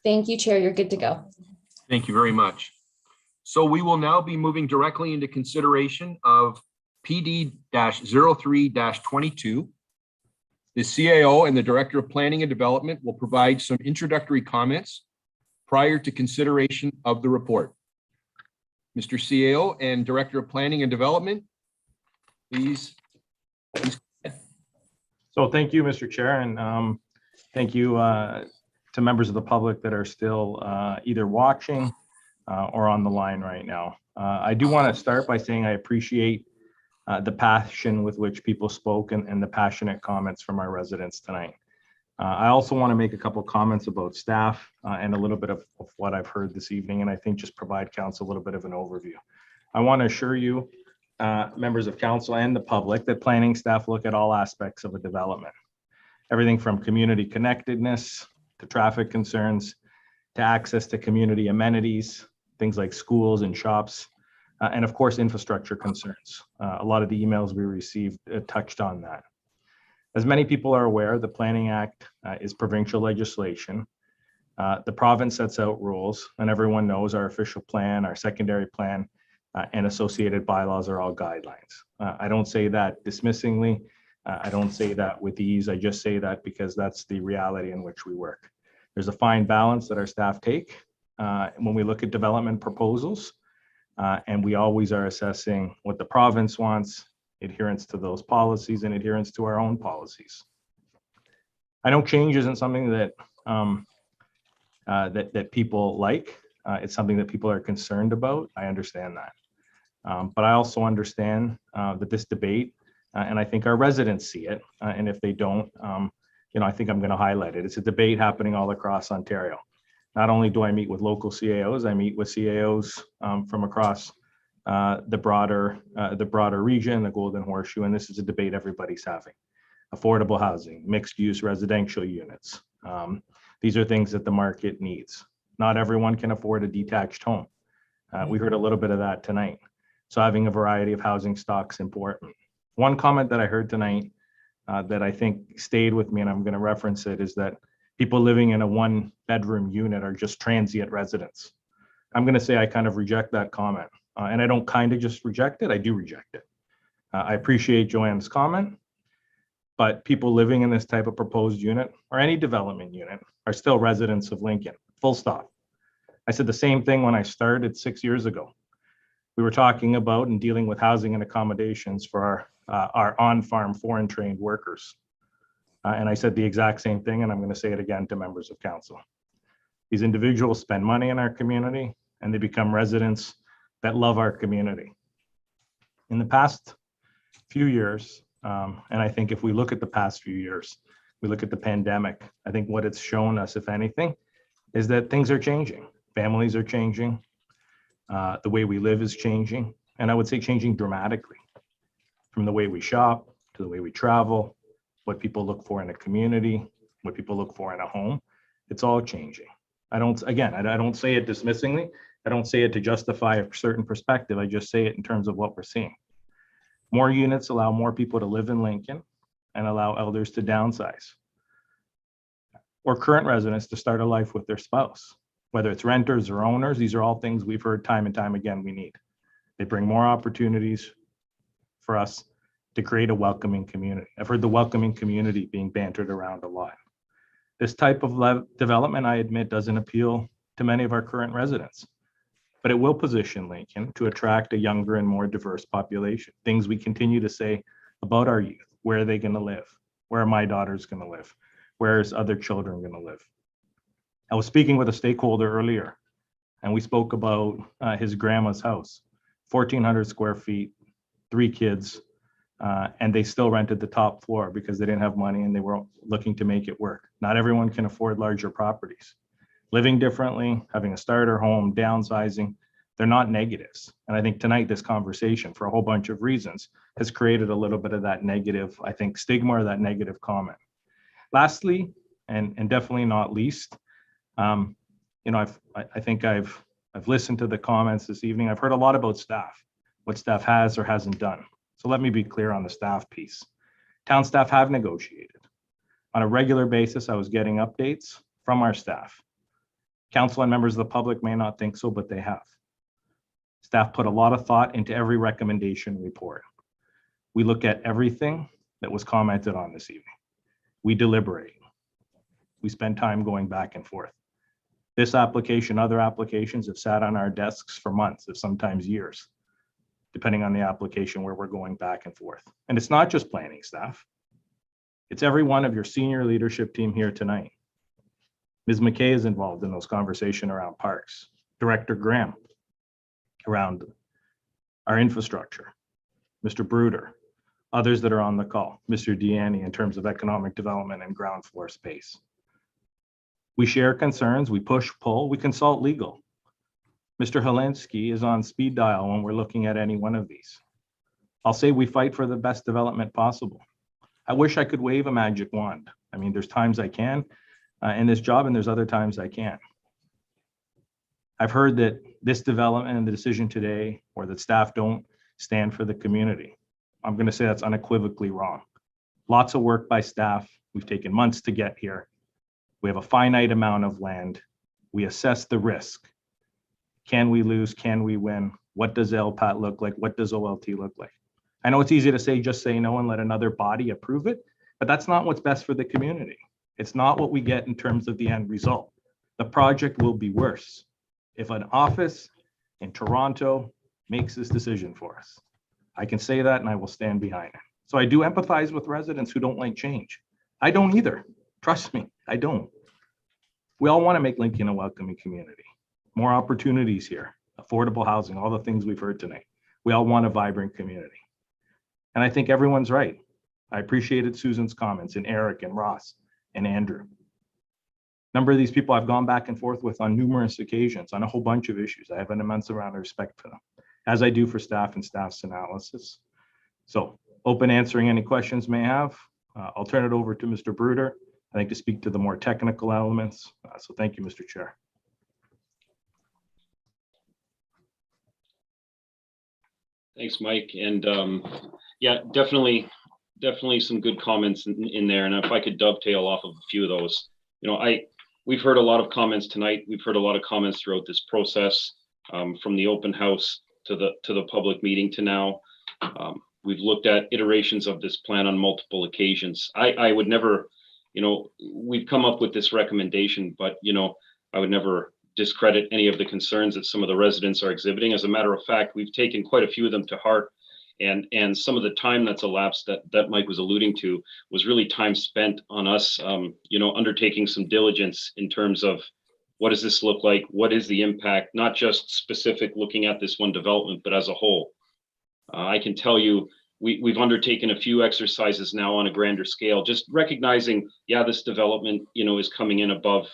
Thank you, Chair. You're good to go. Thank you very much. So we will now be moving directly into consideration of PD-03-22. The CAO and the Director of Planning and Development will provide some introductory comments prior to consideration of the report. Mr. CAO and Director of Planning and Development, please. So thank you, Mr. Chair, and thank you to members of the public that are still either watching or on the line right now. I do want to start by saying I appreciate the passion with which people spoke and the passionate comments from our residents tonight. I also want to make a couple comments about staff and a little bit of what I've heard this evening, and I think just provide council a little bit of an overview. I want to assure you, members of council and the public, that planning staff look at all aspects of a development. Everything from community connectedness to traffic concerns to access to community amenities, things like schools and shops, and of course, infrastructure concerns. A lot of the emails we received touched on that. As many people are aware, the Planning Act is provincial legislation. The province sets out rules, and everyone knows our official plan, our secondary plan, and associated bylaws are all guidelines. I don't say that dismissingly. I don't say that with ease. I just say that because that's the reality in which we work. There's a fine balance that our staff take when we look at development proposals, and we always are assessing what the province wants, adherence to those policies, and adherence to our own policies. I know change isn't something that that people like. It's something that people are concerned about. I understand that. But I also understand that this debate, and I think our residents see it, and if they don't, I think I'm going to highlight it. It's a debate happening all across Ontario. Not only do I meet with local CAOs, I meet with CAOs from across the broader region, the Golden Horseshoe, and this is a debate everybody's having. Affordable housing, mixed-use residential units. These are things that the market needs. Not everyone can afford a detached home. We heard a little bit of that tonight. So having a variety of housing stock is important. One comment that I heard tonight that I think stayed with me, and I'm going to reference it, is that people living in a one-bedroom unit are just transient residents. I'm going to say I kind of reject that comment. And I don't kind of just reject it, I do reject it. I appreciate Joanne's comment, but people living in this type of proposed unit or any development unit are still residents of Lincoln, full stop. I said the same thing when I started 6 years ago. We were talking about and dealing with housing and accommodations for our on-farm foreign trained workers. And I said the exact same thing, and I'm going to say it again to members of council. These individuals spend money in our community and they become residents that love our community. In the past few years, and I think if we look at the past few years, we look at the pandemic, I think what it's shown us, if anything, is that things are changing. Families are changing. The way we live is changing. And I would say changing dramatically, from the way we shop to the way we travel, what people look for in a community, what people look for in a home. It's all changing. I don't say it dismissingly. I don't say it to justify a certain perspective. I just say it in terms of what we're seeing. More units allow more people to live in Lincoln and allow elders to downsize, or current residents to start a life with their spouse. Whether it's renters or owners, these are all things we've heard time and time again we need. They bring more opportunities for us to create a welcoming community. I've heard the welcoming community being bantered around a lot. This type of development, I admit, doesn't appeal to many of our current residents, but it will position Lincoln to attract a younger and more diverse population. Things we continue to say about our youth. Where are they going to live? Where are my daughters going to live? Where is other children going to live? I was speaking with a stakeholder earlier, and we spoke about his grandma's house, 1,400 square feet, 3 kids, and they still rented the top floor because they didn't have money and they were looking to make it work. Not everyone can afford larger properties. Living differently, having a starter home, downsizing, they're not negatives. And I think tonight this conversation, for a whole bunch of reasons, has created a little bit of that negative, I think, stigma or that negative comment. Lastly, and definitely not least, I think I've listened to the comments this evening. I've heard a lot about staff, what staff has or hasn't done. So let me be clear on the staff piece. Town staff have negotiated. On a regular basis, I was getting updates from our staff. Council and members of the public may not think so, but they have. Staff put a lot of thought into every recommendation report. We look at everything that was commented on this evening. We deliberate. We spend time going back and forth. This application, other applications have sat on our desks for months, if sometimes years, depending on the application where we're going back and forth. And it's not just planning staff. It's every one of your senior leadership team here tonight. Ms. McKay is involved in those conversations around parks. Director Graham around our infrastructure. Mr. Bruder, others that are on the call. Mr. Deanne in terms of economic development and ground floor space. We share concerns, we push, pull, we consult legal. Mr. Helensky is on speed dial when we're looking at any one of these. I'll say we fight for the best development possible. I wish I could wave a magic wand. I mean, there's times I can in this job and there's other times I can't. I've heard that this development and the decision today, or that staff don't stand for the community. I'm going to say that's unequivocally wrong. Lots of work by staff. We've taken months to get here. We have a finite amount of land. We assess the risk. Can we lose? Can we win? What does LPAT look like? What does OLT look like? I know it's easy to say, just say no and let another body approve it, but that's not what's best for the community. It's not what we get in terms of the end result. The project will be worse if an office in Toronto makes this decision for us. I can say that and I will stand behind it. So I do empathize with residents who don't like change. I don't either. Trust me, I don't. We all want to make Lincoln a welcoming community. More opportunities here, affordable housing, all the things we've heard tonight. We all want a vibrant community. And I think everyone's right. I appreciated Susan's comments and Eric and Ross and Andrew. A number of these people I've gone back and forth with on numerous occasions on a whole bunch of issues. I have an immense amount of respect for them, as I do for staff and staff's analysis. So open answering any questions may have. I'll turn it over to Mr. Bruder, I think, to speak to the more technical elements. So thank you, Mr. Chair. Thanks, Mike. And yeah, definitely some good comments in there. And if I could dovetail off of a few of those, we've heard a lot of comments tonight. We've heard a lot of comments throughout this process, from the open house to the public meeting to now. We've looked at iterations of this plan on multiple occasions. I would never, we've come up with this recommendation, but, I would never discredit any of the concerns that some of the residents are exhibiting. As a matter of fact, we've taken quite a few of them to heart. And some of the time that's elapsed that Mike was alluding to was really time spent on us, undertaking some diligence in terms of what does this look like? What is the impact? Not just specific looking at this one development, but as a whole. I can tell you, we've undertaken a few exercises now on a grander scale, just recognizing, yeah, this development, is coming in above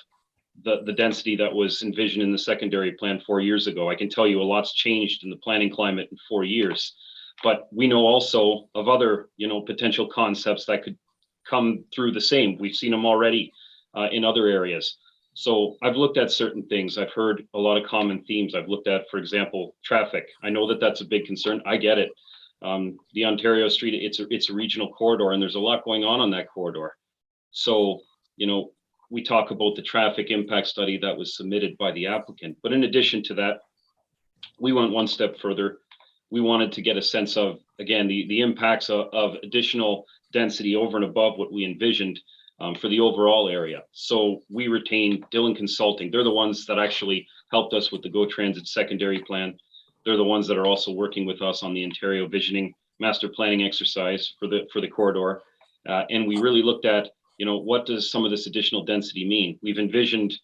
the density that was envisioned in the secondary plan 4 years ago. I can tell you a lot's changed in the planning climate in 4 years, but we know also of other, potential concepts that could come through the same. We've seen them already in other areas. So I've looked at certain things. I've heard a lot of common themes. I've looked at, for example, traffic. I know that that's a big concern. I get it. The Ontario Street, it's a regional corridor, and there's a lot going on that corridor. So, we talk about the traffic impact study that was submitted by the applicant. But in addition to that, we went one step further. We wanted to get a sense of, again, the impacts of additional density over and above what we envisioned for the overall area. So we retained Dillon Consulting. They're the ones that actually helped us with the Go Transit secondary plan. They're the ones that are also working with us on the Ontario Visioning Master Planning exercise for the corridor. And we really looked at, what does some of this additional density mean? We've envisioned,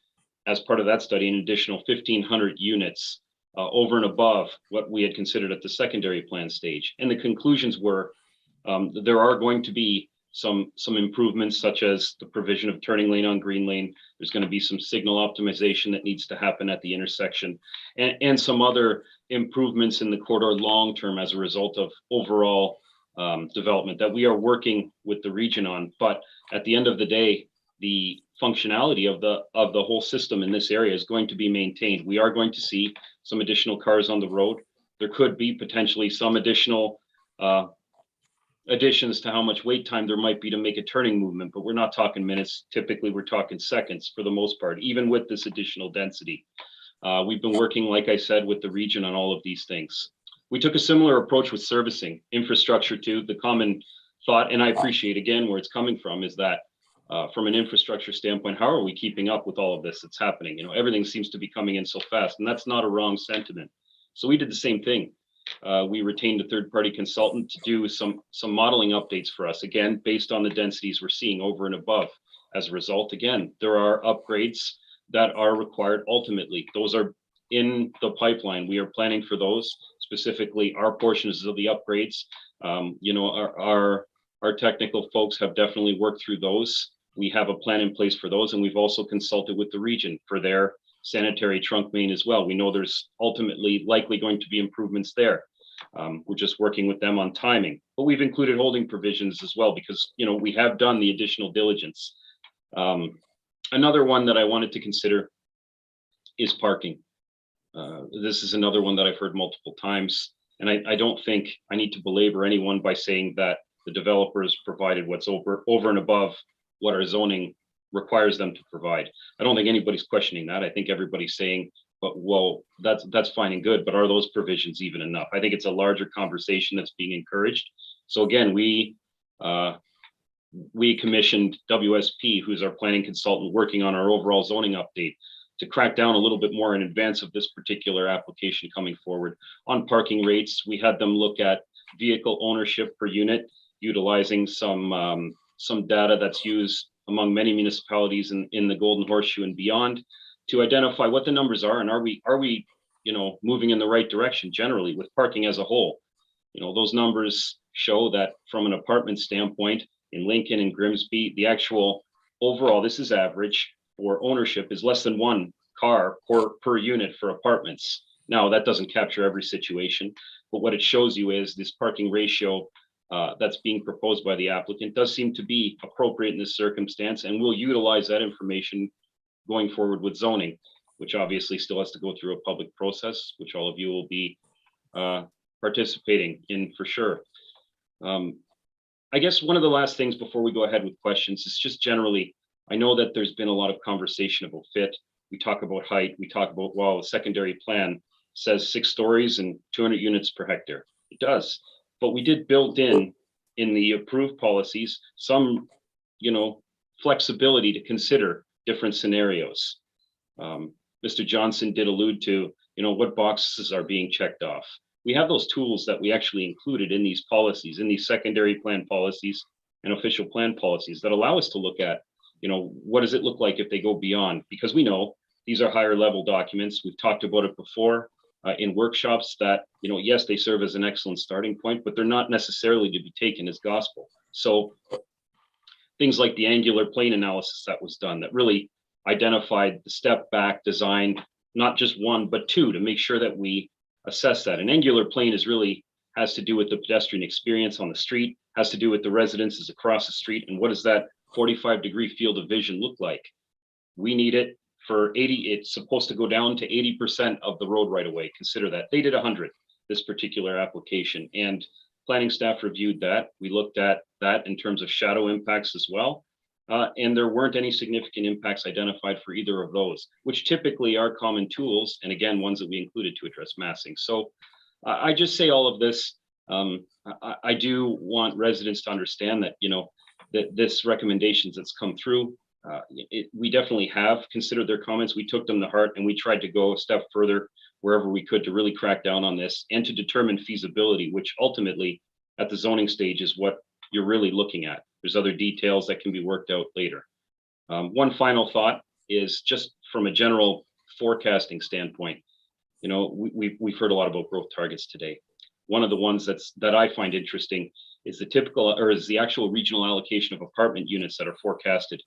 as part of that study, an additional 1,500 units over and above what we had considered at the secondary plan stage. And the conclusions were there are going to be some improvements, such as the provision of turning lane on green lane. There's going to be some signal optimization that needs to happen at the intersection, and some other improvements in the corridor long term as a result of overall development that we are working with the region on. But at the end of the day, the functionality of the whole system in this area is going to be maintained. We are going to see some additional cars on the road. There could be potentially some additional additions to how much wait time there might be to make a turning movement, but we're not talking minutes. Typically, we're talking seconds for the most part, even with this additional density. We've been working, like I said, with the region on all of these things. We took a similar approach with servicing infrastructure too. The common thought, and I appreciate again where it's coming from, is that from an infrastructure standpoint, how are we keeping up with all of this that's happening? You know, everything seems to be coming in so fast, and that's not a wrong sentiment. So we did the same thing. We retained a third-party consultant to do some modeling updates for us, again, based on the densities we're seeing over and above. As a result, again, there are upgrades that are required ultimately. Those are in the pipeline. We are planning for those, specifically our portions of the upgrades. You know, our technical folks have definitely worked through those. We have a plan in place for those, and we've also consulted with the region for their sanitary trunk main as well. We know there's ultimately likely going to be improvements there. We're just working with them on timing, but we've included holding provisions as well because, you know, we have done the additional diligence. Another one that I wanted to consider is parking. This is another one that I've heard multiple times, and I don't think I need to belabor anyone by saying that the developers provided what's over and above what our zoning requires them to provide. I don't think anybody's questioning that. I think everybody's saying, but well, that's fine and good, but are those provisions even enough? I think it's a larger conversation that's being encouraged. So again, we commissioned WSP, who's our planning consultant, working on our overall zoning update, to crack down a little bit more in advance of this particular application coming forward. On parking rates, we had them look at vehicle ownership per unit, utilizing some data that's used among many municipalities in the Golden Horseshoe and beyond, to identify what the numbers are and are we you know, moving in the right direction generally with parking as a whole. You know, those numbers show that from an apartment standpoint in Lincoln and Grimsby, the actual overall, this is average for ownership, is less than one car per unit for apartments. Now, that doesn't capture every situation, but what it shows you is this parking ratio that's being proposed by the applicant does seem to be appropriate in this circumstance, and we'll utilize that information going forward with zoning, which obviously still has to go through a public process, which all of you will be participating in for sure. I guess one of the last things before we go ahead with questions is just generally, I know that there's been a lot of conversation about fit. We talk about height, we talk about, well, the secondary plan says 6 stories and 200 units per hectare. It does. But we did build in the approved policies some, you know, flexibility to consider different scenarios. Mr. Johnson did allude to, you know, what boxes are being checked off. We have those tools that we actually included in these policies, in these secondary plan policies and official plan policies that allow us to look at, you know, what does it look like if they go beyond? Because we know these are higher level documents. We've talked about it before. In workshops that, you know, yes, they serve as an excellent starting point, but they're not necessarily to be taken as gospel. So things like the angular plane analysis that was done that really identified the step back design, not just one, but two, to make sure that we assess that. An angular plane is really has to do with the pedestrian experience on the street, has to do with the residences across the street. And what does that 45-degree field of vision look like? We need it for 80, it's supposed to go down to 80% of the road right away. Consider that. They did 100, this particular application, and planning staff reviewed that. We looked at that in terms of shadow impacts as well. And there weren't any significant impacts identified for either of those, which typically are common tools, and again, ones that we included to address massing. So I just say all of this. I do want residents to understand that, you know, that this recommendations that's come through, we definitely have considered their comments. We took them to heart, and we tried to go a step further wherever we could to really crack down on this and to determine feasibility, which ultimately at the zoning stage is what you're really looking at. There's other details that can be worked out later. One final thought is just from a general forecasting standpoint. You know, we've heard a lot about growth targets today. One of the ones that I find interesting is the actual regional allocation of apartment units that are forecasted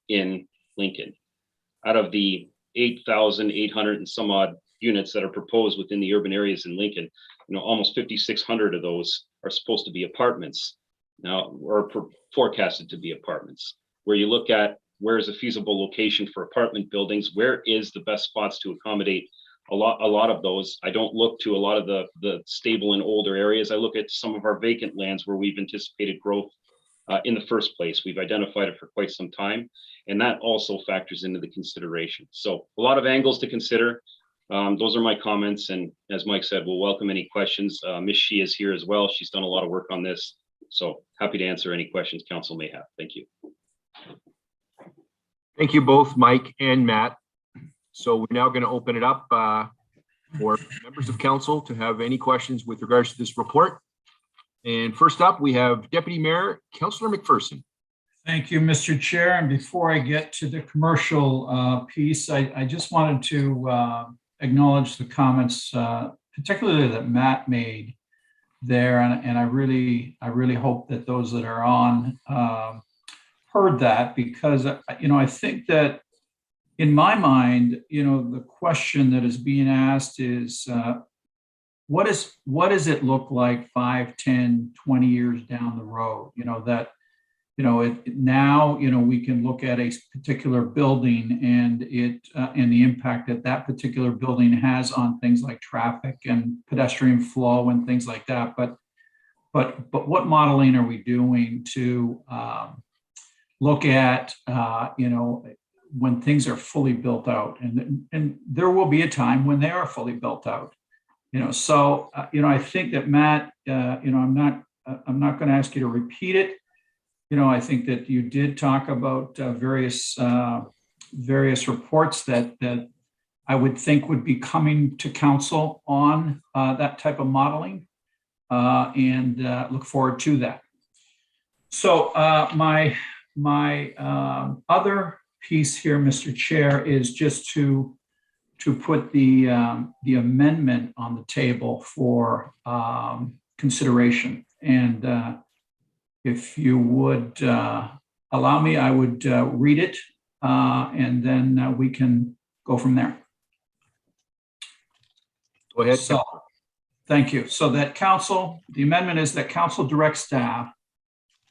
in Lincoln. Out of the 8,800 and some odd units that are proposed within the urban areas in Lincoln, you know, almost 5,600 of those are supposed to be apartments now, or forecasted to be apartments. Where you look at where is a feasible location for apartment buildings, where is the best spots to accommodate a lot of those. I don't look to a lot of the stable and older areas. I look at some of our vacant lands where we've anticipated growth in the first place. We've identified it for quite some time, and that also factors into the consideration. So a lot of angles to consider. Those are my comments, and as Mike said, we'll welcome any questions. Ms. Shi is here as well. She's done a lot of work on this, so happy to answer any questions council may have. Thank you. Thank you both, Mike and Matt. So we're now going to open it up for members of council to have any questions with regards to this report. And first up, we have Deputy Mayor, Councillor McPherson. Thank you, Mr. Chair. And before I get to the commercial piece, I just wanted to acknowledge the comments, particularly that Matt made there. And I really hope that those that are on heard that, because, I think that in my mind, the question that is being asked is, what does it look like 5, 10, 20 years down the road? Now, we can look at a particular building and and the impact that that particular building has on things like traffic and pedestrian flow and things like that. But what modeling are we doing to look at, when things are fully built out, and there will be a time when they are fully built out, so, I think that Matt, I'm not going to ask you to repeat it. I think that you did talk about various reports that I would think would be coming to council on that type of modeling, and look forward to that. So my other piece here, Mr. Chair, is just to put the amendment on the table for consideration. And if you would allow me, I would read it, and then we can go from there. Go ahead. So, thank you. So that the amendment is that council directs staff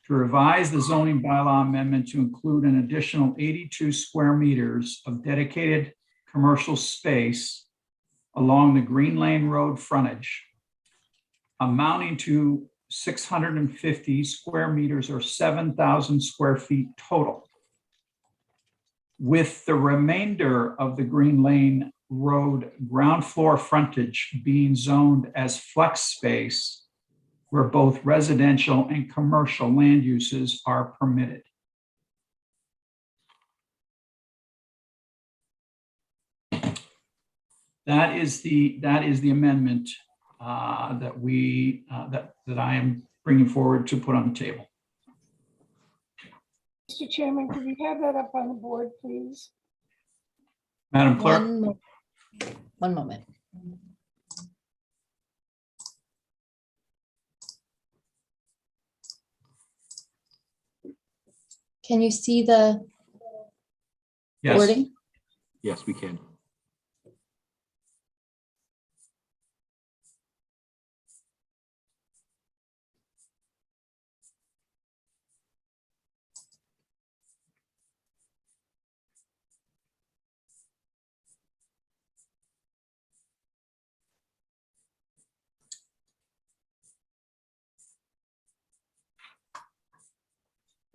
to revise the zoning bylaw amendment to include an additional 82 square meters of dedicated commercial space along the Green Lane Road frontage, amounting to 650 square meters or 7,000 square feet total, with the remainder of the Green Lane Road ground floor frontage being zoned as flex space where both residential and commercial land uses are permitted. That is the amendment that I am bringing forward to put on the table. Mr. Chairman, could we have that up on the board, please? Madam Clerk. One moment. Can you see the Yes. wording? Yes, we can.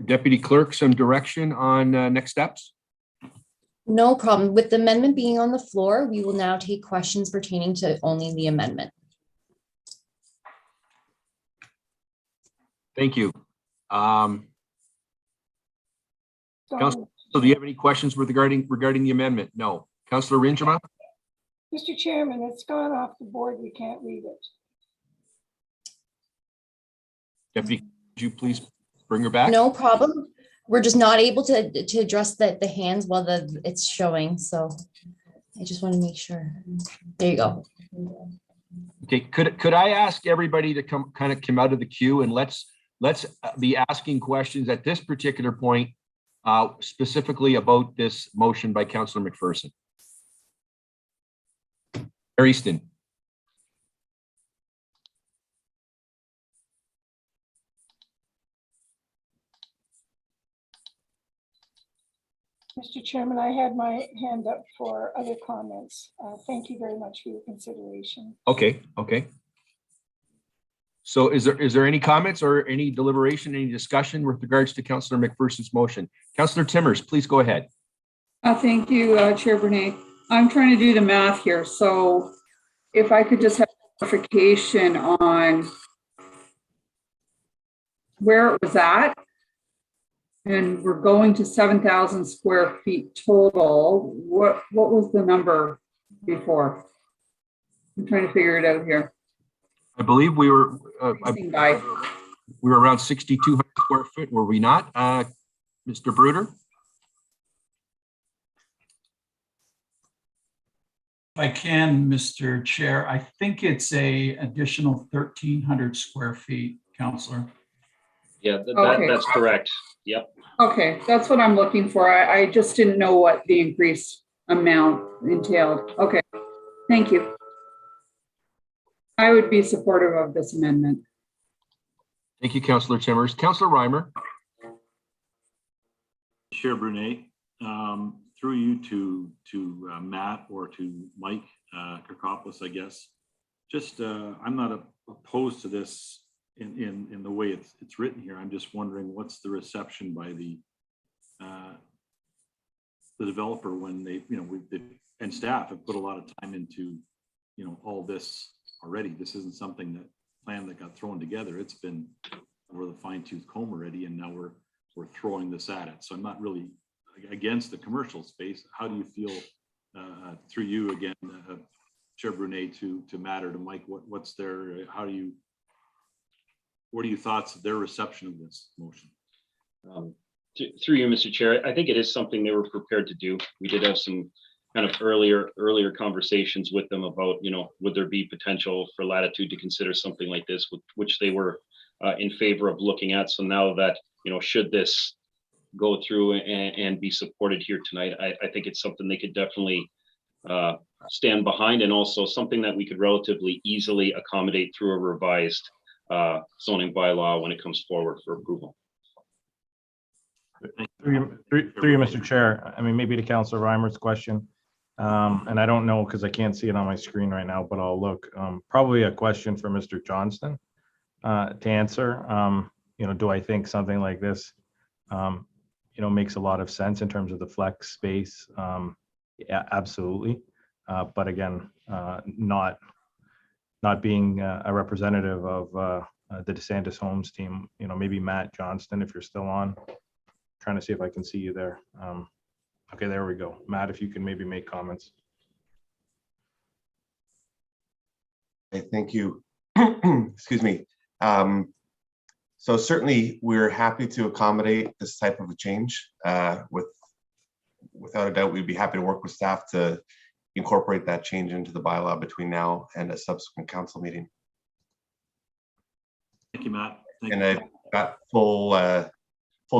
Deputy Clerk, some direction on next steps? No problem. With the amendment being on the floor, we will now take questions pertaining to only the amendment. Thank you. So, Council, do you have any questions regarding the amendment? No. Councillor Rinjama? Mr. Chairman, it's gone off the board. We can't read it. Deputy, could you please bring her back? No problem. We're just not able to address the hands while it's showing. So I just want to make sure. There you go. Okay, could I ask everybody to come out of the queue, and let's be asking questions at this particular point, specifically about this motion by Councillor McPherson. Mayor Easton. Mr. Chairman, I had my hand up for other comments. Thank you very much for your consideration. Okay, okay. So is there any comments or any deliberation, any discussion with regards to Councillor McPherson's motion? Councillor Timmers, please go ahead. Thank you, Chair Brunei. I'm trying to do the math here. So if I could just have clarification on where it was at, and we're going to 7,000 square feet total. What was the number before? I'm trying to figure it out here. I believe we were By we were around 6,200 square foot, were we not, Mr. Bruder? If I can, Mr. Chair, I think it's a additional 1,300 square feet, Councillor. Yeah, Okay. that's correct. Yep. Okay, that's what I'm looking for. I just didn't know what the increased amount entailed. Okay, thank you. I would be supportive of this amendment. Thank you, Councillor Timmers. Councillor Reimer. Chair Brunei, through you to Matt or to Mike Kirkopoulos, I guess. Just I'm not opposed to this in the way it's written here. I'm just wondering what's the reception by the developer when they, and staff have put a lot of time into, all this already. This isn't something plan that got thrown together. It's been over the fine tooth comb already, and now we're throwing this at it. So I'm not really against the commercial space. How do you feel through you again, Chair Brunei, to Matt or to Mike? What's their, what are your thoughts of their reception of this motion? Through you, Mr. Chair, I think it is something they were prepared to do. We did have some kind of earlier conversations with them about, would there be potential for Latitude to consider something like this, which they were in favor of looking at. So now that, should this go through and be supported here tonight, I think it's something they could definitely stand behind, and also something that we could relatively easily accommodate through a revised zoning bylaw when it comes forward for approval. Through you, Mr. Chair. I mean, maybe to Councillor Reimer's question, and I don't know because I can't see it on my screen right now, but I'll look. Probably a question for Mr. Johnston to answer. Do I think something like this, makes a lot of sense in terms of the flex space? Yeah, absolutely. But again, not being a representative of the DeSantis Homes team, maybe Matt Johnston, if you're still on. Trying to see if I can see you there. Okay, there we go. Matt, if you can maybe make comments. Okay, thank you. Excuse me. So certainly we're happy to accommodate this type of a change. Without a doubt, we'd be happy to work with staff to incorporate that change into the bylaw between now and a subsequent council meeting. Thank you, Matt. And I've got full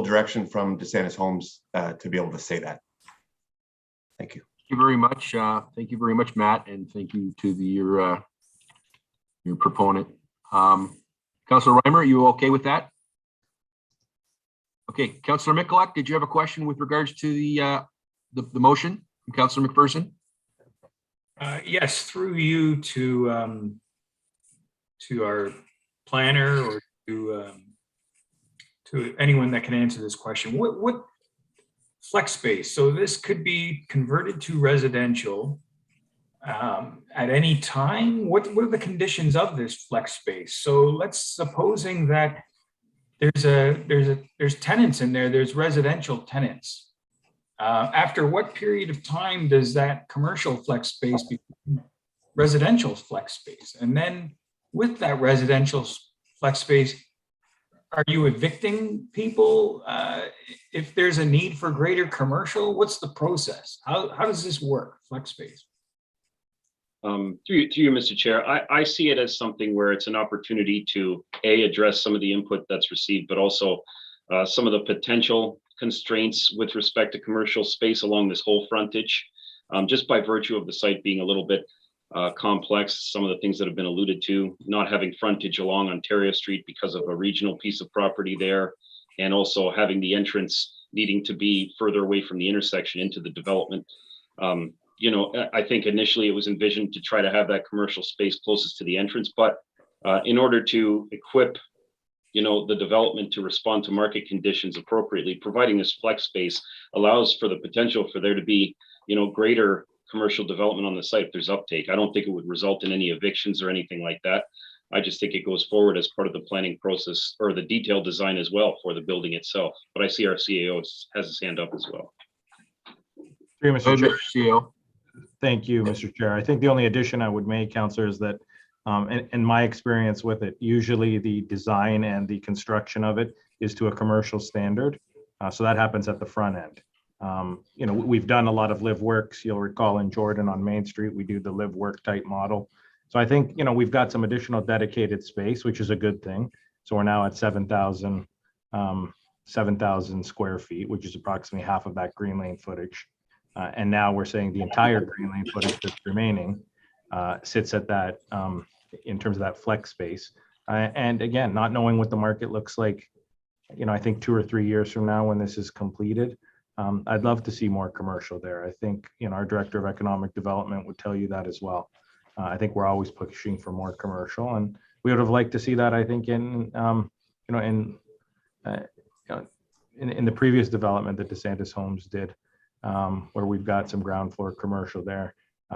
direction from DeSantis Homes to be able to say that. Thank you. Thank you very much. Thank you very much, Matt, and thank you to your proponent. Councillor Reimer, are you okay with that? Okay, Councillor Michalak, did you have a question with regards to the motion from Councillor McPherson? Yes, through you to our planner or to anyone that can answer this question. What flex space? So this could be converted to residential at any time. What are the conditions of this flex space? So let's supposing that there's tenants in there. There's residential tenants. After what period of time does that commercial flex space become residential flex space? And then with that residential flex space, are you evicting people if there's a need for greater commercial? What's the process? How does this work, flex space? To you, Mr. Chair, I see it as something where it's an opportunity to address some of the input that's received, but also some of the potential constraints with respect to commercial space along this whole frontage, just by virtue of the site being a little bit complex. Some of the things that have been alluded to, not having frontage along Ontario Street because of a regional piece of property there, and also having the entrance needing to be further away from the intersection into the development. You know, I think initially it was envisioned to try to have that commercial space closest to the entrance, but in order to equip, you know, the development to respond to market conditions appropriately, providing this flex space allows for the potential for there to be, you know, greater commercial development on the site if there's uptake. I don't think it would result in any evictions or anything like that. I just think it goes forward as part of the planning process or the detailed design as well for the building itself. But I see our CAO has his hand up as well. Through you, Mr. Chair. CAO. Thank you, Mr. Chair. I think the only addition I would make, Councillor, is that in my experience with it, usually the design and the construction of it is to a commercial standard. So that happens at the front end. You know, we've done a lot of live works. You'll recall in Jordan on Main Street, we do the live work type model. So I think, you know, we've got some additional dedicated space, which is a good thing. So we're now at 7,000 square feet, which is approximately half of that Green Lane footage. And now we're saying the entire Green Lane footage that's remaining sits at that in terms of that flex space. And again, not knowing what the market looks like, you know, I think 2 or 3 years from now when this is completed, I'd love to see more commercial there. I think, you know, our Director of Economic Development would tell you that as well. I think we're always pushing for more commercial, and we would have liked to see that, I think, in in the previous development that DeSantis Homes did, where we've got some ground floor commercial there.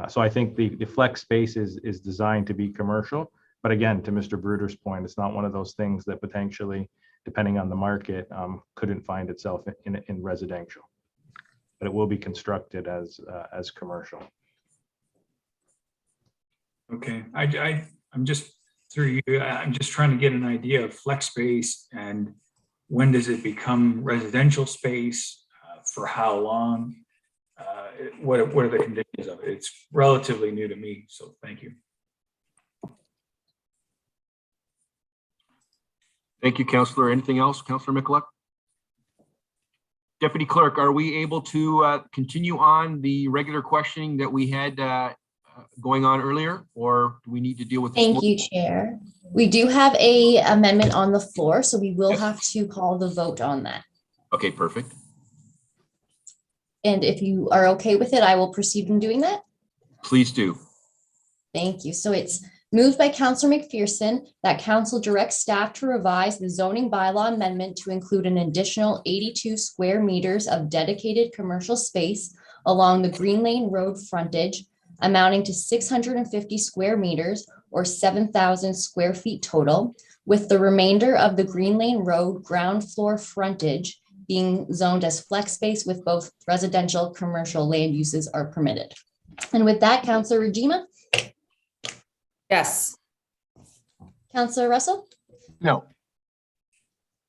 So I think the flex space is designed to be commercial, but again, to Mr. Bruder's point, it's not one of those things that potentially, depending on the market, couldn't find itself in residential, but it will be constructed as commercial. Okay, I'm just through you. I'm just trying to get an idea of flex space and when does it become residential space, for how long, what are the conditions of it? It's relatively new to me, so thank you. Thank you, Councillor. Anything else, Councillor Mikulik? Deputy Clerk, are we able to continue on the regular questioning that we had going on earlier, or do we need to deal with? Thank you, Chair. We do have a amendment on the floor, so we will have to call the vote on that. Okay, perfect. And if you are okay with it, I will proceed in doing that. Please do. Thank you. So it's moved by Councillor McPherson that council directs staff to revise the zoning bylaw amendment to include an additional 82 square meters of dedicated commercial space along the Green Lane Road frontage, amounting to 650 square meters or 7,000 square feet total, with the remainder of the Green Lane Road ground floor frontage being zoned as flex space with both residential, commercial land uses are permitted. And with that, Councillor Regima? Yes. Councillor Russell? No.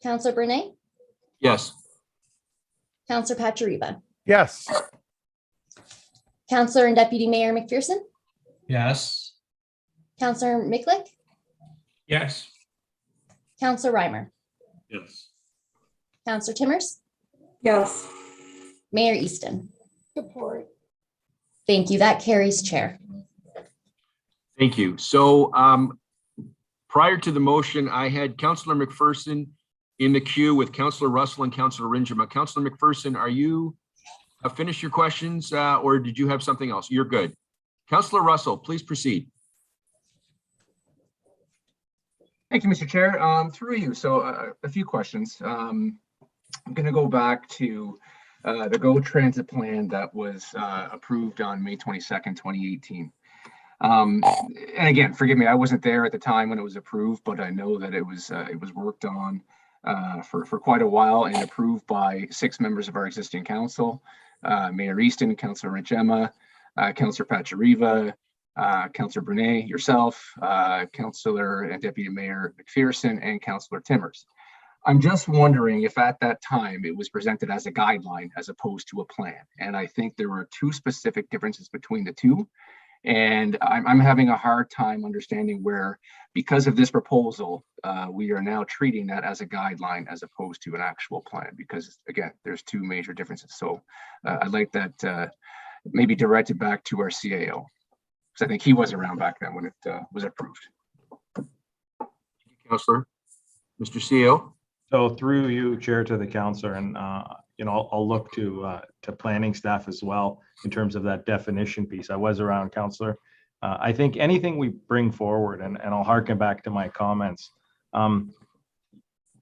Councillor Bernay? Yes. Councillor Pachariba? Yes. Councillor and Deputy Mayor McPherson? Yes. Councillor Mikulik? Yes. Councillor Reimer? Yes. Councillor Timmers? Yes. Mayor Easton? Support. Thank you. That carries, Chair. Thank you. So prior to the motion, I had Councillor McPherson in the queue with Councillor Russell and Councillor Rinjima. Councillor McPherson, are you finished your questions or did you have something else? You're good. Councillor Russell, please proceed. Thank you, Mr. Chair. Through you. So a few questions. I'm going to go back to the GO Transit Plan that was approved on May 22nd, 2018. And again, forgive me, I wasn't there at the time when it was approved, but I know that it was worked on for quite a while and approved by 6 members of our existing council, Mayor Easton, Councillor Rinjima, Councillor Pachariba, Councillor Bernay, yourself, Councillor and Deputy Mayor McPherson, and Councillor Timmers. I'm just wondering if at that time it was presented as a guideline as opposed to a plan. And I think there were 2 specific differences between the two. And I'm having a hard time understanding where, because of this proposal, we are now treating that as a guideline as opposed to an actual plan, because again, there's 2 major differences. So I'd like that maybe directed back to our CAO, because I think he was around back then when it was approved. Thank you, Councillor. Mr. CAO? So through you, Chair, to the councillor, and I'll look to planning staff as well in terms of that definition piece. I was around, Councillor. I think anything we bring forward, and I'll harken back to my comments,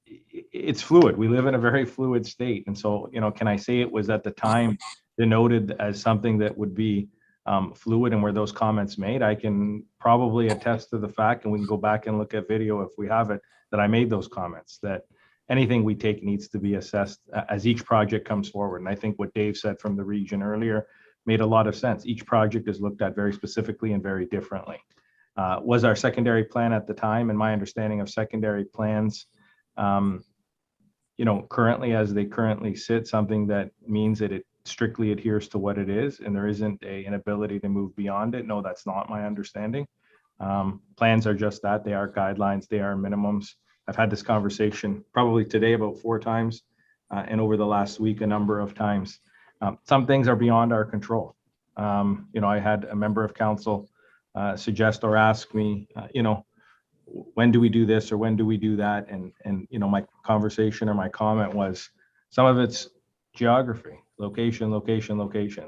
it's fluid. We live in a very fluid state. And so, can I say it was at the time denoted as something that would be fluid, and were those comments made? I can probably attest to the fact, and we can go back and look at video if we have it, that I made those comments, that anything we take needs to be assessed as each project comes forward. And I think what Dave said from the region earlier made a lot of sense. Each project is looked at very specifically and very differently. Was our secondary plan at the time, and my understanding of secondary plans, currently as they currently sit, something that means that it strictly adheres to what it is and there isn't an ability to move beyond it? No, that's not my understanding. Plans are just that. They are guidelines, they are minimums. I've had this conversation probably today about 4 times and over the last week a number of times. Some things are beyond our control. I had a member of council suggest or ask me, when do we do this or when do we do that? And my conversation or my comment was, some of it's geography, location.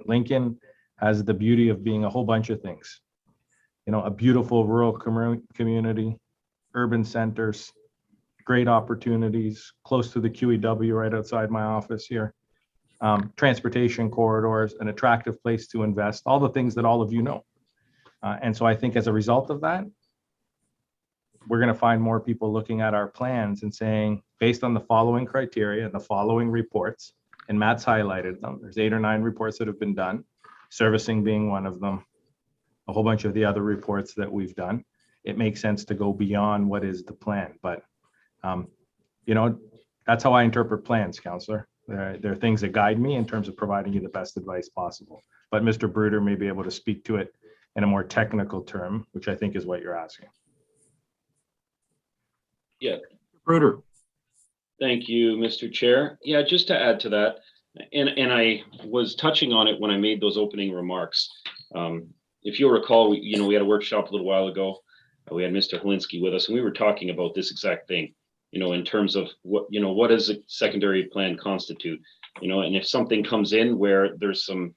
Lincoln has the beauty of being a whole bunch of things. A beautiful rural community, urban centers, great opportunities, close to the QEW right outside my office here, transportation corridors, an attractive place to invest, all the things that all of you know. And so I think as a result of that, we're going to find more people looking at our plans and saying, based on the following criteria and the following reports, and Matt's highlighted them, there's 8 or 9 reports that have been done, servicing being one of them, a whole bunch of the other reports that we've done. It makes sense to go beyond what is the plan. But, that's how I interpret plans, Councillor. There are things that guide me in terms of providing you the best advice possible. But Mr. Bruder may be able to speak to it in a more technical term, which I think is what you're asking. Yeah. Bruder. Thank you, Mr. Chair. Yeah, just to add to that, and I was touching on it when I made those opening remarks. If you'll recall, we had a workshop a little while ago. We had Mr. Helinski with us, and we were talking about this exact thing, in terms of what does a secondary plan constitute, and if something comes in where there's some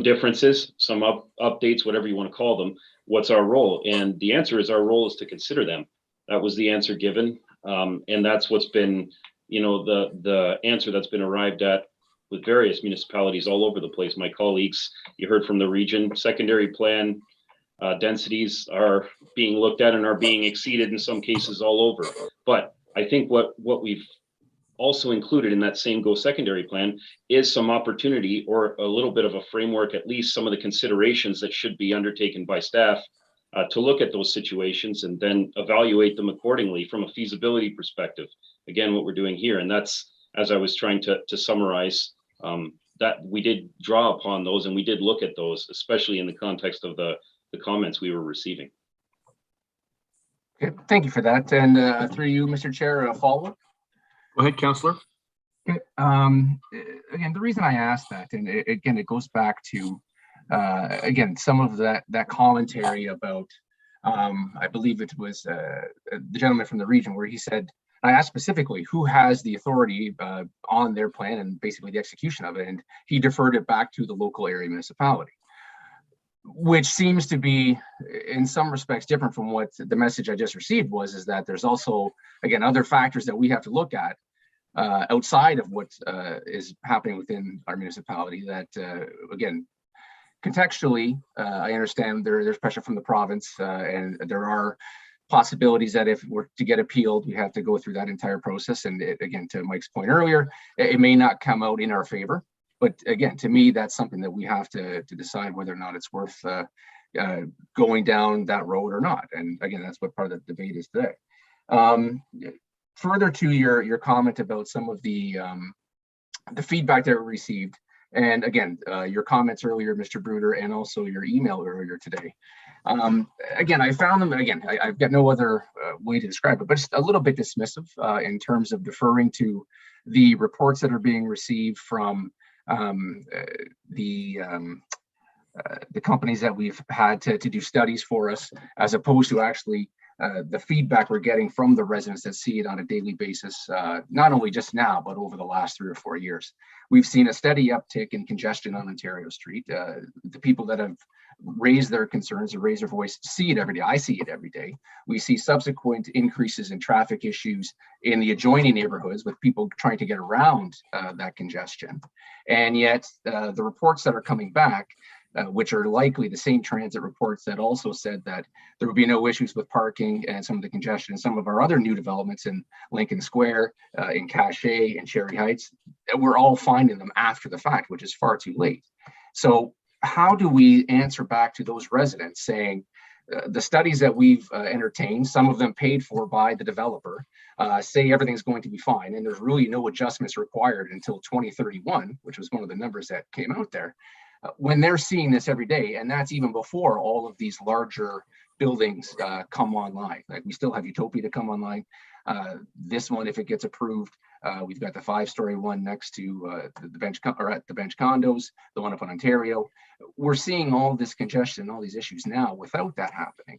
differences, some updates, whatever you want to call them, what's our role? And the answer is our role is to consider them. That was the answer given. And that's what's been, the answer that's been arrived at with various municipalities all over the place. My colleagues, you heard from the region, secondary plan densities are being looked at and are being exceeded in some cases all over. But I think what we've also included in that same Go Secondary plan is some opportunity or a little bit of a framework, at least some of the considerations that should be undertaken by staff to look at those situations and then evaluate them accordingly from a feasibility perspective. Again, what we're doing here, and that's, as I was trying to summarize, that we did draw upon those and we did look at those, especially in the context of the comments we were receiving. Okay, thank you for that. And through you, Mr. Chair, a follow-up. Go ahead, Councillor. Okay. Again, the reason I asked that, and again, it goes back to again, some of that commentary about, I believe it was the gentleman from the region where he said, I asked specifically who has the authority on their plan and basically the execution of it, and he deferred it back to the local area municipality, which seems to be in some respects different from what the message I just received was, is that there's also, again, other factors that we have to look at outside of what is happening within our municipality that, again, contextually, I understand there's pressure from the province and there are possibilities that if we're to get appealed, we have to go through that entire process. And again, to Mike's point earlier, it may not come out in our favor. But again, to me, that's something that we have to decide whether or not it's worth going down that road or not. And again, that's what part of the debate is today. Further to your comment about some of the feedback that we received, and again, your comments earlier, Mr. Bruder, and also your email earlier today. Again, I found them, again, I've got no other way to describe it, but just a little bit dismissive in terms of deferring to the reports that are being received from the companies that we've had to do studies for us, as opposed to actually the feedback we're getting from the residents that see it on a daily basis, not only just now, but over the last 3 or 4 years. We've seen a steady uptick in congestion on Ontario Street. The people that have raised their concerns or raised their voice see it every day. I see it every day. We see subsequent increases in traffic issues in the adjoining neighborhoods with people trying to get around that congestion. And yet the reports that are coming back, which are likely the same transit reports that also said that there would be no issues with parking and some of the congestion in some of our other new developments in Lincoln Square, in Cachet and Cherry Heights, we're all finding them after the fact, which is far too late. So how do we answer back to those residents saying, the studies that we've entertained, some of them paid for by the developer, say everything's going to be fine and there's really no adjustments required until 2031, which was one of the numbers that came out there. When they're seeing this every day, and that's even before all of these larger buildings come online. Like we still have Utopia to come online. This one, if it gets approved, we've got the 5-story one next to the bench condos, the one up in Ontario. We're seeing all this congestion, all these issues now without that happening.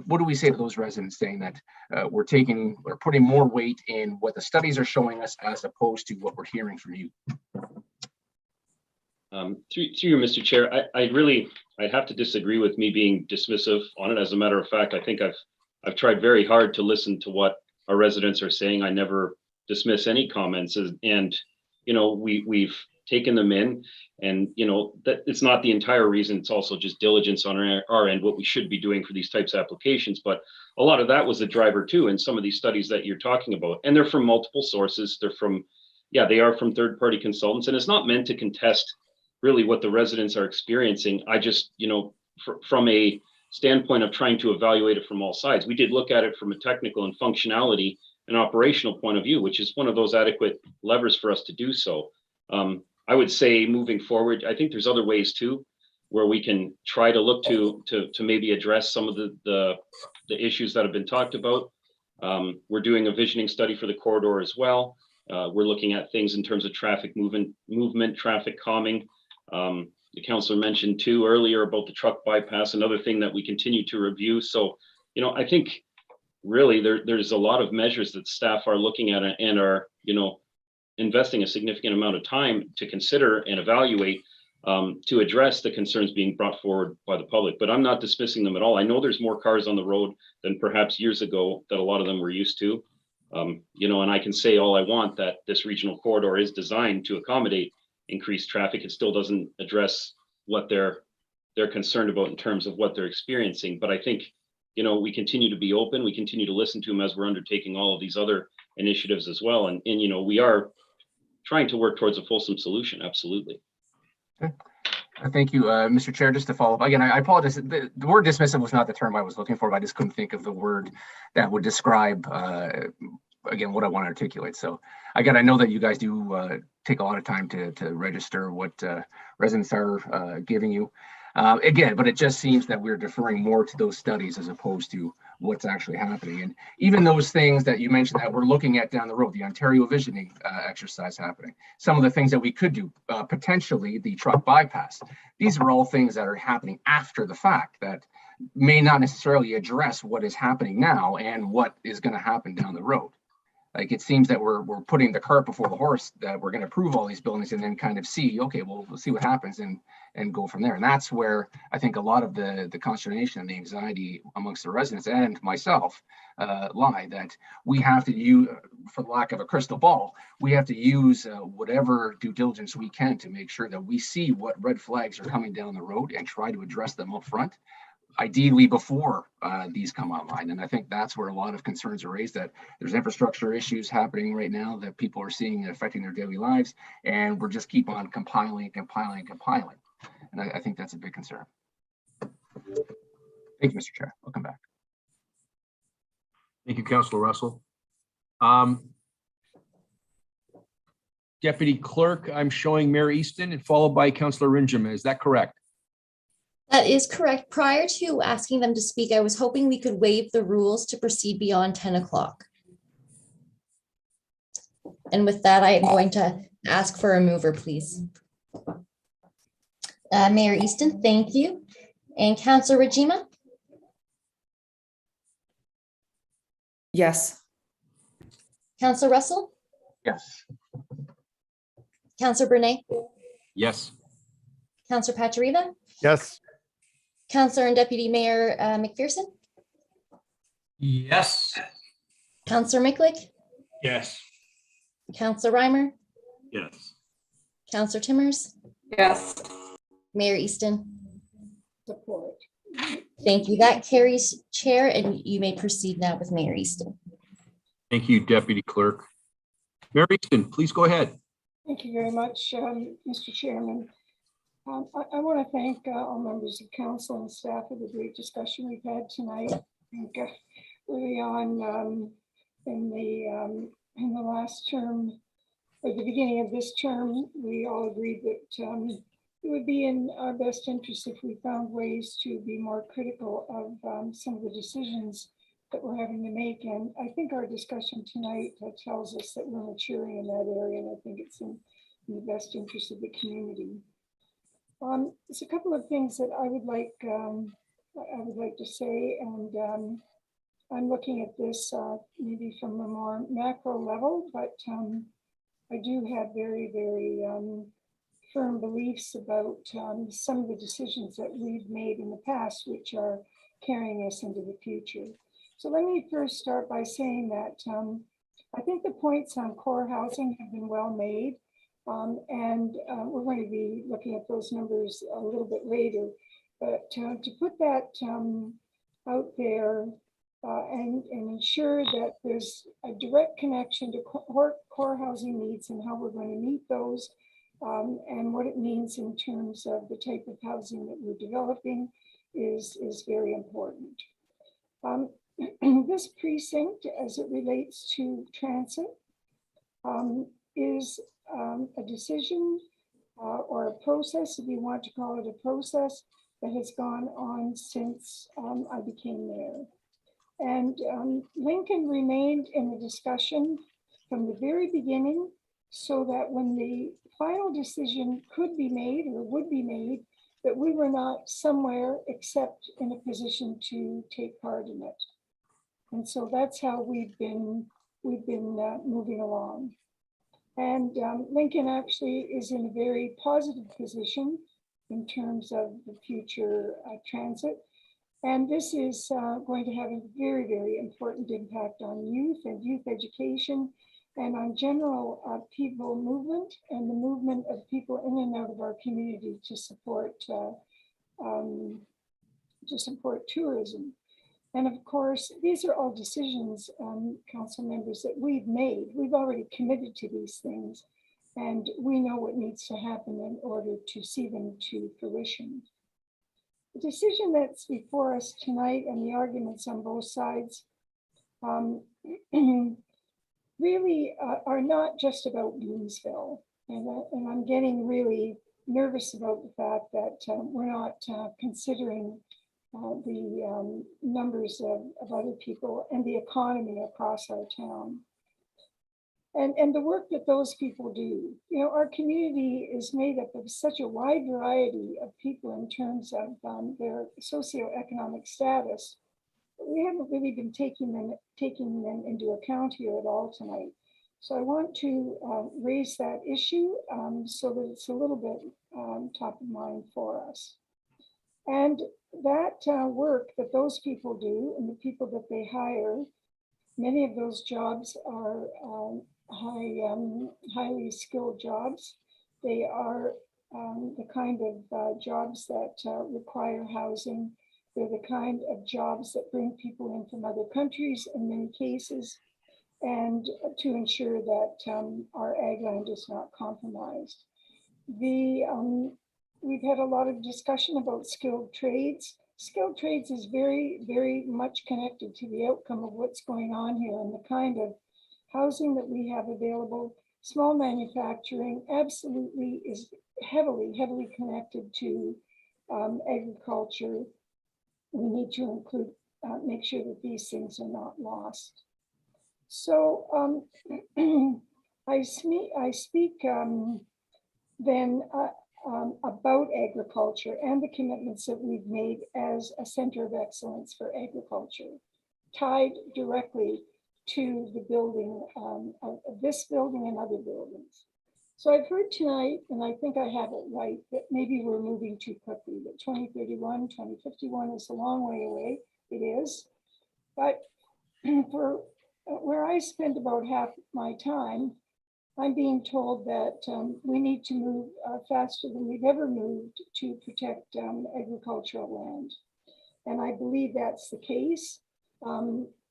What do we say to those residents saying that we're putting more weight in what the studies are showing us as opposed to what we're hearing from you? Through you, Mr. Chair, I'd have to disagree with me being dismissive on it. As a matter of fact, I think I've tried very hard to listen to what our residents are saying. I never dismiss any comments, and you know, we've taken them in, and you know that it's not the entire reason. It's also just diligence on our end, what we should be doing for these types of applications. But a lot of that was the driver too, in some of these studies that you're talking about, and they're from multiple sources. They are from third-party consultants, and it's not meant to contest really what the residents are experiencing. I just, you know, from a standpoint of trying to evaluate it from all sides, we did look at it from a technical and functionality and operational point of view, which is one of those adequate levers for us to do so. I would say moving forward, I think there's other ways too, where we can try to look to maybe address some of the issues that have been talked about. We're doing a visioning study for the corridor as well. We're looking at things in terms of traffic movement, traffic calming. The councillor mentioned too earlier about the truck bypass, another thing that we continue to review. So, you know, I think really there's a lot of measures that staff are looking at and are, you know, investing a significant amount of time to consider and evaluate to address the concerns being brought forward by the public. But I'm not dismissing them at all. I know there's more cars on the road than perhaps years ago that a lot of them were used to. You know, and I can say all I want that this regional corridor is designed to accommodate increased traffic. It still doesn't address what they're concerned about in terms of what they're experiencing. But I think, you know, we continue to be open. We continue to listen to them as we're undertaking all of these other initiatives as well. And you know, we are trying to work towards a fulsome solution. Absolutely. Okay. Thank you, Mr. Chair. Just to follow up, again, I apologize. The word dismissive was not the term I was looking for, but I just couldn't think of the word that would describe, again, what I want to articulate. So again, I know that you guys do take a lot of time to register what residents are giving you. Again, but it just seems that we're deferring more to those studies as opposed to what's actually happening. And even those things that you mentioned that we're looking at down the road, the Ontario visioning exercise happening, some of the things that we could do, potentially the truck bypass. These are all things that are happening after the fact that may not necessarily address what is happening now and what is going to happen down the road. Like it seems that we're putting the cart before the horse, that we're going to approve all these buildings and then kind of see, okay, well, we'll see what happens and go from there. And that's where I think a lot of the consternation and the anxiety amongst the residents and myself lie, that we have to use, for lack of a crystal ball, we have to use whatever due diligence we can to make sure that we see what red flags are coming down the road and try to address them up front, ideally before these come online. And I think that's where a lot of concerns are raised, that there's infrastructure issues happening right now that people are seeing affecting their daily lives, and we're just keep on compiling. And I think that's a big concern. Thank you, Mr. Chair. I'll come back. Thank you, Councillor Russell. Deputy Clerk, I'm showing Mayor Easton and followed by Councillor Rinjama. Is that correct? That is correct. Prior to asking them to speak, I was hoping we could waive the rules to proceed beyond 10 o'clock. And with that, I am going to ask for a mover, please. Mayor Easton, thank you. And Councillor Rinjama? Yes. Counselor Russell, Yes. Counselor Brunei, Yes. Counselor Pachariva, Yes. Counselor and Deputy Mayor McPherson, Yes. Counselor Micklick, Yes. Counselor Reimer, Yes. Counselor Timmers, Yes. Mayor Easton. Support. Thank you. That carries, Chair, and you may proceed now with Mayor Easton. Thank you, Deputy Clerk. Mary Easton, please go ahead. Thank you very much, Mr. Chairman. I want to thank all members of council and staff for the great discussion we've had tonight. I think early on in the last term, at the beginning of this term, we all agreed that it would be in our best interest if we found ways to be more critical of some of the decisions that we're having to make. And I think our discussion tonight tells us that we're maturing in that area, and I think it's in the best interest of the community. There's a couple of things that I would like to say, and I'm looking at this maybe from a more macro level, but I do have very, very firm beliefs about some of the decisions that we've made in the past, which are carrying us into the future. So let me first start by saying that I think the points on core housing have been well made. And we're going to be looking at those numbers a little bit later. But to put that out there and ensure that there's a direct connection to core housing needs and how we're going to meet those and what it means in terms of the type of housing that we're developing is very important. This precinct, as it relates to transit, is a decision or a process, if you want to call it a process, that has gone on since I became mayor. And Lincoln remained in the discussion from the very beginning, so that when the final decision could be made or would be made, that we were not somewhere except in a position to take part in it. And so that's how we've been moving along. And Lincoln actually is in a very positive position in terms of the future transit. And this is going to have a very, very important impact on youth and youth education and on general people movement and the movement of people in and out of our community to support tourism. And of course, these are all decisions, council members, that we've made. We've already committed to these things, and we know what needs to happen in order to see them to fruition. The decision that's before us tonight and the arguments on both sides really are not just about Bloomsville. And I'm getting really nervous about the fact that we're not considering the numbers of other people and the economy across our town. And the work that those people do. You know, our community is made up of such a wide variety of people in terms of their socioeconomic status. We haven't really been taking them into account here at all tonight. So I want to raise that issue so that it's a little bit top of mind for us. And that work that those people do and the people that they hire, many of those jobs are highly skilled jobs. They are the kind of jobs that require housing. They're the kind of jobs that bring people in from other countries in many cases, and to ensure that our ag land is not compromised. We've had a lot of discussion about skilled trades. Skilled trades is very, very much connected to the outcome of what's going on here and the kind of housing that we have available. Small manufacturing absolutely is heavily, heavily connected to agriculture. We need to include, make sure that these things are not lost. So I speak then about agriculture and the commitments that we've made as a center of excellence for agriculture, tied directly to the building of this building and other buildings. So I've heard tonight, and I think I have it right, that maybe we're moving too quickly, that 2031, 2051 is a long way away. It is. But for where I spend about half my time, I'm being told that we need to move faster than we've ever moved to protect agricultural land. And I believe that's the case.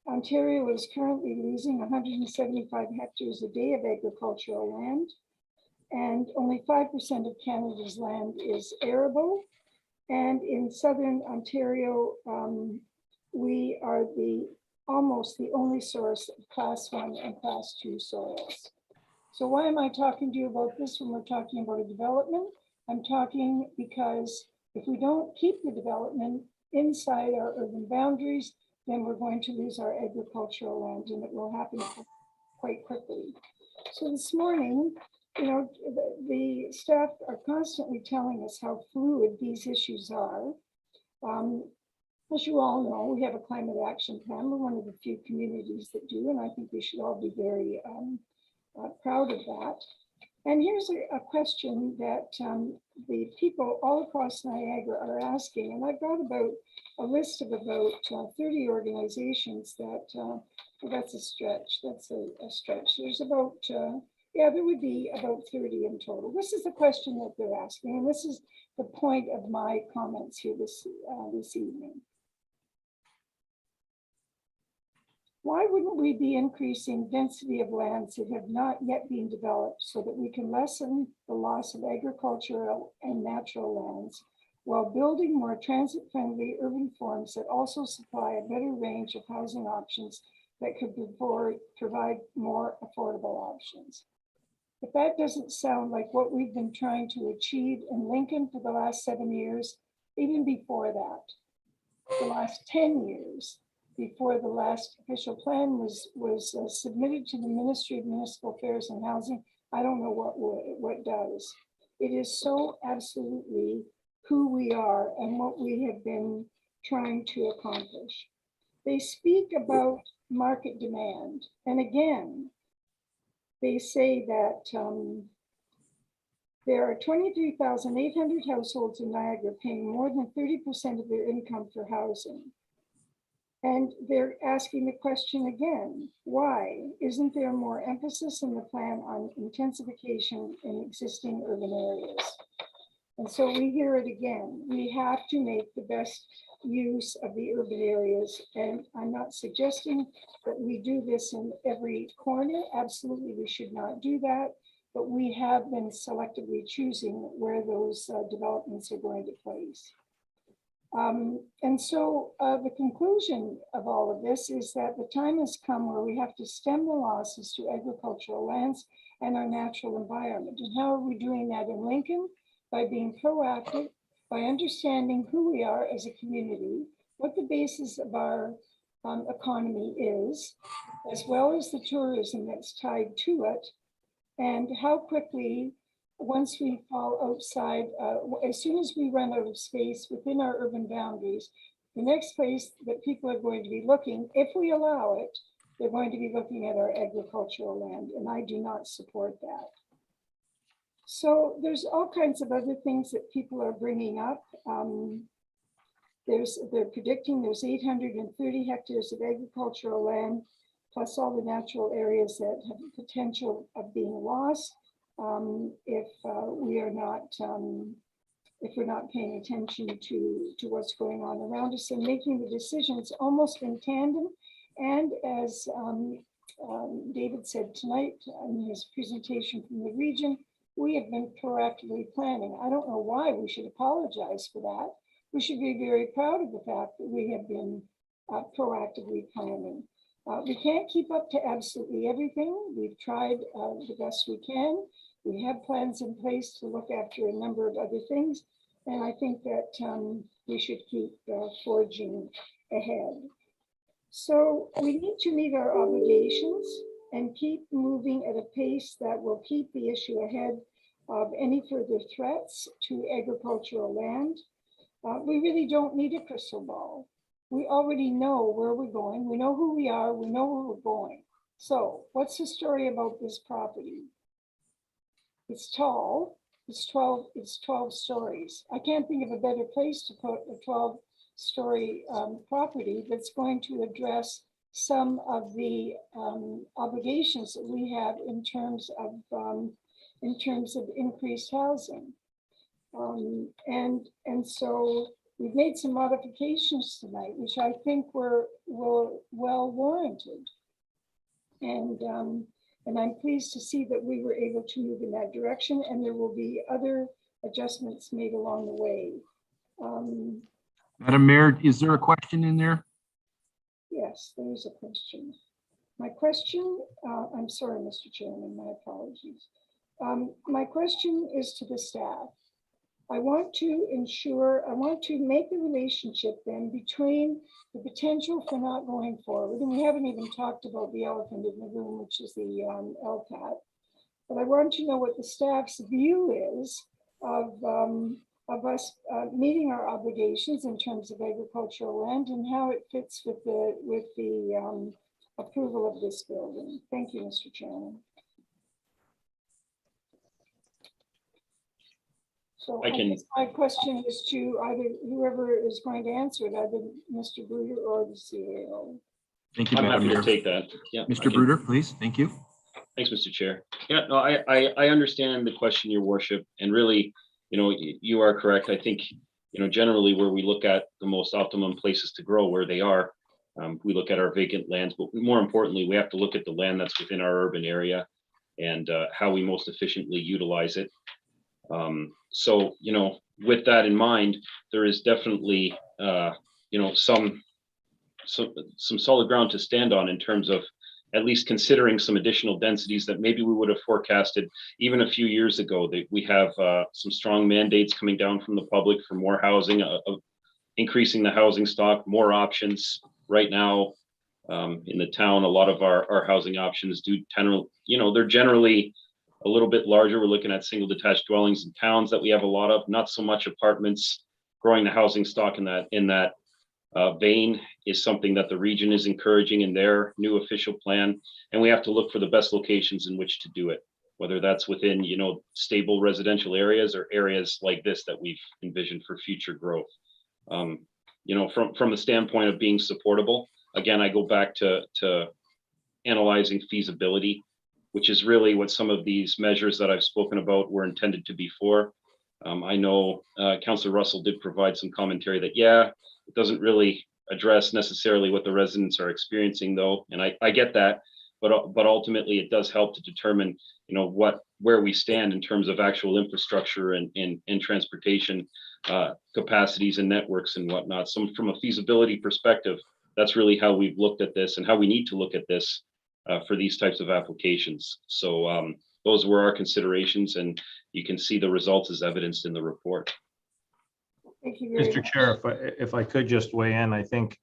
Ontario is currently losing 175 hectares a day of agricultural land, and only 5% of Canada's land is arable. And in southern Ontario, we are almost the only source of class 1 and class 2 soils. So why am I talking to you about this when we're talking about a development? I'm talking because if we don't keep the development inside our urban boundaries, then we're going to lose our agricultural land, and it will happen quite quickly. So this morning, you know, the staff are constantly telling us how fluid these issues are. As you all know, we have a climate action plan. We're one of the few communities that do, and I think we should all be very proud of that. And here's a question that the people all across Niagara are asking, and I've got about a list of about 30 organizations that, well, that's a stretch, that's a stretch. There's about, yeah, there would be about 30 in total. This is the question that they're asking, and this is the point of my comments here this evening. Why wouldn't we be increasing density of lands that have not yet been developed so that we can lessen the loss of agricultural and natural lands while building more transit-friendly urban forms that also supply a better range of housing options that could provide more affordable options? If that doesn't sound like what we've been trying to achieve in Lincoln for the last 7 years, even before that, the last 10 years, before the last official plan was submitted to the Ministry of Municipal Affairs and Housing, I don't know what does. It is so absolutely who we are and what we have been trying to accomplish. They speak about market demand, and again, they say that there are 23,800 households in Niagara paying more than 30% of their income for housing. And they're asking the question again, why isn't there more emphasis in the plan on intensification in existing urban areas? And so we hear it again, we have to make the best use of the urban areas. And I'm not suggesting that we do this in every corner. Absolutely, we should not do that. But we have been selectively choosing where those developments are going to place. And so the conclusion of all of this is that the time has come where we have to stem the losses to agricultural lands and our natural environment. And how are we doing that in Lincoln? By being proactive, by understanding who we are as a community, what the basis of our economy is, as well as the tourism that's tied to it, and how quickly, once we fall outside, as soon as we run out of space within our urban boundaries, the next place that people are going to be looking, if we allow it, they're going to be looking at our agricultural land, and I do not support that. So there's all kinds of other things that people are bringing up. They're predicting there's 830 hectares of agricultural land, plus all the natural areas that have the potential of being lost. If we're not paying attention to what's going on around us and making the decisions almost in tandem. And as David said tonight in his presentation from the region, we have been proactively planning. I don't know why we should apologize for that. We should be very proud of the fact that we have been proactively planning. We can't keep up to absolutely everything. We've tried the best we can. We have plans in place to look after a number of other things. And I think that we should keep forging ahead. So we need to meet our obligations and keep moving at a pace that will keep the issue ahead of any further threats to agricultural land. We really don't need a crystal ball. We already know where we're going. We know who we are. We know where we're going. So what's the story about this property? It's tall. It's 12 stories. I can't think of a better place to put a 12-story property that's going to address some of the obligations that we have in terms of increased housing. And so we've made some modifications tonight, which I think were well warranted. And I'm pleased to see that we were able to move in that direction, and there will be other adjustments made along the way. Madam Mayor, is there a question in there? Yes, there is a question. My question, I'm sorry, Mr. Chairman, my apologies. My question is to the staff. I want to make the relationship then between the potential for not going forward, and we haven't even talked about the elephant in the room, which is the LCAT, but I want to know what the staff's view is of us meeting our obligations in terms of agricultural land and how it fits with the approval of this building. Thank you, Mr. Chairman. So I guess my question is to either whoever is going to answer it, either Mr. Bruder or the CAO. Thank you, I'm Madam happy Mayor. to take that. Yeah, Mr. Bruder, please. Thank you. Thanks, Mr. Chair. Yeah, no, I understand the question, Your Worship, and really, you are correct. I think, generally where we look at the most optimum places to grow, where they are, we look at our vacant lands, but more importantly, we have to look at the land that's within our urban area and how we most efficiently utilize it. So, with that in mind, there is definitely, some solid ground to stand on in terms of at least considering some additional densities that maybe we would have forecasted even a few years ago. That we have some strong mandates coming down from the public for more housing, increasing the housing stock, more options. Right now in the town, a lot of our housing options they're generally a little bit larger. We're looking at single detached dwellings in towns that we have a lot of, not so much apartments. Growing the housing stock in that vein is something that the region is encouraging in their new official plan. And we have to look for the best locations in which to do it, whether that's within, stable residential areas or areas like this that we've envisioned for future growth. From the standpoint of being supportable, again, I go back to analyzing feasibility, which is really what some of these measures that I've spoken about were intended to be for. I know Councillor Russell did provide some commentary that, it doesn't really address necessarily what the residents are experiencing though. And I get that, but ultimately it does help to determine, where we stand in terms of actual infrastructure and transportation capacities and networks and whatnot. So from a feasibility perspective, that's really how we've looked at this and how we need to look at this for these types of applications. So those were our considerations, and you can see the results as evidenced in the report. Thank you very Mr. much. Chair, if I could just weigh in, I think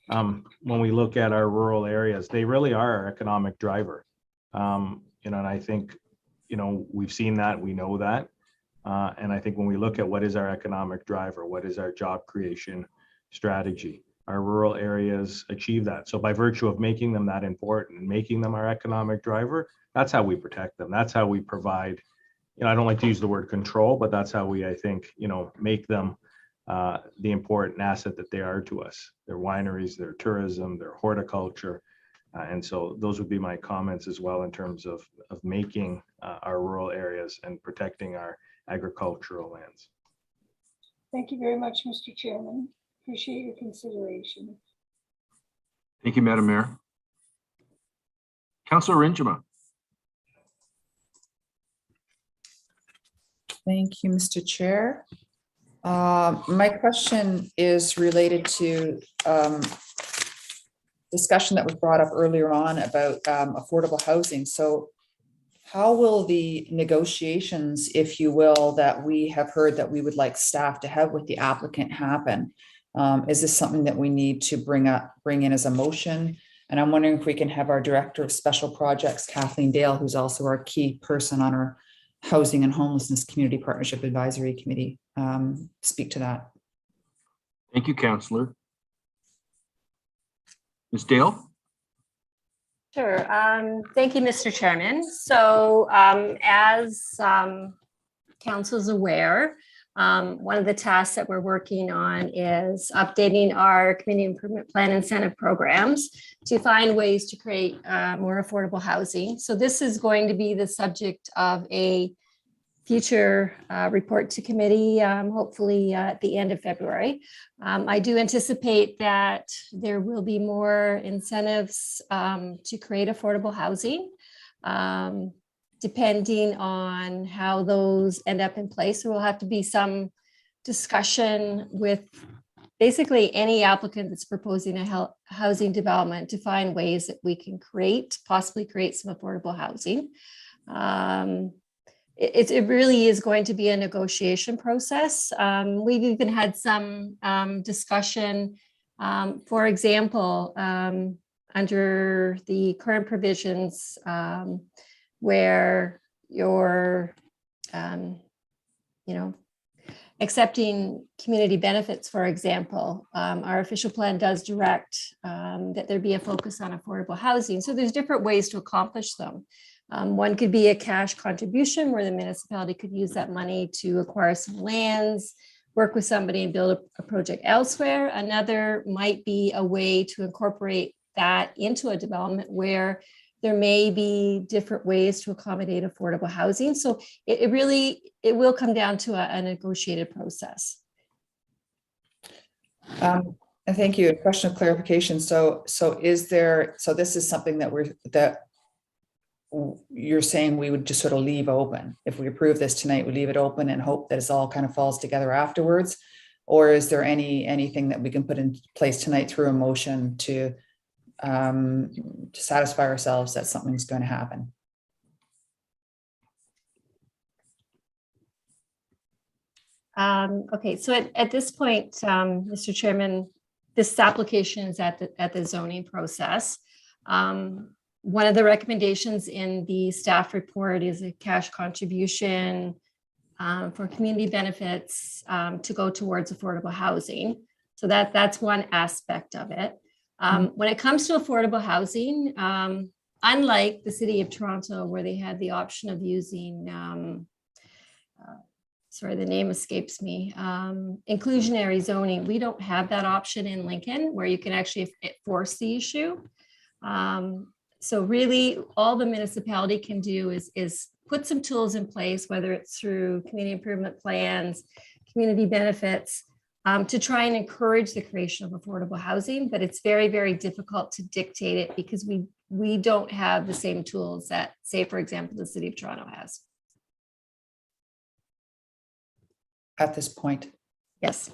when we look at our rural areas, they really are our economic driver. And I think, we've seen that, we know that. And I think when we look at what is our economic driver, what is our job creation strategy, our rural areas achieve that. So by virtue of making them that important and making them our economic driver, that's how we protect them. That's how we provide, I don't like to use the word control, but that's how we, I think, make them the important asset that they are to us. Their wineries, their tourism, their horticulture. And so those would be my comments as well in terms of making our rural areas and protecting our agricultural lands. Thank you very much, Mr. Chairman. Appreciate your consideration. Thank you, Madam Mayor. Councillor Rinjima. Thank you, Mr. Chair. My question is related to discussion that was brought up earlier on about affordable housing. So how will the negotiations, if you will, that we have heard that we would like staff to have with the applicant happen? Is this something that we need to bring in as a motion? And I'm wondering if we can have our Director of Special Projects, Kathleen Dale, who's also our key person on our Housing and Homelessness Community Partnership Advisory Committee, speak to that. Thank you, Councillor. Ms. Dale? Sure. Thank you, Mr. Chairman. So as council's aware, one of the tasks that we're working on is updating our community improvement plan incentive programs to find ways to create more affordable housing. So this is going to be the subject of a future report to committee, hopefully at the end of February. I do anticipate that there will be more incentives to create affordable housing, depending on how those end up in place. There will have to be some discussion with basically any applicant that's proposing a housing development to find ways that we can possibly create some affordable housing. It really is going to be a negotiation process. We've even had some discussion, for example, under the current provisions where you're, accepting community benefits, for example, our official plan does direct that there be a focus on affordable housing. So there's different ways to accomplish them. One could be a cash contribution where the municipality could use that money to acquire some lands, work with somebody and build a project elsewhere. Another might be a way to incorporate that into a development where there may be different ways to accommodate affordable housing. So it will come down to a negotiated process. Thank you. A question of clarification. So this is something that you're saying we would just sort of leave open. If we approve this tonight, we leave it open and hope that it all kind of falls together afterwards? Or is there anything that we can put in place tonight through a motion to satisfy ourselves that something's going to happen? Okay, so at this point, Mr. Chairman, this application is at the zoning process. One of the recommendations in the staff report is a cash contribution for community benefits to go towards affordable housing. So that's one aspect of it. When it comes to affordable housing, unlike the city of Toronto, where they had the option of using, sorry, the name escapes me, inclusionary zoning, we don't have that option in Lincoln where you can actually force the issue. So really all the municipality can do is put some tools in place, whether it's through community improvement plans, community benefits, to try and encourage the creation of affordable housing, but it's very, very difficult to dictate it because we don't have the same tools that, say, for example, the city of Toronto has. At this point? Yes.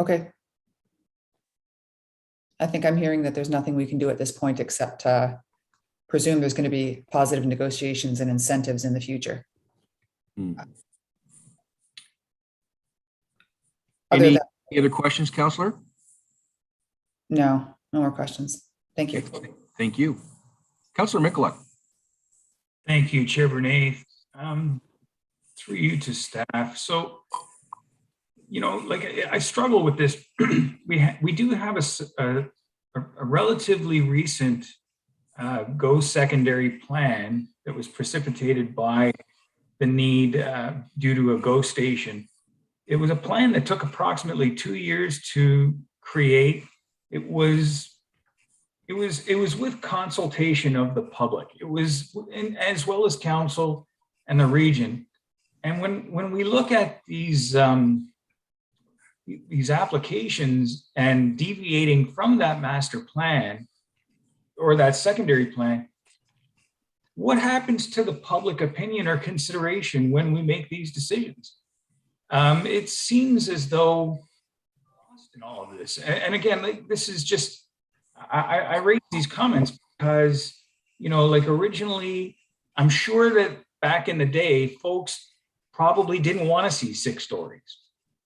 Okay. I think I'm hearing that there's nothing we can do at this point except presume there's going to be positive negotiations and incentives in the future. Any other questions, Councillor? No more questions. Thank you. Thank you. Councillor Mikola. Thank you, Chair Brene. Through you to staff. So, I struggle with this. We do have a relatively recent GO secondary plan that was precipitated by the need due to a GO station. It was a plan that took approximately 2 years to create. It was with consultation of the public. It was as well as council and the region. And when we look at these applications and deviating from that master plan or that secondary plan, what happens to the public opinion or consideration when we make these decisions? It seems as though lost in all of this. And again, this is just, I raise these comments because, originally, I'm sure that back in the day, folks probably didn't want to see 6 stories,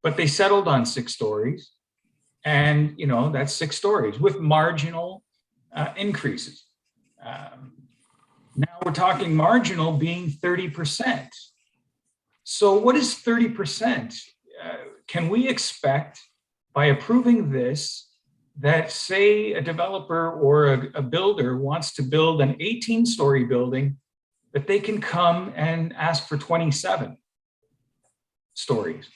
but they settled on 6 stories. And, that's 6 stories with marginal increases. Now we're talking marginal being 30%. So what is 30%? Can we expect by approving this that say a developer or a builder wants to build an 18-story building, that they can come and ask for 27 stories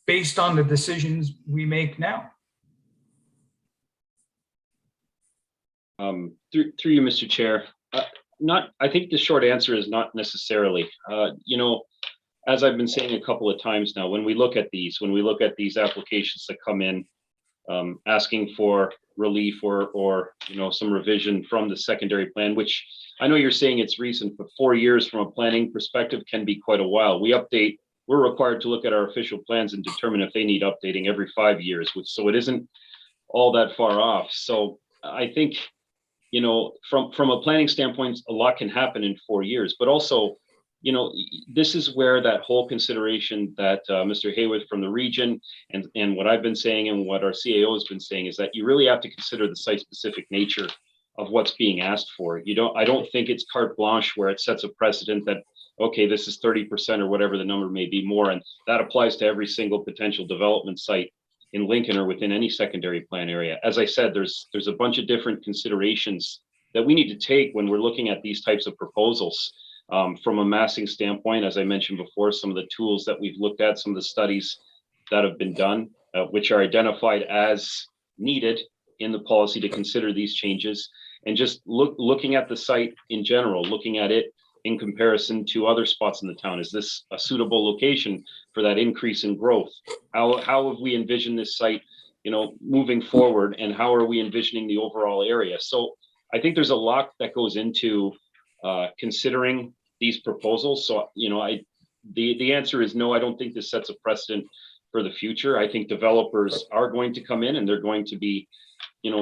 based on the decisions we make now. Through you, Mr. Chair, I think the short answer is not necessarily. As I've been saying a couple of times now, when we look at these applications that come in, asking for relief or some revision from the secondary plan, which I know you're saying it's recent, but 4 years from a planning perspective can be quite a while. We're required to look at our official plans and determine if they need updating every 5 years, so it isn't all that far off. So I think, from a planning standpoint, a lot can happen in 4 years, but also, this is where that whole consideration that Mr. Haywood from the region and what I've been saying and what our CAO has been saying is that you really have to consider the site-specific nature of what's being asked for. I don't think it's carte blanche where it sets a precedent that, okay, this is 30% or whatever the number may be more, and that applies to every single potential development site in Lincoln or within any secondary plan area. As I said, there's a bunch of different considerations that we need to take when we're looking at these types of proposals. From a massing standpoint, as I mentioned before, some of the tools that we've looked at, some of the studies that have been done, which are identified as needed in the policy to consider these changes, and just looking at the site in general, looking at it in comparison to other spots in the town. Is this a suitable location for that increase in growth? How have we envisioned this site, moving forward, and how are we envisioning the overall area? So I think there's a lot that goes into considering these proposals. So, the answer is no, I don't think this sets a precedent for the future. I think developers are going to come in and they're going to be,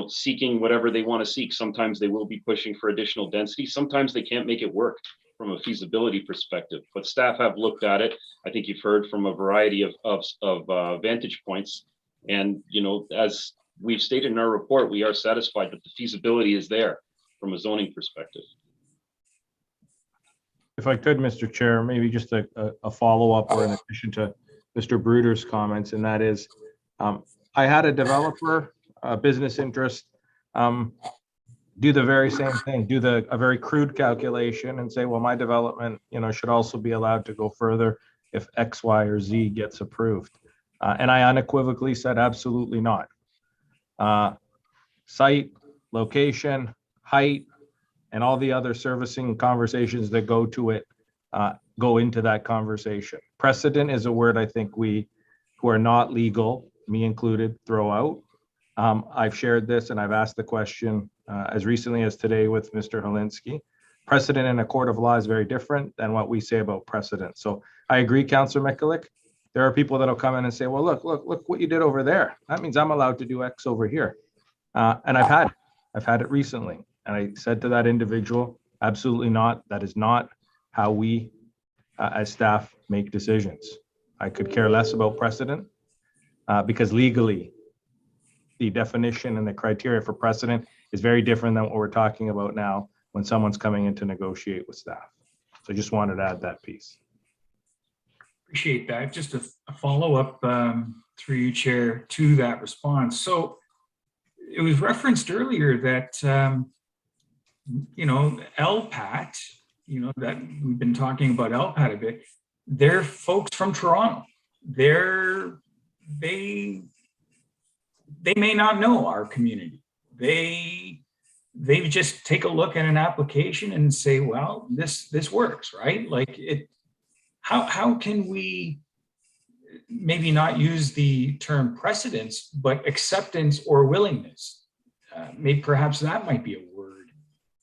seeking whatever they want to seek. Sometimes they will be pushing for additional density. Sometimes they can't make it work from a feasibility perspective, but staff have looked at it. I think you've heard from a variety of vantage points. And, as we've stated in our report, we are satisfied that the feasibility is there from a zoning perspective. If I could, Mr. Chair, maybe just a follow-up or in addition to Mr. Bruder's comments, and that is, I had a developer, a business interest, do the very same thing, do a very crude calculation and say, well, my development, should also be allowed to go further if X, Y, or Z gets approved. And I unequivocally said, absolutely not. Site, location, height, and all the other servicing conversations that go to it, go into that conversation. Precedent is a word I think we, who are not legal, me included, throw out. I've shared this and I've asked the question as recently as today with Mr. Helinski. Precedent in a court of law is very different than what we say about precedent. So I agree, Councillor Mikulik. There are people that'll come in and say, well, look what you did over there. That means I'm allowed to do X over here. And I've had it recently. And I said to that individual, absolutely not. That is not how we as staff make decisions. I could care less about precedent because legally, the definition and the criteria for precedent is very different than what we're talking about now when someone's coming in to negotiate with staff. So I just wanted to add that piece. Appreciate that. Just a follow-up through you, Chair, to that response. So it was referenced earlier that LPAT, that we've been talking about LPAT a bit. They're folks from Toronto. They may not know our community. They just take a look at an application and say, well, this works, right? Like it. How can we maybe not use the term precedence, but acceptance or willingness? Maybe perhaps that might be a word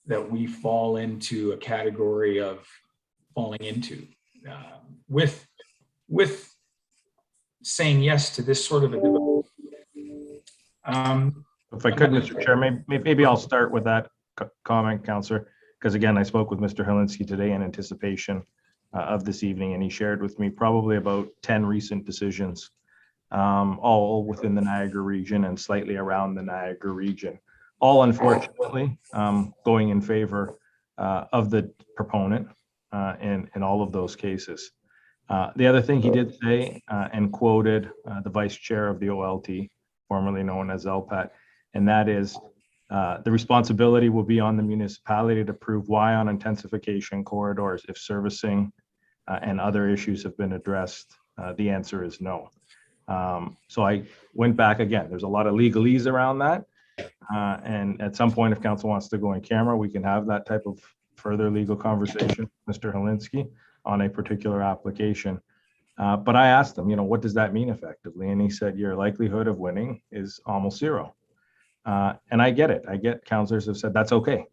that we fall into a category of falling into with saying yes to this sort of a development. If I could, Mr. Chair, maybe I'll start with that comment, Councillor, because again, I spoke with Mr. Helinski today in anticipation of this evening, and he shared with me probably about 10 recent decisions, all within the Niagara region and slightly around the Niagara region, all unfortunately going in favor of the proponent in all of those cases. The other thing he did say and quoted the vice chair of the OLT, formerly known as LPAT, and that is the responsibility will be on the municipality to prove why on intensification corridors, if servicing and other issues have been addressed, the answer is no. So I went back again. There's a lot of legalese around that. And at some point, if council wants to go in camera, we can have that type of further legal conversation, Mr. Helinski, on a particular application. But I asked him, what does that mean effectively? And he said, your likelihood of winning is almost zero. And I get it. I get councilors have said, that's okay.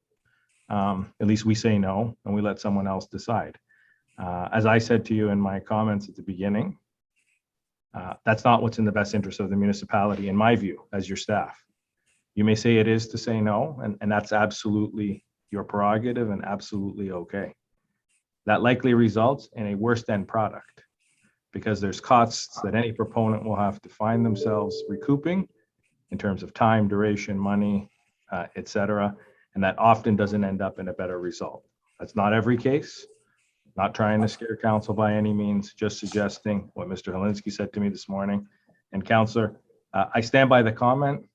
At least we say no, and we let someone else decide. As I said to you in my comments at the beginning, that's not what's in the best interest of the municipality, in my view, as your staff. You may say it is to say no, and that's absolutely your prerogative and absolutely okay. That likely results in a worse end product because there's costs that any proponent will have to find themselves recouping in terms of time, duration, money, et cetera. And that often doesn't end up in a better result. That's not every case. Not trying to scare council by any means, just suggesting what Mr. Helinski said to me this morning. And councillor, I stand by the comment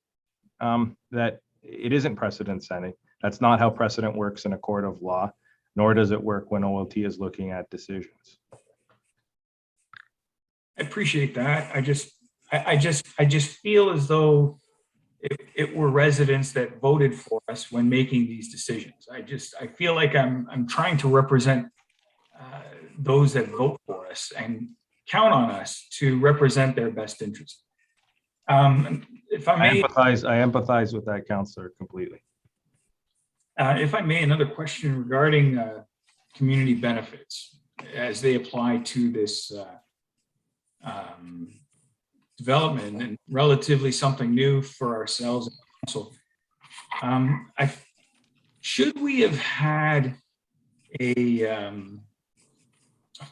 that it isn't precedent setting. That's not how precedent works in a court of law, nor does it work when OLT is looking at decisions. I appreciate that. I just feel as though it were residents that voted for us when making these decisions. I feel like I'm trying to represent those that vote for us and count on us to represent their best interest. If I may, I empathize with that, councillor, completely. If I may, another question regarding community benefits as they apply to this development, and relatively something new for ourselves and council. Should we have had a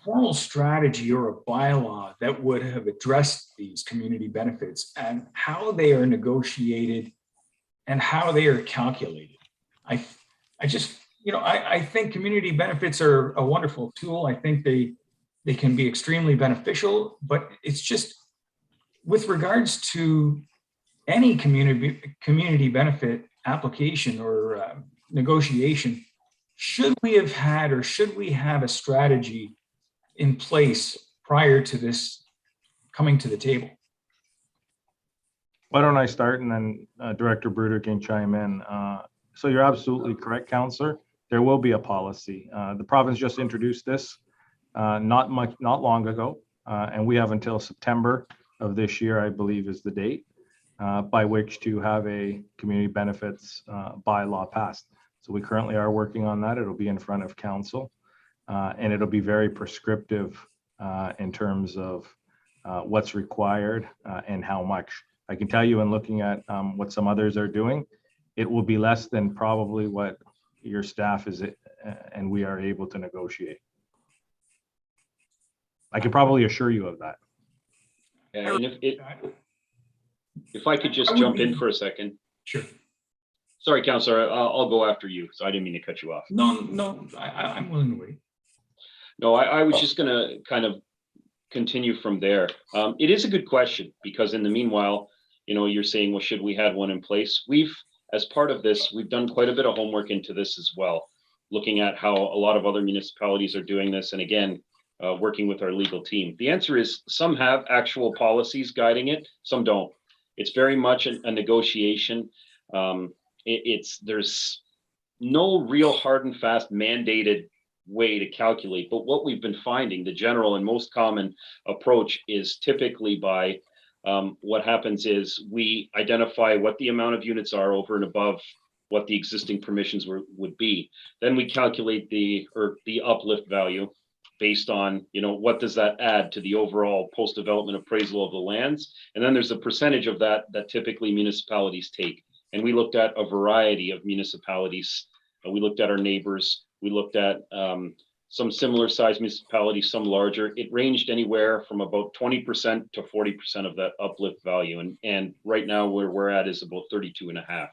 formal strategy or a bylaw that would have addressed these community benefits and how they are negotiated and how they are calculated? I think community benefits are a wonderful tool. I think they can be extremely beneficial, but it's just with regards to any community benefit application or negotiation, should we have had or should we have a strategy in place prior to this coming to the table? Why don't I start and then Director Bruder can chime in. So you're absolutely correct, councillor. There will be a policy. The province just introduced this not long ago, and we have until September of this year, I believe is the date, by which to have a community benefits bylaw passed. So we currently are working on that. It'll be in front of council, and it'll be very prescriptive in terms of what's required and how much. I can tell you in looking at what some others are doing, it will be less than probably what your staff is and we are able to negotiate. I can probably assure you of that. Yeah, and if I could just jump in for a second. Sure. Sorry, Councillor, I'll go after you, so I didn't mean to cut you off. No, I'm willing to wait. No, I was just gonna kind of continue from there. It is a good question because in the meanwhile, you're saying, well, should we have one in place? As part of this, we've done quite a bit of homework into this as well, looking at how a lot of other municipalities are doing this. And again, working with our legal team. The answer is some have actual policies guiding it, some don't. It's very much a negotiation. There's no real hard and fast mandated way to calculate, but what we've been finding, the general and most common approach is typically by what happens is we identify what the amount of units are over and above what the existing permissions would be. Then we calculate the uplift value based on, what does that add to the overall post-development appraisal of the lands? And then there's a percentage of that typically municipalities take. And we looked at a variety of municipalities. We looked at our neighbors. We looked at some similar sized municipalities, some larger. It ranged anywhere from about 20% to 40% of that uplift value. And right now where we're at is about 32.5.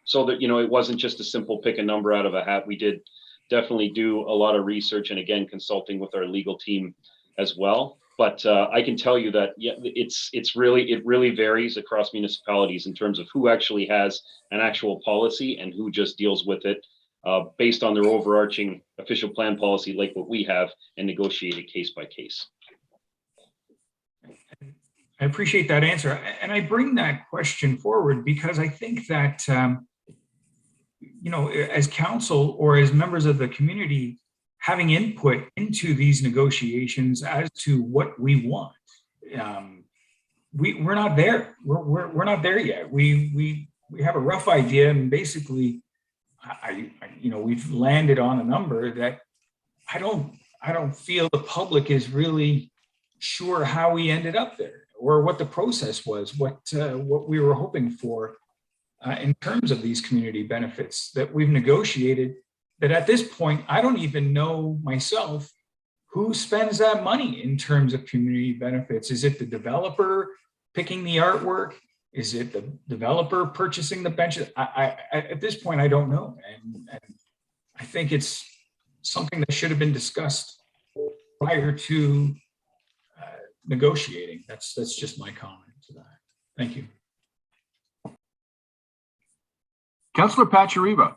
So that, it wasn't just a simple pick a number out of a hat. We did definitely do a lot of research and again, consulting with our legal team as well. But I can tell you that, yeah, it really varies across municipalities in terms of who actually has an actual policy and who just deals with it based on their overarching official plan policy, like what we have, and negotiate it case by case. I appreciate that answer. And I bring that question forward because I think that, you know, as council or as members of the community, having input into these negotiations as to what we want. We're not there. We're not there yet. We have a rough idea, and basically, you know, we've landed on a number that I don't feel the public is really sure how we ended up there or what the process was, what we were hoping for in terms of these community benefits that we've negotiated. That at this point, I don't even know myself who spends that money in terms of community benefits. Is it the developer picking the artwork? Is it the developer purchasing the benches? At this point, I don't know. And I think it's something that should have been discussed prior to negotiating. That's just my comment to that. Thank you. Councillor Pachariba.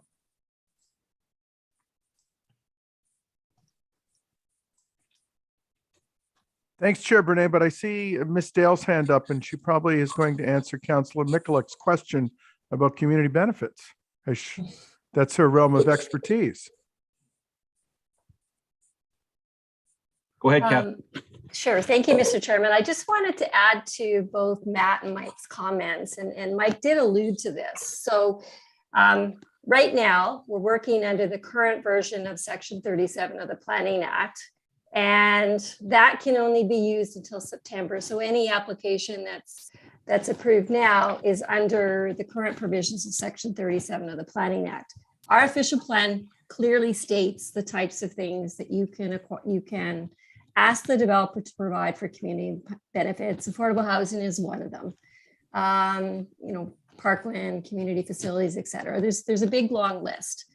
Thanks, Chair Brene, but I see Ms. Dale's hand up and she probably is going to answer Councillor Mikulic's question about community benefits. That's her realm of expertise. Go ahead, Kath. Sure. Thank you, Mr. Chairman. I just wanted to add to both Matt and Mike's comments, and Mike did allude to this. So right now, we're working under the current version of Section 37 of the Planning Act. And that can only be used until September. So any application that's approved now is under the current provisions of Section 37 of the Planning Act. Our official plan clearly states the types of things that you can ask the developer to provide for community benefits. Affordable housing is one of them. You know, parkland, community facilities, et cetera. There's a big long list.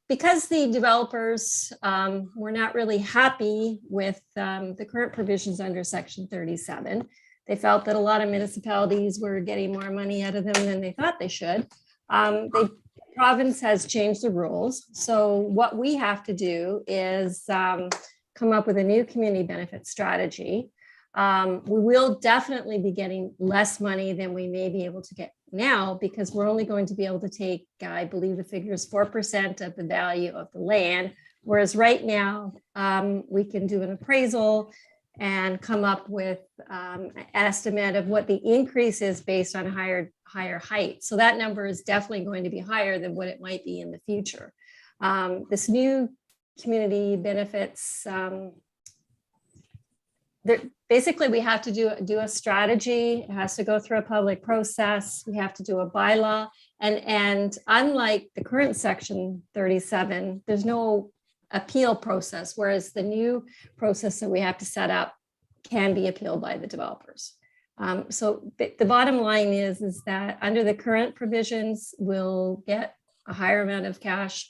Because the developers were not really happy with the current provisions under Section 37, they felt that a lot of municipalities were getting more money out of them than they thought they should. The province has changed the rules. So what we have to do is come up with a new community benefit strategy. We will definitely be getting less money than we may be able to get now, because we're only going to be able to take, I believe the figure is 4% of the value of the land. Whereas right now, we can do an appraisal and come up with an estimate of what the increase is based on higher height. So that number is definitely going to be higher than what it might be in the future. This new community benefits, basically we have to do a strategy. It has to go through a public process. We have to do a bylaw. And unlike the current Section 37, there's no appeal process, whereas the new process that we have to set up can be appealed by the developers. So the bottom line is that under the current provisions, we'll get a higher amount of cash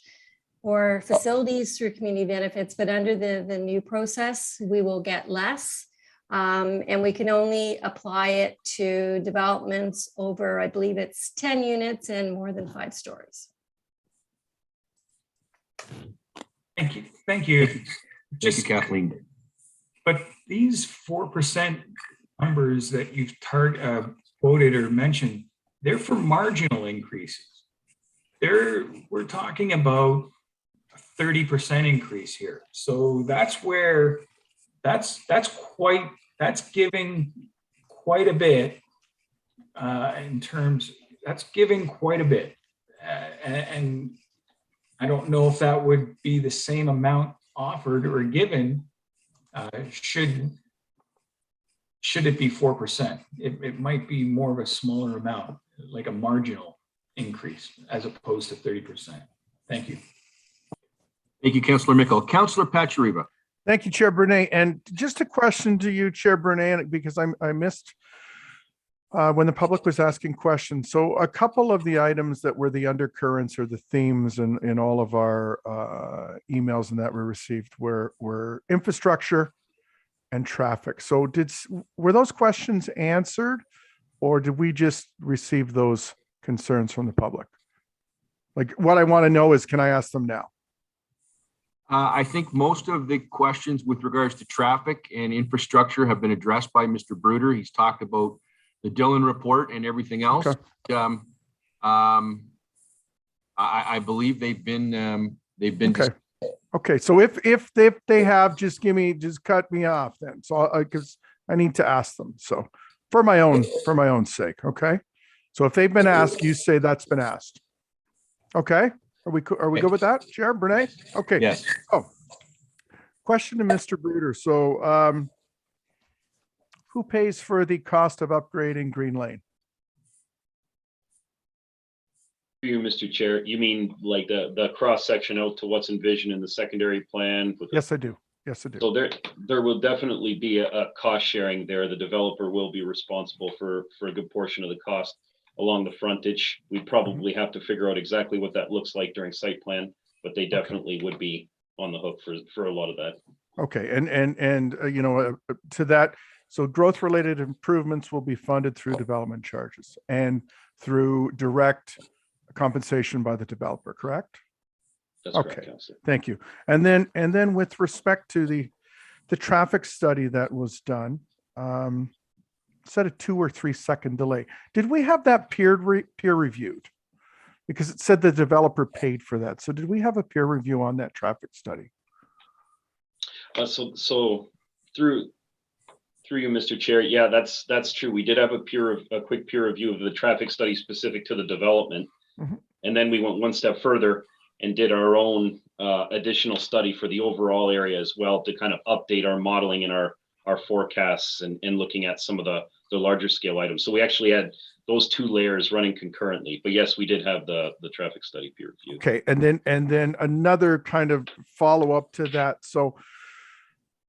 or facilities through community benefits, but under the new process, we will get less. And we can only apply it to developments over, I believe it's 10 units and more than 5 stories. Thank you. Thank you. Thank you, Kathleen. But these 4% numbers that you've quoted or mentioned, they're for marginal increases. We're talking about a 30% increase here. So that's where that's giving quite a bit in terms, that's giving quite a bit. And I don't know if that would be the same amount offered or given should it be 4%. It might be more of a smaller amount, like a marginal increase as opposed to 30%. Thank you. Thank you, Councillor Mickle. Councillor Pachariba. Thank you, Chair Brene. And just a question to you, Chair Brene, because I missed when the public was asking questions. So a couple of the items that were the undercurrents or the themes in all of our emails and that were received were infrastructure and traffic. So were those questions answered, or did we just receive those concerns from the public? Like, what I want to know is, can I ask them now? I think most of the questions with regards to traffic and infrastructure have been addressed by Mr. Bruder. He's talked about the Dillon report and everything else. Okay. I believe they've been Okay. Okay. So if they have, just cut me off then. So because I need to ask them. So for my own sake. Okay. So if they've been asked, you say that's been asked. Okay. Are we good with that, Chair Brene? Okay. Yes. Oh, question to Mr. Bruder. So who pays for the cost of upgrading Green Lane? You, Mr. Chair, you mean like the cross section out to what's envisioned in the secondary plan? Yes, I do. Yes, I do. So there will definitely be a cost sharing there. The developer will be responsible for a good portion of the cost along the frontage. We probably have to figure out exactly what that looks like during site plan, but they definitely would be on the hook for a lot of that. Okay, and to that, so growth related improvements will be funded through development charges and through direct compensation by the developer, correct? That's Okay. correct, Councilor. Thank you. And then with respect to the traffic study that was done, said a 2 or 3 second delay. Did we have that peer reviewed? Because it said the developer paid for that. So did we have a peer review on that traffic study? So through you, Mr. Chair, yeah, that's true. We did have a quick peer review of the traffic study specific to the development. Mhm. And then we went one step further and did our own additional study for the overall area as well to kind of update our modeling and our forecasts and looking at some of the larger scale items. So we actually had those 2 layers running concurrently. But yes, we did have the traffic study peer review. Okay, and then another kind of follow up to that. So,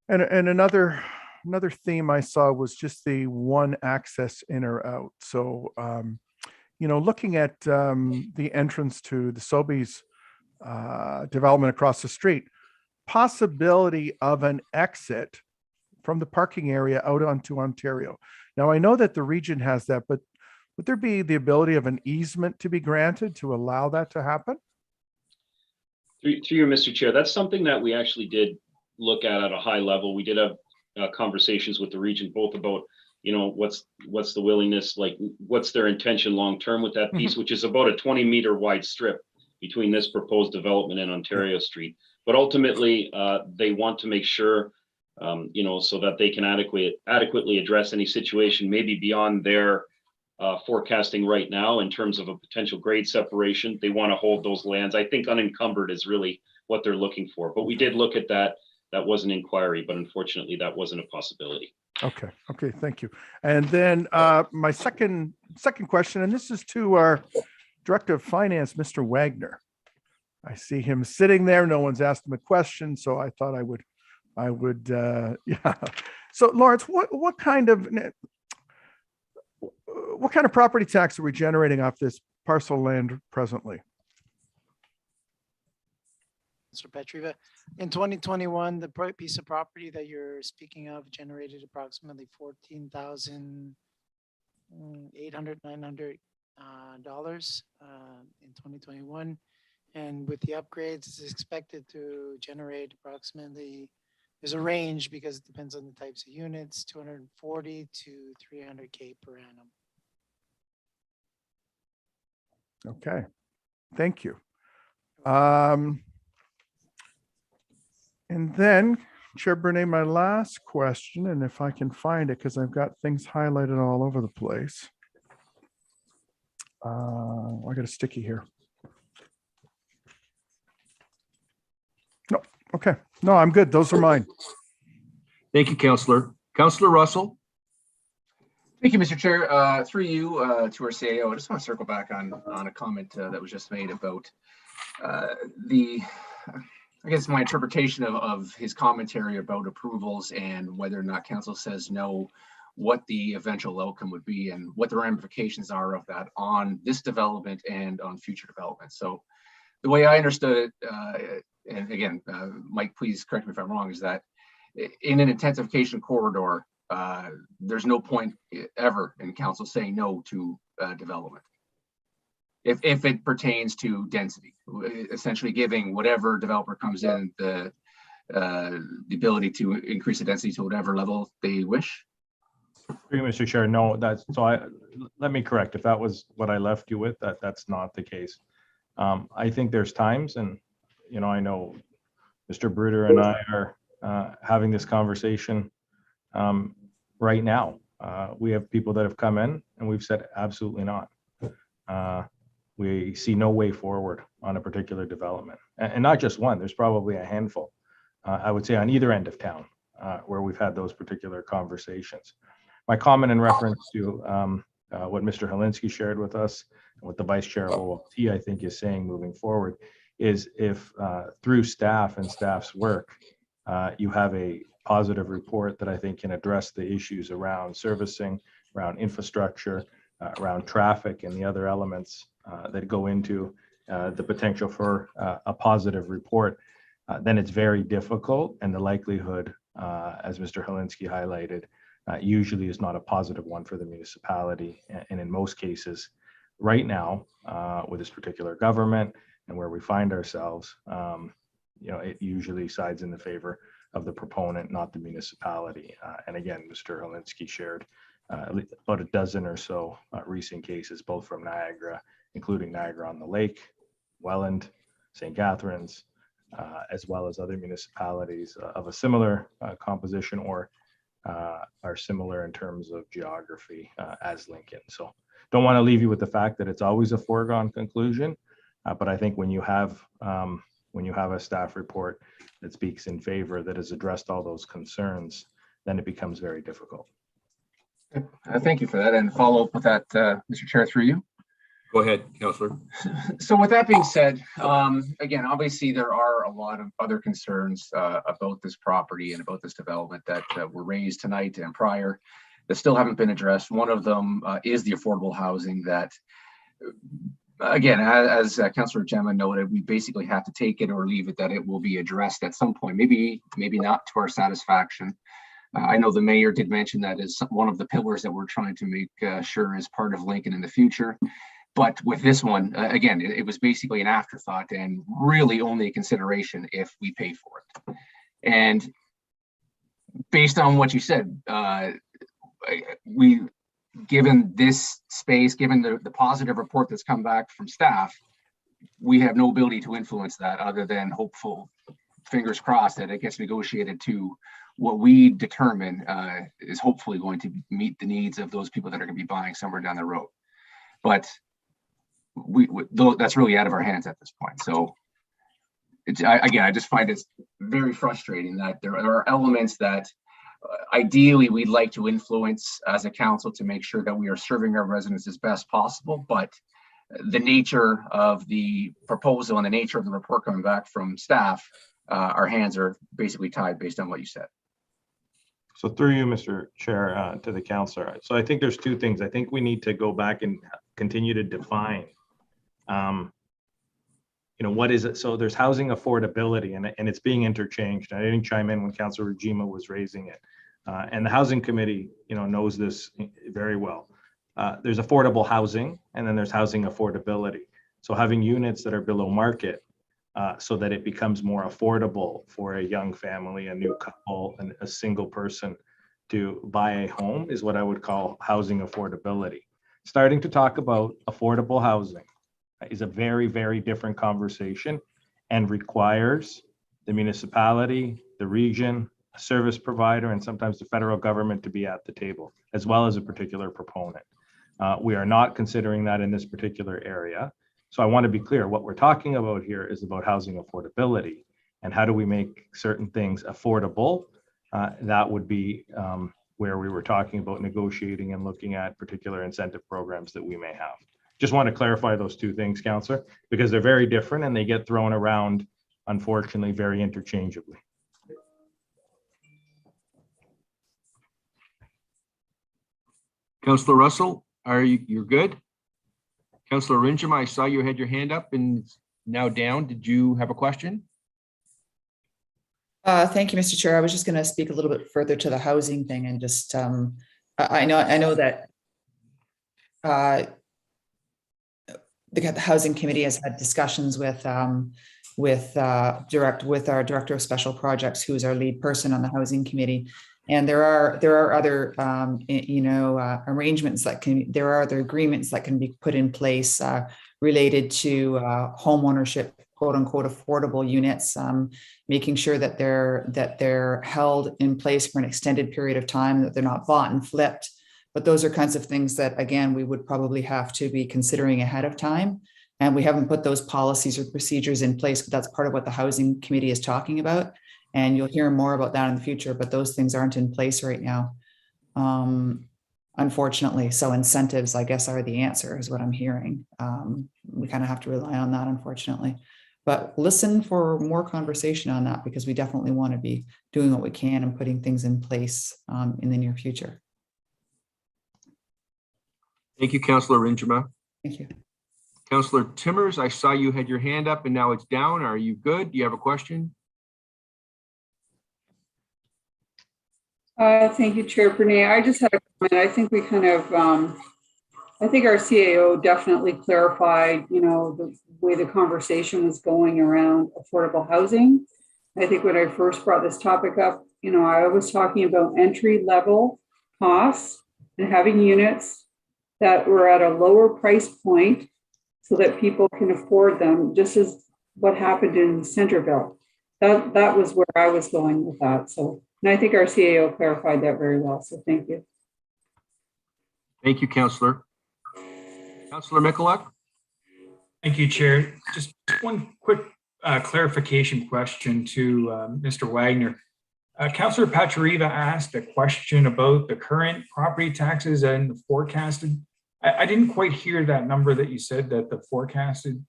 and another theme I saw was just the one access in or out. So, looking at the entrance to the Sobeys development across the street, possibility of an exit from the parking area out onto Ontario. Now, I know that the region has that, but would there be the ability of an easement to be granted to allow that to happen? Through you, Mr. Chair, that's something that we actually did look at a high level. We did have conversations with the region, both about, what's the willingness, like what's their intention long-term with that piece, which is about a 20-meter wide strip between this proposed development and Ontario Street. But ultimately, they want to make sure, so that they can adequately address any situation, maybe beyond their forecasting right now in terms of a potential grade separation. They want to hold those lands. I think unencumbered is really what they're looking for. But we did look at that. That was an inquiry, but unfortunately that wasn't a possibility. Okay, thank you. And then my second question, and this is to our Director of Finance, Mr. Wagner. I see him sitting there. No one's asked him a question, so I thought I would, yeah. So Lawrence, what kind of property tax are we generating off this parcel land presently? Mr. Petriva, in 2021, the piece of property that you're speaking of generated approximately $14,800-900 in 2021. And with the upgrades, it's expected to generate approximately, there's a range because it depends on the types of units, 240 to 300K per annum. Okay, thank you. And then, Chair Brene, my last question, and if I can find it, because I've got things highlighted all over the place. I got a sticky here. No, okay. No, I'm good. Those are mine. Thank you, Councillor. Councillor Russell. Thank you, Mr. Chair. Through you to our CAO, I just want to circle back on a comment that was just made about I guess my interpretation of his commentary about approvals and whether or not council says no, what the eventual outcome would be and what the ramifications are of that on this development and on future development. So the way I understood it, and again, Mike, please correct me if I'm wrong, is that in an intensification corridor, there's no point ever in council saying no to development. If it pertains to density, essentially giving whatever developer comes in the ability to increase the density to whatever level they wish. Mr. Chair, no, let me correct. If that was what I left you with, that's not the case. I think there's times, and I know Mr. Bruder and I are having this conversation right now. We have people that have come in and we've said absolutely not. We see no way forward on a particular development, and not just one. There's probably a handful, I would say, on either end of town where we've had those particular conversations. My comment in reference to what Mr. Helinski shared with us, and what the Vice Chair of OLT I think is saying moving forward, is if through staff and staff's work, you have a positive report that I think can address the issues around servicing, around infrastructure, around traffic, and the other elements that go into the potential for a positive report, then it's very difficult, and the likelihood, as Mr. Helinski highlighted, usually is not a positive one for the municipality. And in most cases, right now, with this particular government and where we find ourselves, it usually sides in the favor of the proponent, not the municipality. And again, Mr. Helinski shared about a dozen or so recent cases, both from Niagara, including Niagara on the Lake, Welland, St. Catharines, as well as other municipalities of a similar composition or are similar in terms of geography as Lincoln. So don't want to leave you with the fact that it's always a foregone conclusion, but I think when you have a staff report that speaks in favor, that has addressed all those concerns, then it becomes very difficult. Thank you for that, and follow up with that, Mr. Chair, through you. Go ahead, Councillor. So with that being said, again, obviously there are a lot of other concerns about this property and about this development that were raised tonight and prior that still haven't been addressed. One of them is the affordable housing that, again, as Councillor Gemma noted, we basically have to take it or leave it, that it will be addressed at some point, maybe not to our satisfaction. I know the mayor did mention that is one of the pillars that we're trying to make sure is part of Lincoln in the future. But with this one, again, it was basically an afterthought and really only a consideration if we pay for it. And based on what you said, given this space, given the positive report that's come back from staff, we have no ability to influence that other than hopeful, fingers crossed, that it gets negotiated to what we determine is hopefully going to meet the needs of those people that are going to be buying somewhere down the road. But that's really out of our hands at this point. So I just find it very frustrating that there are elements that ideally we'd like to influence as a council to make sure that we are serving our residents as best possible. But the nature of the proposal and the nature of the report coming back from staff, our hands are basically tied based on what you said. So through you, Mr. Chair, to the councillor. So I think there's two things. I think we need to go back and continue to define what is it? So there's housing affordability, and it's being interchanged. I didn't chime in when Councillor Rajima was raising it. And the Housing Committee, knows this very well. There's affordable housing, and then there's housing affordability. So having units that are below market so that it becomes more affordable for a young family, a new couple, and a single person to buy a home is what I would call housing affordability. Starting to talk about affordable housing is a very, very different conversation and requires the municipality, the region, a service provider, and sometimes the federal government to be at the table, as well as a particular proponent. We are not considering that in this particular area. So I want to be clear, what we're talking about here is about housing affordability and how do we make certain things affordable. That would be where we were talking about negotiating and looking at particular incentive programs that we may have. Just want to clarify those two things, Councillor, because they're very different and they get thrown around, unfortunately, very interchangeably. Councillor Russell, you're good? Councillor Rincham, I saw you had your hand up and it's now down. Did you have a question? Thank you, Mr. Chair. I was just going to speak a little bit further to the housing thing and just, I know that the Housing Committee has had discussions with our Director of Special Projects, who is our lead person on the Housing Committee. And there are other, arrangements there are other agreements that can be put in place related to homeownership, quote unquote, affordable units, making sure that they're held in place for an extended period of time, that they're not bought and flipped. But those are kinds of things that, again, we would probably have to be considering ahead of time. And we haven't put those policies or procedures in place, but that's part of what the Housing Committee is talking about. And you'll hear more about that in the future, but those things aren't in place right now, unfortunately. So incentives, I guess, are the answer, is what I'm hearing. We kind of have to rely on that, unfortunately. But listen for more conversation on that, because we definitely want to be doing what we can and putting things in place in the near future. Thank you, Councillor Rinjima. Thank you. Councillor Timmers, I saw you had your hand up and now it's down. Are you good? Do you have a question? Thank you, Chair Brunei. I just had a comment. I think we kind of, I think our CAO definitely clarified, the way the conversation was going around affordable housing. I think when I first brought this topic up, I was talking about entry level costs and having units that were at a lower price point so that people can afford them, just as what happened in Centerville. That was where I was going with that. So, and I think our CAO clarified that very well. So thank you. Thank you, Councillor. Councillor Mikulak. Thank you, Chair. Just one quick clarification question to Mr. Wagner. Councillor Pachariva asked a question about the current property taxes and the forecasted. I didn't quite hear that number that you said that the forecasted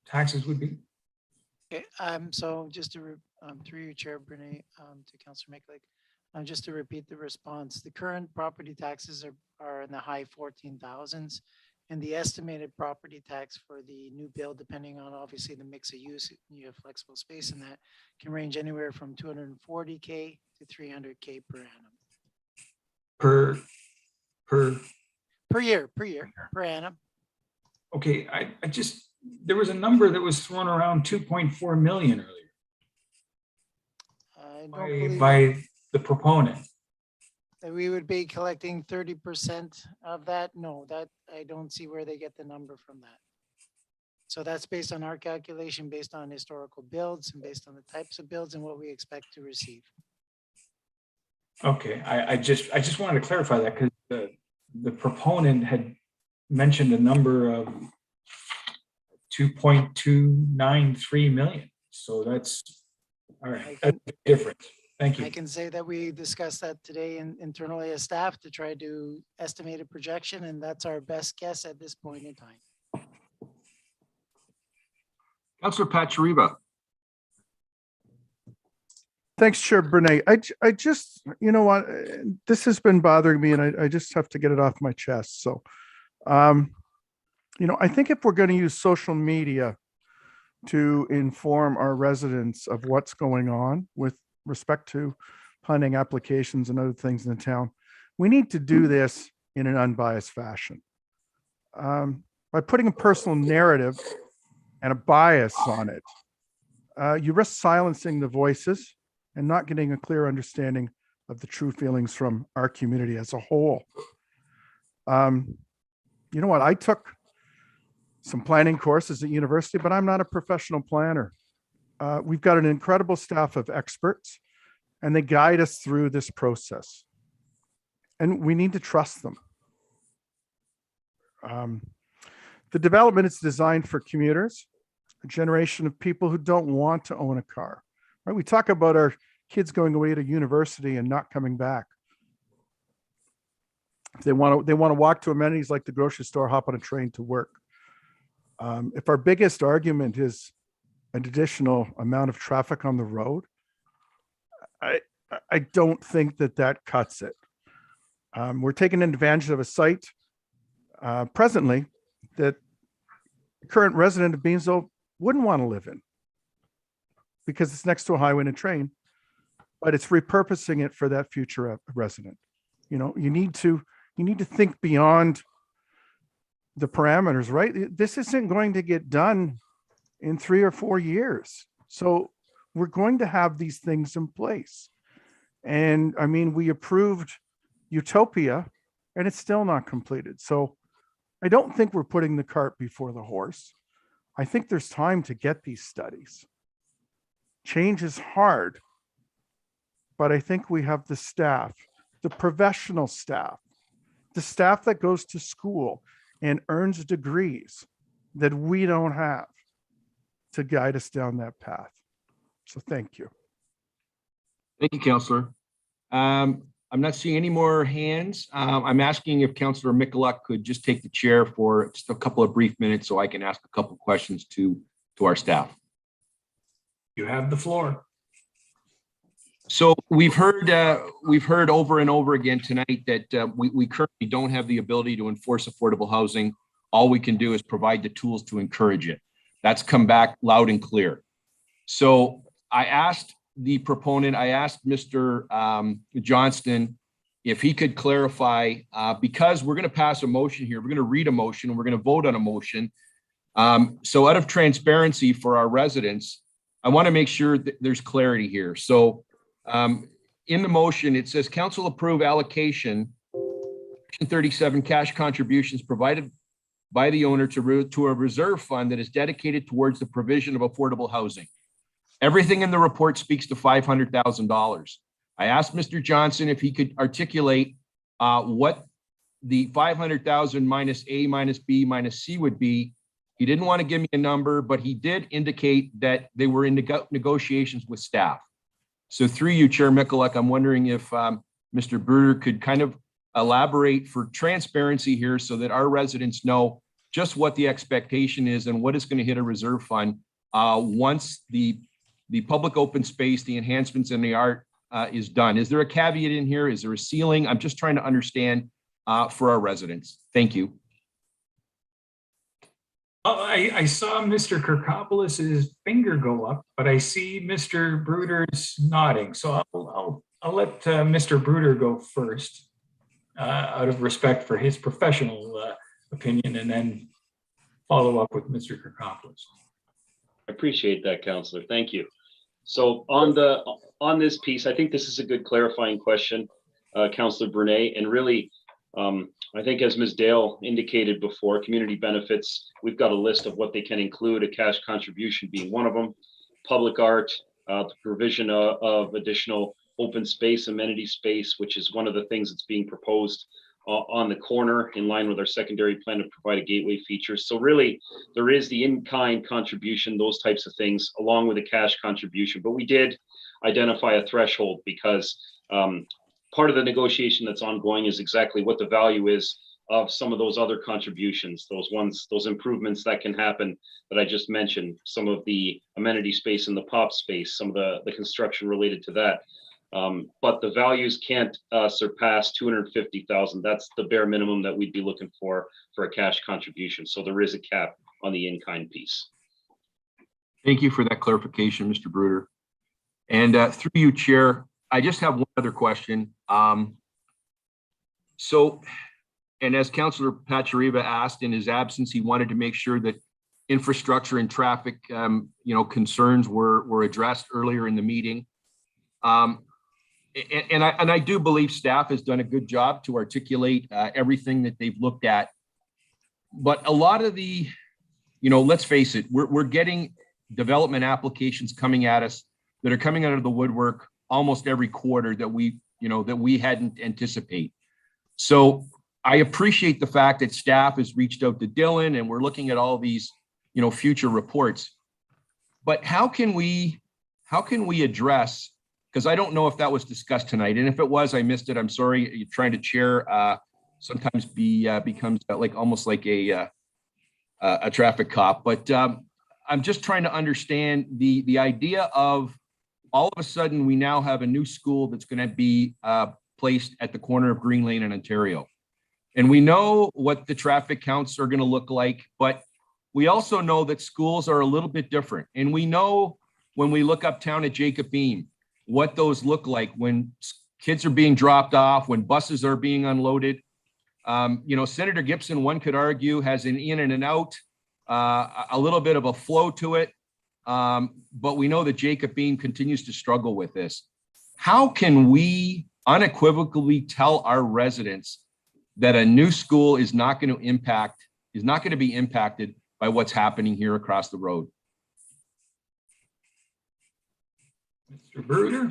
taxes would be. Okay, so just to, through you, Chair Brunei, to Councillor Mikulak, just to repeat the response, the current property taxes are in the high 14,000s, and the estimated property tax for the new build, depending on obviously the mix of use, you have flexible space in that, can range anywhere from 240K to 300K per annum. Per year, per annum. Okay, I just, there was a number that was thrown around 2.4 million earlier by the proponent. That we would be collecting 30% of that. No, that I don't see where they get the number from that. So that's based on our calculation, based on historical builds and based on the types of builds and what we expect to receive. Okay, I just wanted to clarify that, because the proponent had mentioned a number of 2.293 million. So that's all right. That's different. Thank you. I can say that we discussed that today internally as staff to try to estimate a projection, and that's our best guess at this point in time. Councillor Pachariva. Thanks, Chair Brunei. I just, you know what, this has been bothering me, and I just have to get it off my chest. So, I think if we're going to use social media to inform our residents of what's going on with respect to planning applications and other things in the town, we need to do this in an unbiased fashion. By putting a personal narrative and a bias on it, you risk silencing the voices and not getting a clear understanding of the true feelings from our community as a whole. You know what? I took some planning courses at university, but I'm not a professional planner. We've got an incredible staff of experts, and they guide us through this process. And we need to trust them. The development is designed for commuters, a generation of people who don't want to own a car. Right? We talk about our kids going away to university and not coming back. They want to walk to amenities like the grocery store, hop on a train to work. If our biggest argument is an additional amount of traffic on the road, I don't think that cuts it. We're taking advantage of a site presently that the current resident of Beamsville wouldn't want to live in because it's next to a highway and a train. but it's repurposing it for that future resident. You know, you need to think beyond the parameters, right? This isn't going to get done in 3 or 4 years. So we're going to have these things in place. And I mean, we approved Utopia and it's still not completed. So I don't think we're putting the cart before the horse. I think there's time to get these studies. Change is hard, but I think we have the staff, the professional staff, the staff that goes to school and earns degrees that we don't have to guide us down that path. So thank you. Thank you, Councillor. I'm not seeing any more hands. I'm asking if Councillor Mikulak could just take the chair for just a couple of brief minutes so I can ask a couple of questions to our staff. You have the floor. So we've heard over and over again tonight that we currently don't have the ability to enforce affordable housing. All we can do is provide the tools to encourage it. That's come back loud and clear. So I asked the proponent, I asked Mr. Johnston if he could clarify, because we're going to pass a motion here, we're going to read a motion, and we're going to vote on a motion. So out of transparency for our residents, I want to make sure that there's clarity here. So in the motion, it says council approve allocation 37 cash contributions provided by the owner to a reserve fund that is dedicated towards the provision of affordable housing. Everything in the report speaks to $500,000. I asked Mr. Johnson if he could articulate what the 500,000 minus A minus B minus C would be. He didn't want to give me a number, but he did indicate that they were in negotiations with staff. So through you, Chair Mikulak, I'm wondering if Mr. Bruder could kind of elaborate for transparency here so that our residents know just what the expectation is and what is going to hit a reserve fund once the public open space, the enhancements in the art is done. Is there a caveat in here? Is there a ceiling? I'm just trying to understand for our residents. Thank you. I saw Mr. Kirkopoulos's finger go up, but I see Mr. Bruder's nodding. So I'll let Mr. Bruder go first out of respect for his professional opinion, and then follow up with Mr. Kirkopoulos. I appreciate that, Councillor. Thank you. So on this piece, I think this is a good clarifying question, Councillor Brunet, and really, I think as Ms. Dale indicated before, community benefits, we've got a list of what they can include, a cash contribution being one of them, public art, the provision of additional open space, amenity space, which is one of the things that's being proposed on the corner in line with our secondary plan to provide a gateway feature. So really, there is the in-kind contribution, those types of things, along with a cash contribution. But we did identify a threshold because part of the negotiation that's ongoing is exactly what the value is of some of those other contributions, those improvements that can happen that I just mentioned, some of the amenity space in the pop space, some of the construction related to that. But the values can't surpass 250,000. That's the bare minimum that we'd be looking for a cash contribution. So there is a cap on the in-kind piece. Thank you for that clarification, Mr. Bruder. And through you, Chair, I just have one other question. And as Councillor Pachariva asked in his absence, he wanted to make sure that infrastructure and traffic, concerns were addressed earlier in the meeting. And I do believe staff has done a good job to articulate everything that they've looked at. But a lot of the, let's face it, we're getting development applications coming at us that are coming out of the woodwork almost every quarter that we hadn't anticipate. So I appreciate the fact that staff has reached out to Dylan and we're looking at all these, future reports. But how can we address, because I don't know if that was discussed tonight, and if it was, I missed it. I'm sorry. You're trying to chair sometimes becomes like almost like a traffic cop. But I'm just trying to understand the idea of all of a sudden we now have a new school that's going to be placed at the corner of Green Lane and Ontario. And we know what the traffic counts are going to look like, but we also know that schools are a little bit different. And we know when we look uptown at Jacob Beam, what those look like when kids are being dropped off, when buses are being unloaded. Senator Gibson, one could argue, has an in and an out, a little bit of a flow to it. But we know that Jacob Beam continues to struggle with this. How can we unequivocally tell our residents that a new school is not going to be impacted by what's happening here across the road? Mr. Bruder?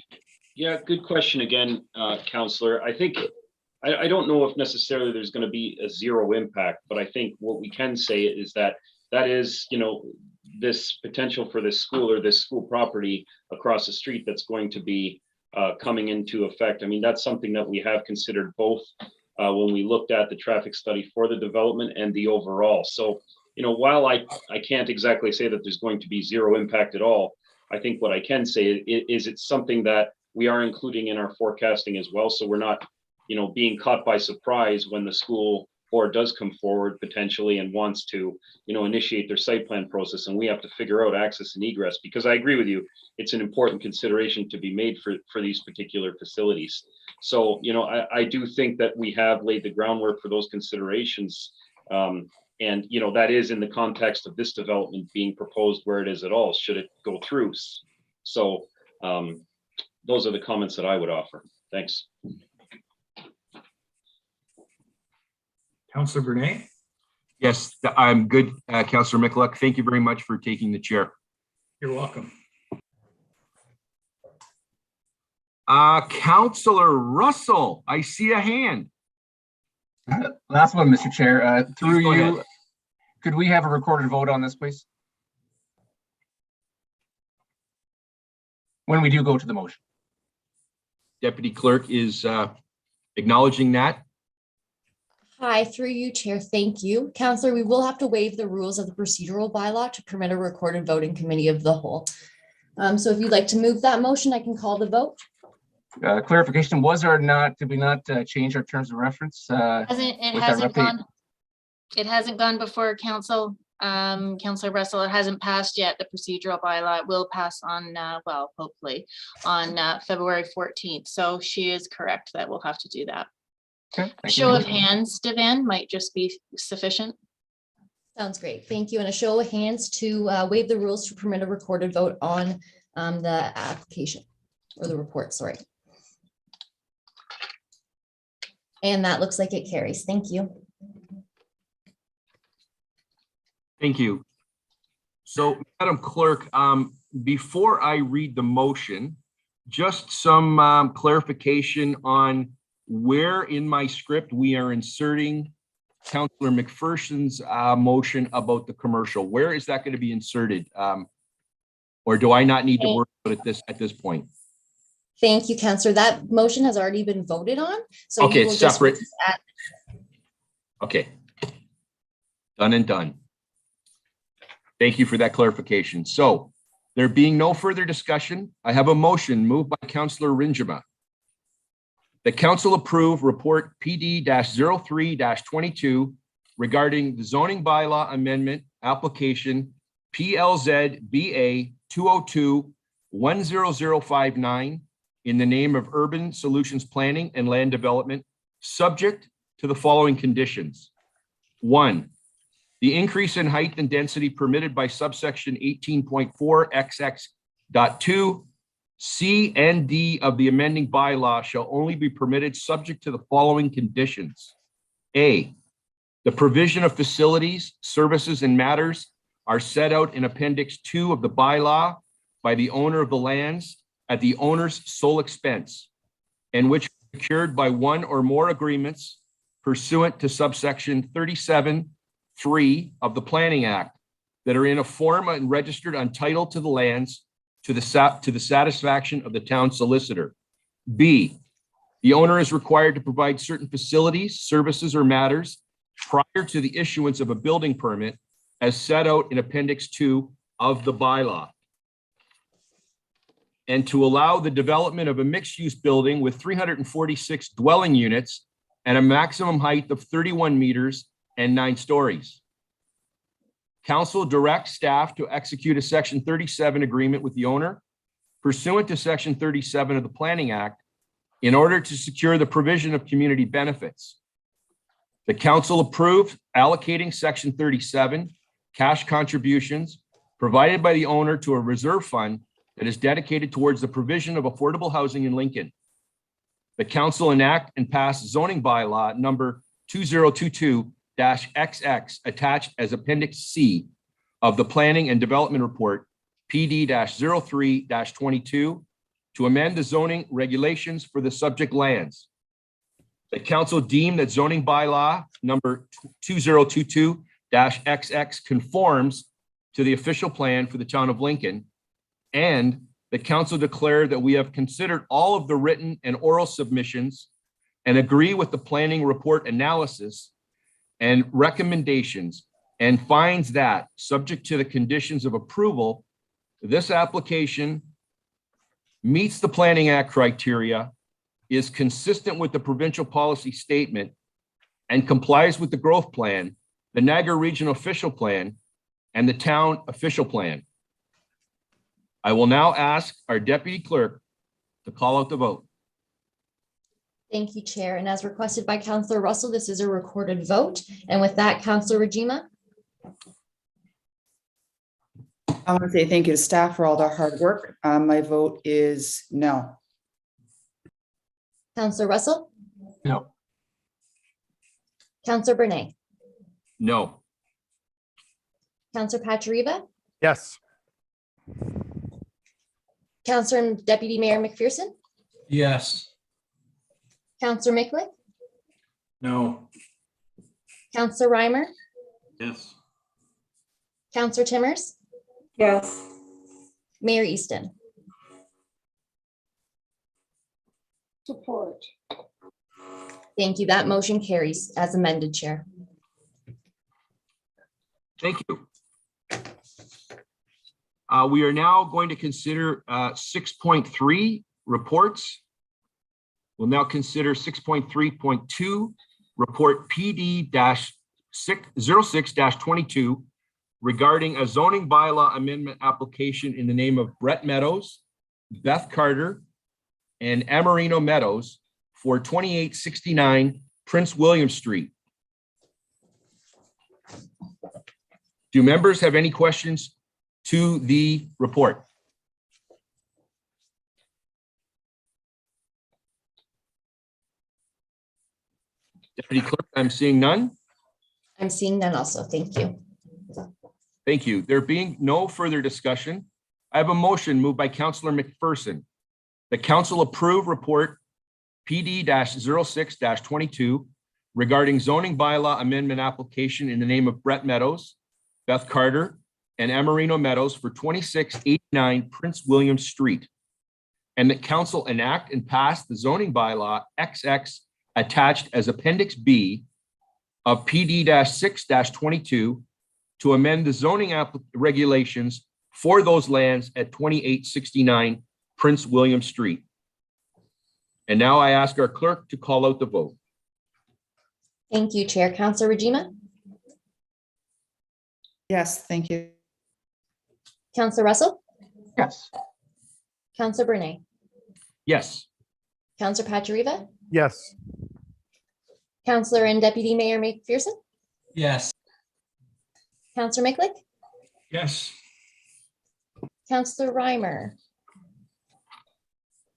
Yeah, good question again, Counselor. I think, I don't know if necessarily there's going to be a zero impact, but I think what we can say is that is, this potential for this school or this school property across the street that's going to be coming into effect. I mean, that's something that we have considered both when we looked at the traffic study for the development and the overall. So, while I can't exactly say that there's going to be zero impact at all, I think what I can say is it's something that we are including in our forecasting as well. So we're not, being caught by surprise when the school board does come forward potentially and wants to, initiate their site plan process, and we have to figure out access and egress, because I agree with you, it's an important consideration to be made for these particular facilities. So, I do think that we have laid the groundwork for those considerations. And, that is in the context of this development being proposed where it is at all, should it go through. So those are the comments that I would offer. Thanks. Councillor Brunei? Yes, I'm good, Councillor Michalak. Thank you very much for taking the chair. You're welcome. Councillor Russell, I see a hand. Last one, Mr. Chair. Through Go you, ahead. could we have a recorded vote on this, please? When we do go to the motion. Deputy Clerk is acknowledging that. Hi, through you, Chair. Thank you. Counselor, we will have to waive the rules of the procedural bylaw to permit a recorded vote in committee of the whole. So if you'd like to move that motion, I can call the vote. Clarification, was or not, did we not change our terms of reference? It hasn't gone before council. Councillor Russell, it hasn't passed yet. The procedural bylaw will pass on, well, hopefully on February 14th. So she is correct that we'll have to do that. Okay. Show of hands, Devan, might just be sufficient. Sounds great. Thank you. And a show of hands to waive the rules to permit a recorded vote on the application or the report, sorry. And that looks like it carries. Thank you. Thank you. So, Madam Clerk, before I read the motion, just some clarification on where in my script we are inserting Councillor McPherson's motion about the commercial. Where is that going to be inserted? Or do I not need to worry about it at this point? Thank you, Councillor. That motion has already been voted on. So okay, it's separate. Okay. Done and done. Thank you for that clarification. So there being no further discussion, I have a motion moved by Councillor Rinjema. The council approve report PD-03-22 regarding the zoning bylaw amendment application PLZ BA 202-10059 in the name of Urban Solutions Planning and Land Development, subject to the following conditions. 1, the increase in height and density permitted by subsection 18.4 XX.2 C and D of the amending bylaw shall only be permitted subject to the following conditions. A, the provision of facilities, services, and matters are set out in Appendix 2 of the bylaw by the owner of the lands at the owner's sole expense, and which are secured by one or more agreements pursuant to subsection 37(3) of the Planning Act that are in a form and registered untitled to the lands to the satisfaction of the town solicitor. B, the owner is required to provide certain facilities, services, or matters prior to the issuance of a building permit as set out in Appendix 2 of the bylaw, and to allow the development of a mixed-use building with 346 dwelling units and a maximum height of 31 meters and 9 stories. Council directs staff to execute a Section 37 agreement with the owner pursuant to Section 37 of the Planning Act in order to secure the provision of community benefits. The council approved allocating Section 37 cash contributions provided by the owner to a reserve fund that is dedicated towards the provision of affordable housing in Lincoln. The council enact and pass zoning bylaw number 2022-XX attached as Appendix C of the Planning and Development Report PD-03-22 to amend the zoning regulations for the subject lands. The council deemed that zoning bylaw number 2022-XX conforms to the official plan for the town of Lincoln, and the council declared that we have considered all of the written and oral submissions and agree with the planning report analysis and recommendations, and finds that, subject to the conditions of approval, this application meets the Planning Act criteria, is consistent with the provincial policy statement, and complies with the growth plan, the Niagara Regional Official Plan, and the town official plan. I will now ask our deputy clerk to call out the vote. Thank you, Chair. And as requested by Councillor Russell, this is a recorded vote. And with that, Councillor Rajima. I want to say thank you to staff for all their hard work. My vote is no. Councillor Russell, No. Councillor Bernay, No. Councillor Pachariva, Yes. Councillor and Deputy Mayor McPherson, Yes. Councillor Micklick, No. Councillor Reimer, Yes. Councillor Timmers, Yes. Mayor Easton. Support. Thank you. That motion carries as amended, Chair. Thank you. We are now going to consider 6.3 reports. We'll now consider 6.3.2 report PD-06-22 regarding a zoning bylaw amendment application in the name of Brett Meadows, Beth Carter, and Amarino Meadows for 2869 Prince William Street. Do members have any questions to the report? Deputy Clerk, I'm seeing none. I'm seeing none also. Thank you. Thank you. There being no further discussion, I have a motion moved by Councillor McPherson. The council approve report PD-06-22 regarding zoning bylaw amendment application in the name of Brett Meadows, Beth Carter, and Amarino Meadows for 2689 Prince William Street. And that council enact and pass the zoning bylaw XX attached as Appendix B of PD-6-22 to amend the zoning regulations for those lands at 2869 Prince William Street. And now I ask our clerk to call out the vote. Thank you, Chair. Councillor Rajima, Yes, thank you. Councillor Russell, Yes. Councillor Bernay, Yes. Councillor Pachariva, Yes. Councillor and Deputy Mayor McPherson, Yes. Councillor Micklick, Yes. Councillor Reimer.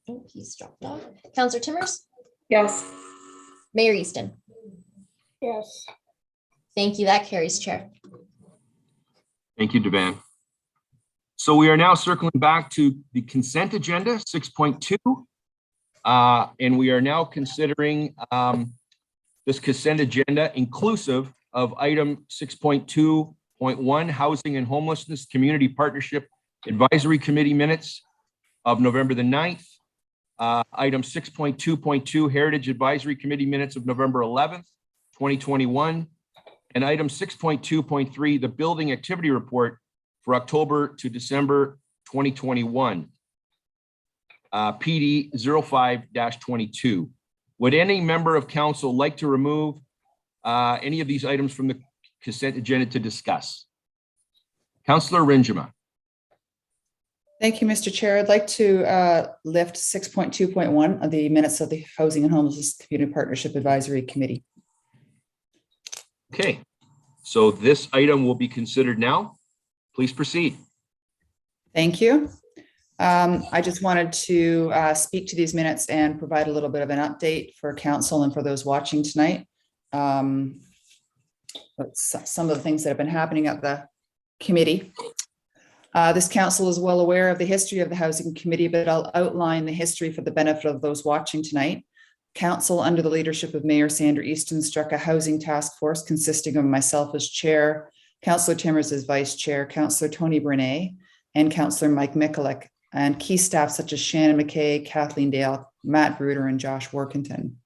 Oh, he's dropped off. Councillor Timmers, Yes. Mayor Easton. Yes. Thank you. That carries, Chair. Thank you, Devan. So we are now circling back to the consent agenda, 6.2. And we are now considering this consent agenda inclusive of item 6.2.1, Housing and Homelessness Community Partnership Advisory Committee minutes of November the 9th. Item 6.2.2, Heritage Advisory Committee minutes of November 11th, 2021. And item 6.2.3, the Building Activity Report for October to December 2021. PD 05-22. Would any member of council like to remove any of these items from the consent agenda to discuss? Councillor Rinjima. Thank you, Mr. Chair. I'd like to lift 6.2.1 of the minutes of the Housing and Homelessness Community Partnership Advisory Committee. Okay, so this item will be considered now. Please proceed. Thank you. I just wanted to speak to these minutes and provide a little bit of an update for council and for those watching tonight. Some of the things that have been happening at the committee. This council is well aware of the history of the Housing Committee, but I'll outline the history for the benefit of those watching tonight. Council, under the leadership of Mayor Sandra Easton, struck a housing task force consisting of myself as chair, Councillor Timmers as vice chair, Councillor Tony Bernay, and Councillor Mike Mikulik, and key staff such as Shannon McKay, Kathleen Dale, Matt Bruder, and Josh Workington.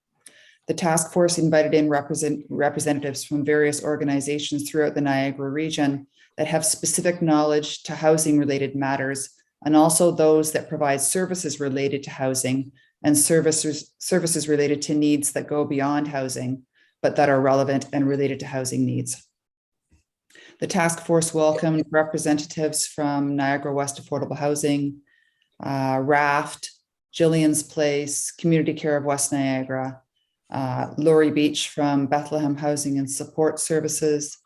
The task force invited in representatives from various organizations throughout the Niagara region that have specific knowledge to housing related matters, and also those that provide services related to housing and services related to needs that go beyond housing, but that are relevant and related to housing needs. The task force welcomed representatives from Niagara West Affordable Housing, Raft, Jillian's Place, Community Care of West Niagara, Laurie Beach from Bethlehem Housing and Support Services.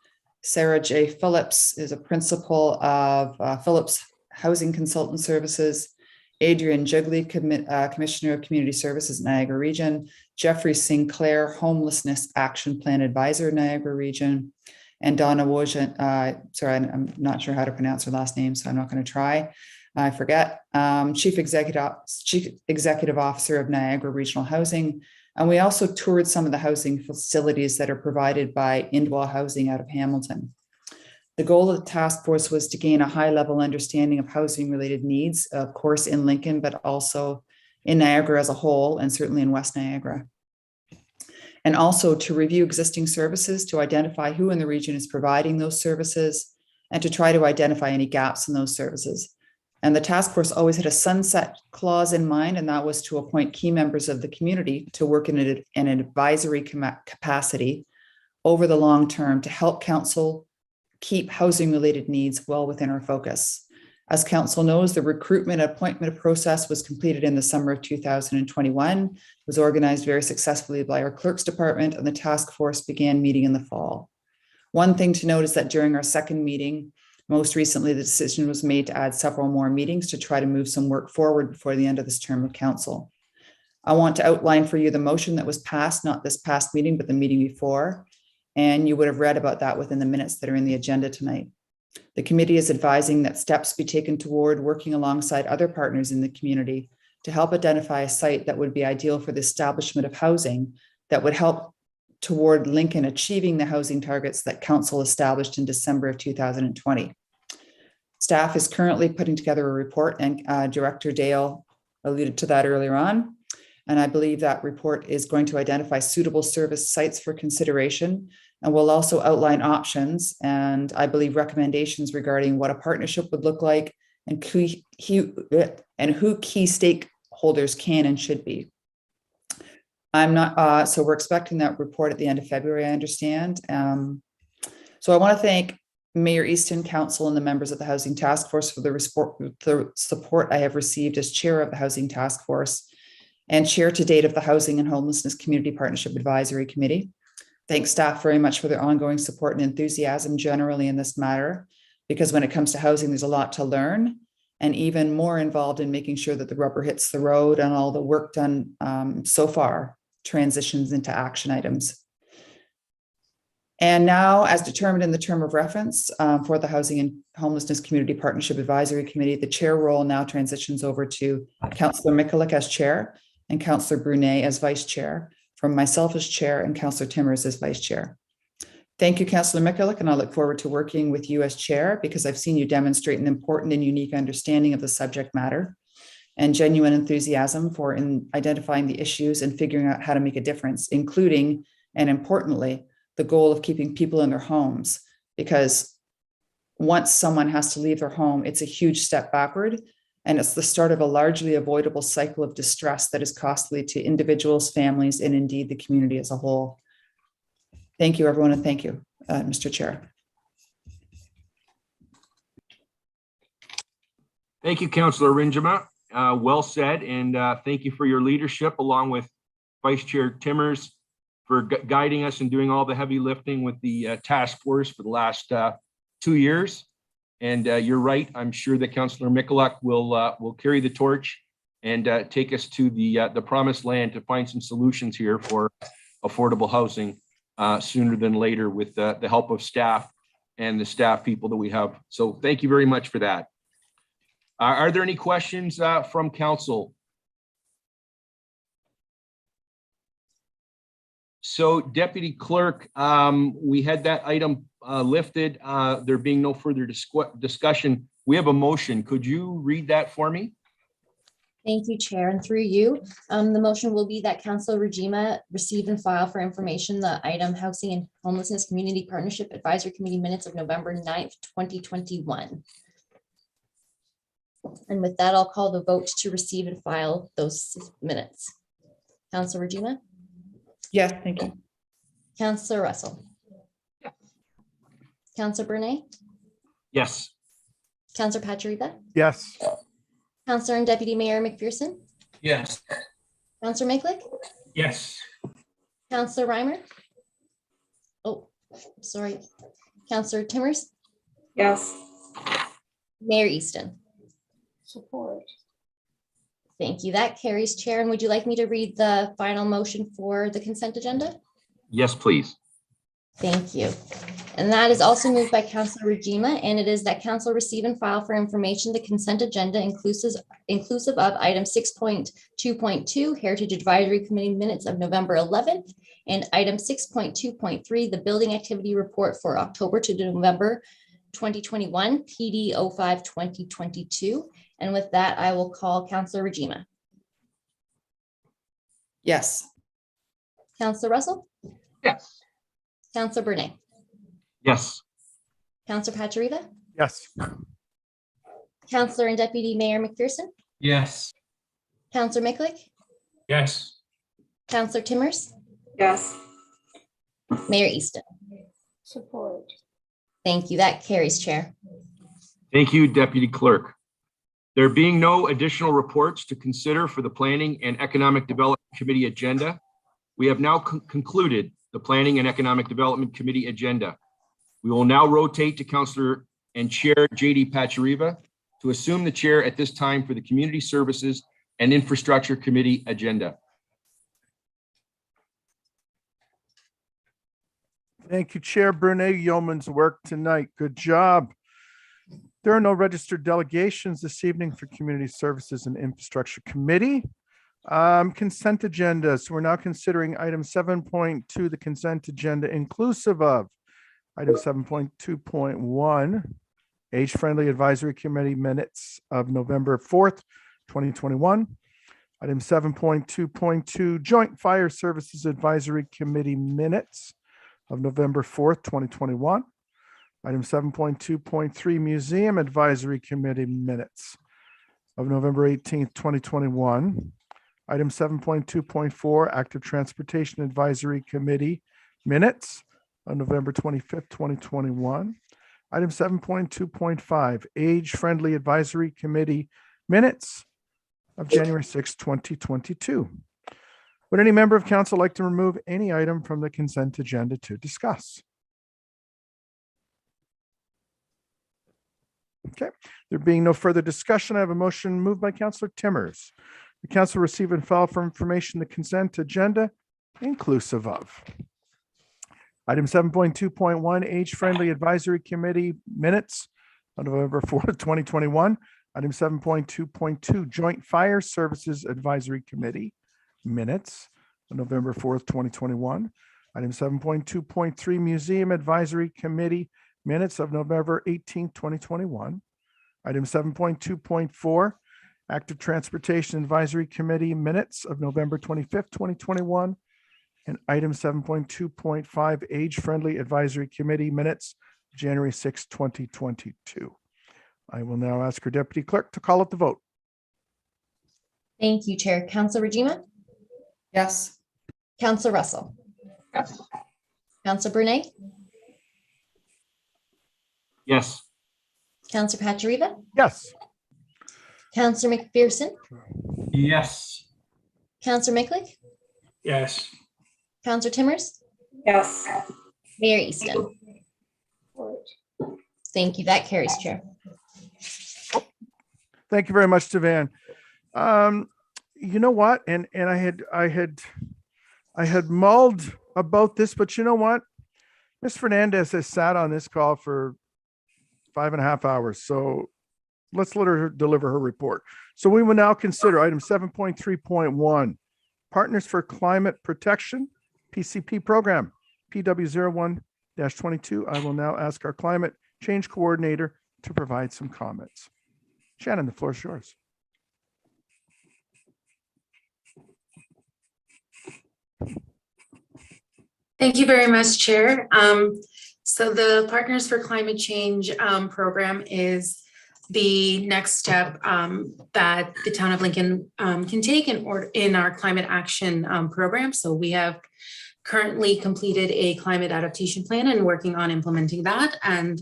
Sarah J. Phillips is a principal of Phillips Housing Consultant Services. Adrian Jigley, Commissioner of Community Services, Niagara Region. Jeffrey Sinclair, Homelessness Action Plan Advisor, Niagara Region. And Donna Wojan, sorry, I'm not sure how to pronounce her last name, so I'm not going to try. I forget. Chief Executive Officer of Niagara Regional Housing. And we also toured some of the housing facilities that are provided by Indwell Housing out of Hamilton. The goal of the task force was to gain a high-level understanding of housing-related needs, of course, in Lincoln, but also in Niagara as a whole, and certainly in West Niagara. And also to review existing services, to identify who in the region is providing those services, and to try to identify any gaps in those services. And the task force always had a sunset clause in mind, and that was to appoint key members of the community to work in an advisory capacity over the long term to help council keep housing-related needs well within our focus. As council knows, the recruitment appointment process was completed in the summer of 2021, was organized very successfully by our clerk's department, and the task force began meeting in the fall. One thing to note is that during our second meeting, most recently, the decision was made to add several more meetings to try to move some work forward before the end of this term of council. I want to outline for you the motion that was passed, not this past meeting, but the meeting before. And you would have read about that within the minutes that are in the agenda tonight. The committee is advising that steps be taken toward working alongside other partners in the community to help identify a site that would be ideal for the establishment of housing that would help toward Lincoln achieving the housing targets that council established in December of 2020. Staff is currently putting together a report, and Director Dale alluded to that earlier on. And I believe that report is going to identify suitable service sites for consideration, and will also outline options and I believe recommendations regarding what a partnership would look like and who key stakeholders can and should be. So we're expecting that report at the end of February, I understand. So I want to thank Mayor Easton, Council, and the members of the Housing Task Force for the support I have received as chair of the Housing Task Force and chair to date of the Housing and Homelessness Community Partnership Advisory Committee. Thanks staff very much for their ongoing support and enthusiasm generally in this matter, because when it comes to housing, there's a lot to learn, and even more involved in making sure that the rubber hits the road and all the work done so far transitions into action items. And now, as determined in the term of reference for the Housing and Homelessness Community Partnership Advisory Committee, the chair role now transitions over to Councillor Mikulik as chair and Councillor Brunet as vice chair, from myself as chair and Councillor Timmers as vice chair. Thank you, Councillor Mikulik, and I look forward to working with you as chair, because I've seen you demonstrate an important and unique understanding of the subject matter and genuine enthusiasm for identifying the issues and figuring out how to make a difference, including, and importantly, the goal of keeping people in their homes, because once someone has to leave their home, it's a huge step backward, and it's the start of a largely avoidable cycle of distress that is costly to individuals, families, and indeed the community as a whole. Thank you, everyone, and thank you, Mr. Chair. Thank you, Councillor Rinjama. Well said, and thank you for your leadership, along with Vice Chair Timmers for guiding us and doing all the heavy lifting with the task force for the last 2 years. And you're right. I'm sure that Councillor Mikulak will carry the torch and take us to the promised land to find some solutions here for affordable housing sooner than later with the help of staff and the staff people that we have. So thank you very much for that. Are there any questions from council? So Deputy Clerk, we had that item lifted. There being no further discussion, we have a motion. Could you read that for me? Thank you, Chair, and through you. The motion will be that Council Regima receive and file for information the item Housing and Homelessness Community Partnership Advisory Committee minutes of November 9th, 2021. And with that, I'll call the vote to receive and file those minutes. Council Regima? Yes, thank you. Councillor Russell? Councillor Bernay? Yes. Councillor Pachariba? Yes. Councillor and Deputy Mayor McPherson? Yes. Councillor Mikulak? Yes. Councillor Reimer? Oh, sorry. Councillor Timmers? Yes. Mayor Easton? Support. Thank you. That carries, Chair. And would you like me to read the final motion for the consent agenda? Yes, please. Thank you. And that is also moved by Councillor Regima, and it is that council receive and file for information the consent agenda inclusive of item 6.2.2 Heritage Advisory Committee minutes of November 11th, and item 6.2.3 the Building Activity Report for October to November 2021, PD 05 2022. And with that, I will call Councillor Regima. Yes. Councillor Russell? Yes. Councillor Bernay? Yes. Councillor Pachariba? Yes. Councillor and Deputy Mayor McPherson? Yes. Councillor Mikulak? Yes. Councillor Timmers? Yes. Mayor Easton? Support. Thank you. That carries, Chair. Thank you, Deputy Clerk. There being no additional reports to consider for the Planning and Economic Development Committee agenda, we have now concluded the Planning and Economic Development Committee agenda. We will now rotate to Councillor and Chair JD Pachariba to assume the chair at this time for the Community Services and Infrastructure Committee agenda. Thank you, Chair Brene. Yeoman's work tonight. Good job. There are no registered delegations this evening for Community Services and Infrastructure Committee. Consent agenda. So we're now considering item 7.2, the consent agenda, inclusive of item 7.2.1, Age-Friendly Advisory Committee minutes of November 4th, 2021. Item 7.2.2, Joint Fire Services Advisory Committee minutes of November 4th, 2021. Item 7.2.3, Museum Advisory Committee minutes of November 18th, 2021. Item 7.2.4, Active Transportation Advisory Committee minutes of November 25th, 2021. Item 7.2.5, Age-Friendly Advisory Committee minutes of January 6th, 2022. Would any member of council like to remove any item from the consent agenda to discuss? Okay, there being no further discussion, I have a motion moved by Councillor Timmers. The council receive and file for information the consent agenda inclusive of item 7.2.1, Age-Friendly Advisory Committee minutes on November 4th, 2021. Item 7.2.2, Joint Fire Services Advisory Committee minutes on November 4th, 2021. Item 7.2.3, Museum Advisory Committee minutes of November 18th, 2021. Item 7.2.4, Active Transportation Advisory Committee minutes of November 25th, 2021. And item 7.2.5, Age-Friendly Advisory Committee minutes, January 6th, 2022. I will now ask our Deputy Clerk to call it the vote. Thank you, Chair. Councillor Regima? Yes. Councillor Russell? Yes. Councillor Bernay? Yes. Councillor Pachariba? Yes. Counselor McPherson, Yes. Counselor Micklick, Yes. Counselor Timmers, Yes. Mayor Easton. Thank you. That carries, Chair. Thank you very much, Devan. You know what? And I had mulled about this, but you know what? Ms. Fernandez has sat on this call for 5.5 hours. So let's let her deliver her report. So we will now consider item 7.3.1, Partners for Climate Protection, PCP program, PW01-22. I will now ask our climate change coordinator to provide some comments. Shannon, the floor is yours. Thank you very much, Chair. So the Partners for Climate Change program is the next step that the town of Lincoln can take in our climate action program. So we have currently completed a climate adaptation plan and working on implementing that. And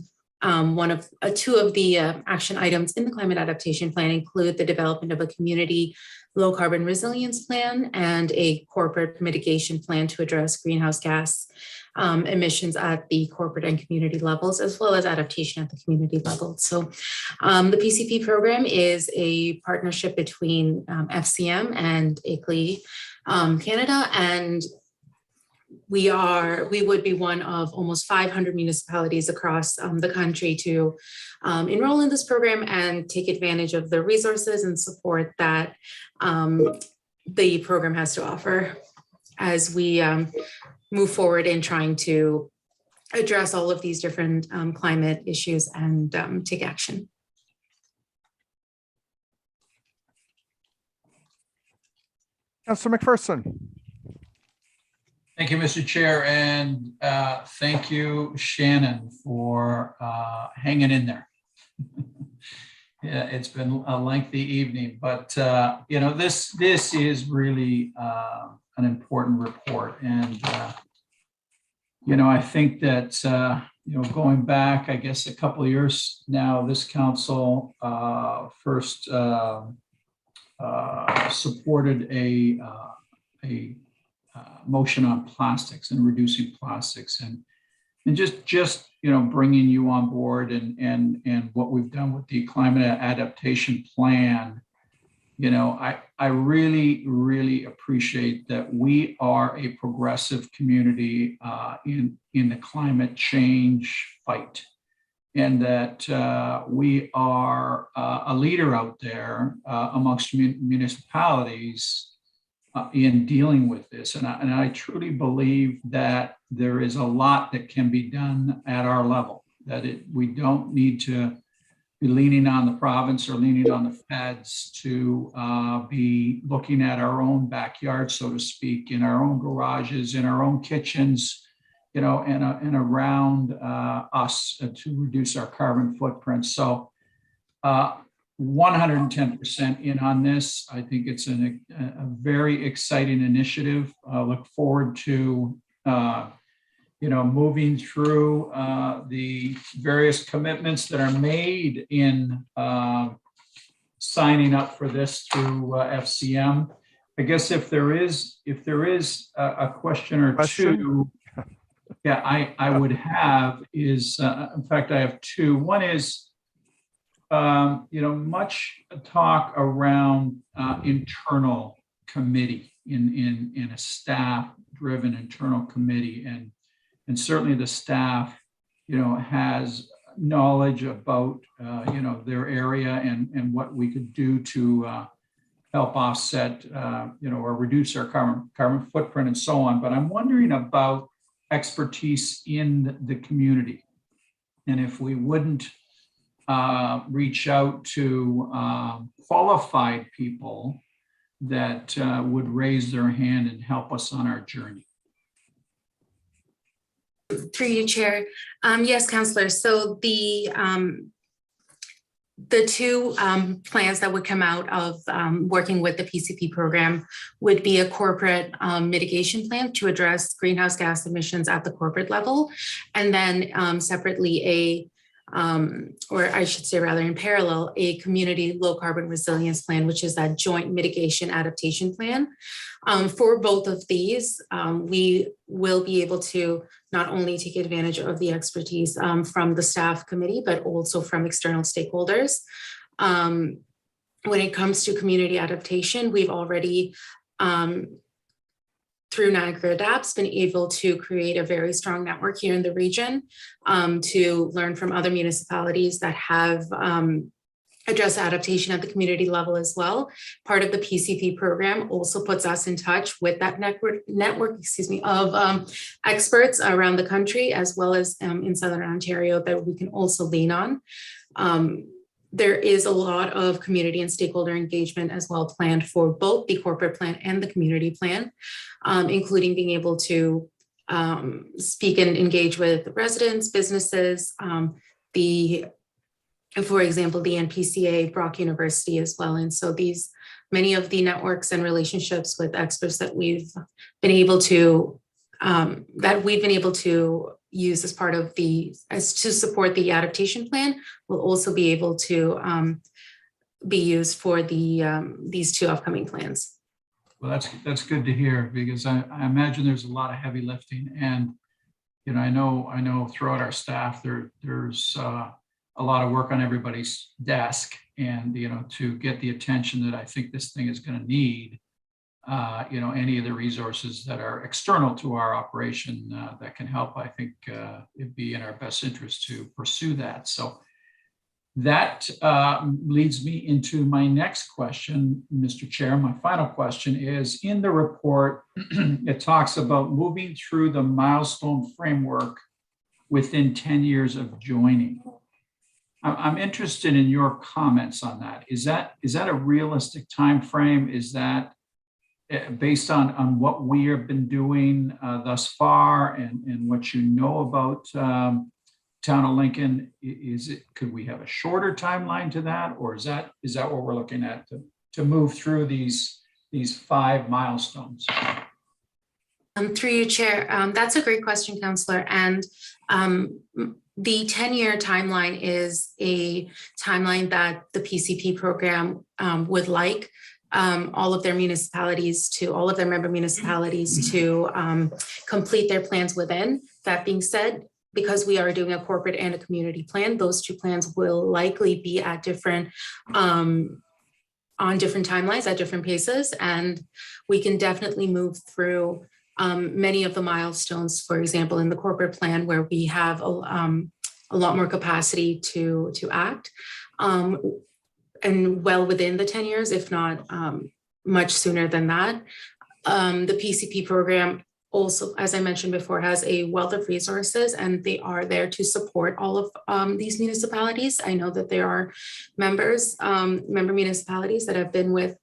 two of the action items in the climate adaptation plan include the development of a community low carbon resilience plan and a corporate mitigation plan to address greenhouse gas emissions at the corporate and community levels, as well as adaptation at the community level. So the PCP program is a partnership between FCM and ICLEI Canada, and we would be one of almost 500 municipalities across the country to enroll in this program and take advantage of the resources and support that the program has to offer as we move forward in trying to address all of these different climate issues and take action. Councilor McPherson. Thank you, Mr. Chair, and thank you, Shannon, for hanging in there. Yeah, it's been a lengthy evening, but you know, this is really an important report, and you know, I think that you know, going back, I guess a couple of years now, this council first supported a motion on plastics and reducing plastics, and just you know, bringing you on board and what we've done with the climate adaptation plan. You know, I really appreciate that we are a progressive community in the climate change fight, and that we are a leader out there amongst municipalities in dealing with this. And I truly believe that there is a lot that can be done at our level, that we don't need to be leaning on the province or leaning on the feds to be looking at our own backyard, so to speak, in our own garages, in our own kitchens, you know, and around us to reduce our carbon footprint. So 110% in on this. I think it's a very exciting initiative. Look forward to you know, moving through the various commitments that are made in signing up for this through FCM. I guess if there is a question or two, yeah, I would have is, in fact, I have two. One is, you know, much talk around internal committee in a staff-driven internal committee, and certainly the staff, you know, has knowledge about you know, their area and what we could do to help offset you know, or reduce our carbon footprint and so on. But I'm wondering about expertise in the community, and if we wouldn't reach out to qualified people that would raise their hand and help us on our journey. Through you, Chair. Yes, Councillor. So the two plans that would come out of working with the PCP program would be a corporate mitigation plan to address greenhouse gas emissions at the corporate level, and then separately or I should say rather in parallel, a community low carbon resilience plan, which is that joint mitigation adaptation plan. For both of these, we will be able to not only take advantage of the expertise from the staff committee, but also from external stakeholders. When it comes to community adaptation, we've already, through Niagara Adapts, been able to create a very strong network here in the region to learn from other municipalities that have addressed adaptation at the community level as well. Part of the PCP program also puts us in touch with that network of experts around the country, as well as in Southern Ontario, that we can also lean on. There is a lot of community and stakeholder engagement as well planned for both the corporate plan and the community plan, including being able to speak and engage with residents, businesses, for example, the NPCA, Brock University as well. And so many of the networks and relationships with experts that we've been able to use as part of to support the adaptation plan will also be able to be used for these two upcoming plans. Well, that's good to hear, because I imagine there's a lot of heavy lifting, and I know throughout our staff there's a lot of work on everybody's desk, and to get the attention that I think this thing is going to need. Any of the resources that are external to our operation that can help, I think it'd be in our best interest to pursue that. So that leads me into my next question, Mr. Chair. My final question is, in the report, it talks about moving through the milestone framework within 10 years of joining. I'm interested in your comments on that. Is that a realistic time frame? Is that based on what we have been doing thus far and what you know about Town of Lincoln? Could we have a shorter timeline to that, or is that what we're looking at to move through these 5 milestones? Through you, Chair, that's a great question, Councillor. And the 10-year timeline is a timeline that the PCP program would like all of their member municipalities to complete their plans within. That being said, because we are doing a corporate and a community plan, those two plans will likely be at different on different timelines at different paces, and we can definitely move through many of the milestones, for example, in the corporate plan, where we have a lot more capacity to act, and well within the 10 years, if not much sooner than that. The PCP program also, as I mentioned before, has a wealth of resources, and they are there to support all of these municipalities. I know that there are member municipalities that have been with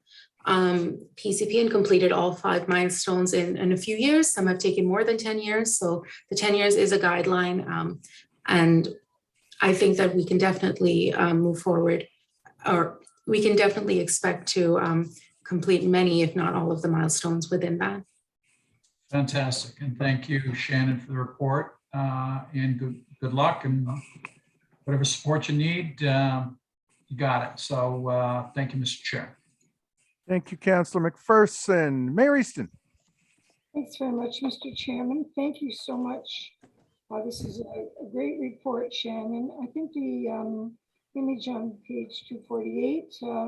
PCP and completed all 5 milestones in a few years. Some have taken more than 10 years. So the 10 years is a guideline. And I think that we can definitely move forward, or we can definitely expect to complete many, if not all of the milestones within that. Fantastic. And thank you, Shannon, for the report, and good luck, and whatever support you need, you got it. So thank you, Mr. Chair. Thank you, Councillor McPherson. Mayor Easton. Thanks very much, Mr. Chairman. Thank you so much. This is a great report, Shannon. I think the image on page 248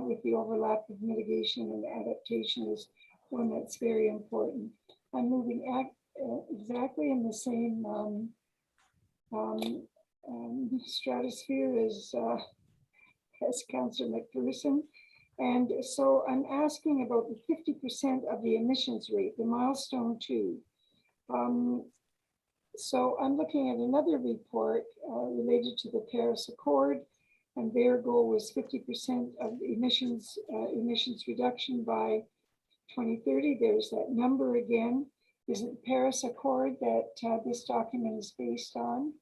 with the overlap of mitigation and adaptation is one that's very important. I'm moving exactly in the same stratosphere as Councillor McPherson. And so I'm asking about the 50% of the emissions rate, the milestone 2. So I'm looking at another report related to the Paris Accord, and their goal was 50% of emissions reduction by 2030. There's that number again. Is it the Paris Accord that this document is based on?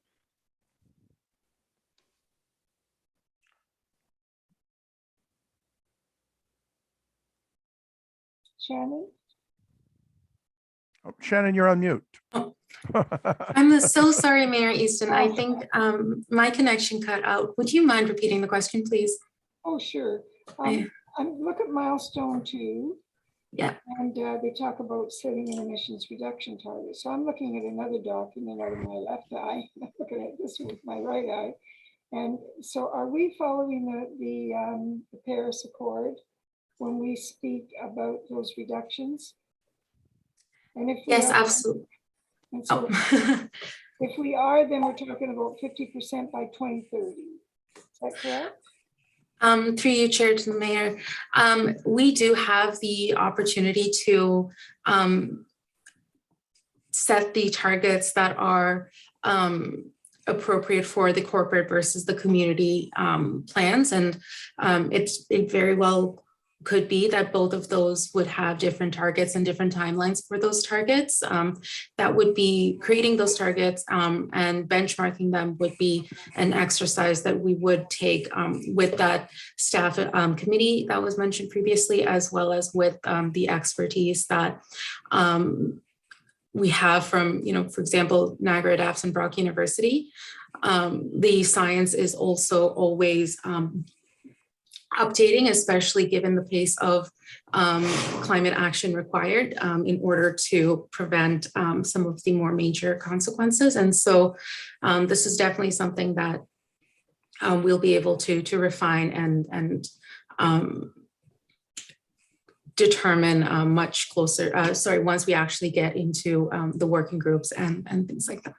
Shannon? Oh, Shannon, you're on mute. Oh, I'm so sorry, Mayor Easton. I think my connection cut out. Would you mind repeating the question, please? Oh, sure. Look at milestone 2. Yeah. And they talk about setting an emissions reduction target. So I'm looking at another document out of my left eye, looking at this with my right eye. And so are we following the Paris Accord when we speak about those reductions? And if we Yes, are, absolutely. and so if we are, then we're talking about 50% by 2030. Is that correct? Through you, Chair, to the Mayor, we do have the opportunity to set the targets that are appropriate for the corporate versus the community plans. And it very well could be that both of those would have different targets and different timelines for those targets. That would be creating those targets and benchmarking them would be an exercise that we would take with that staff committee that was mentioned previously, as well as with the expertise that we have from, for example, Niagara Adaptation and Brock University. The science is also always updating, especially given the pace of climate action required in order to prevent some of the more major consequences. And so this is definitely something that we'll be able to refine and determine much closer, once we actually get into the working groups and things like that.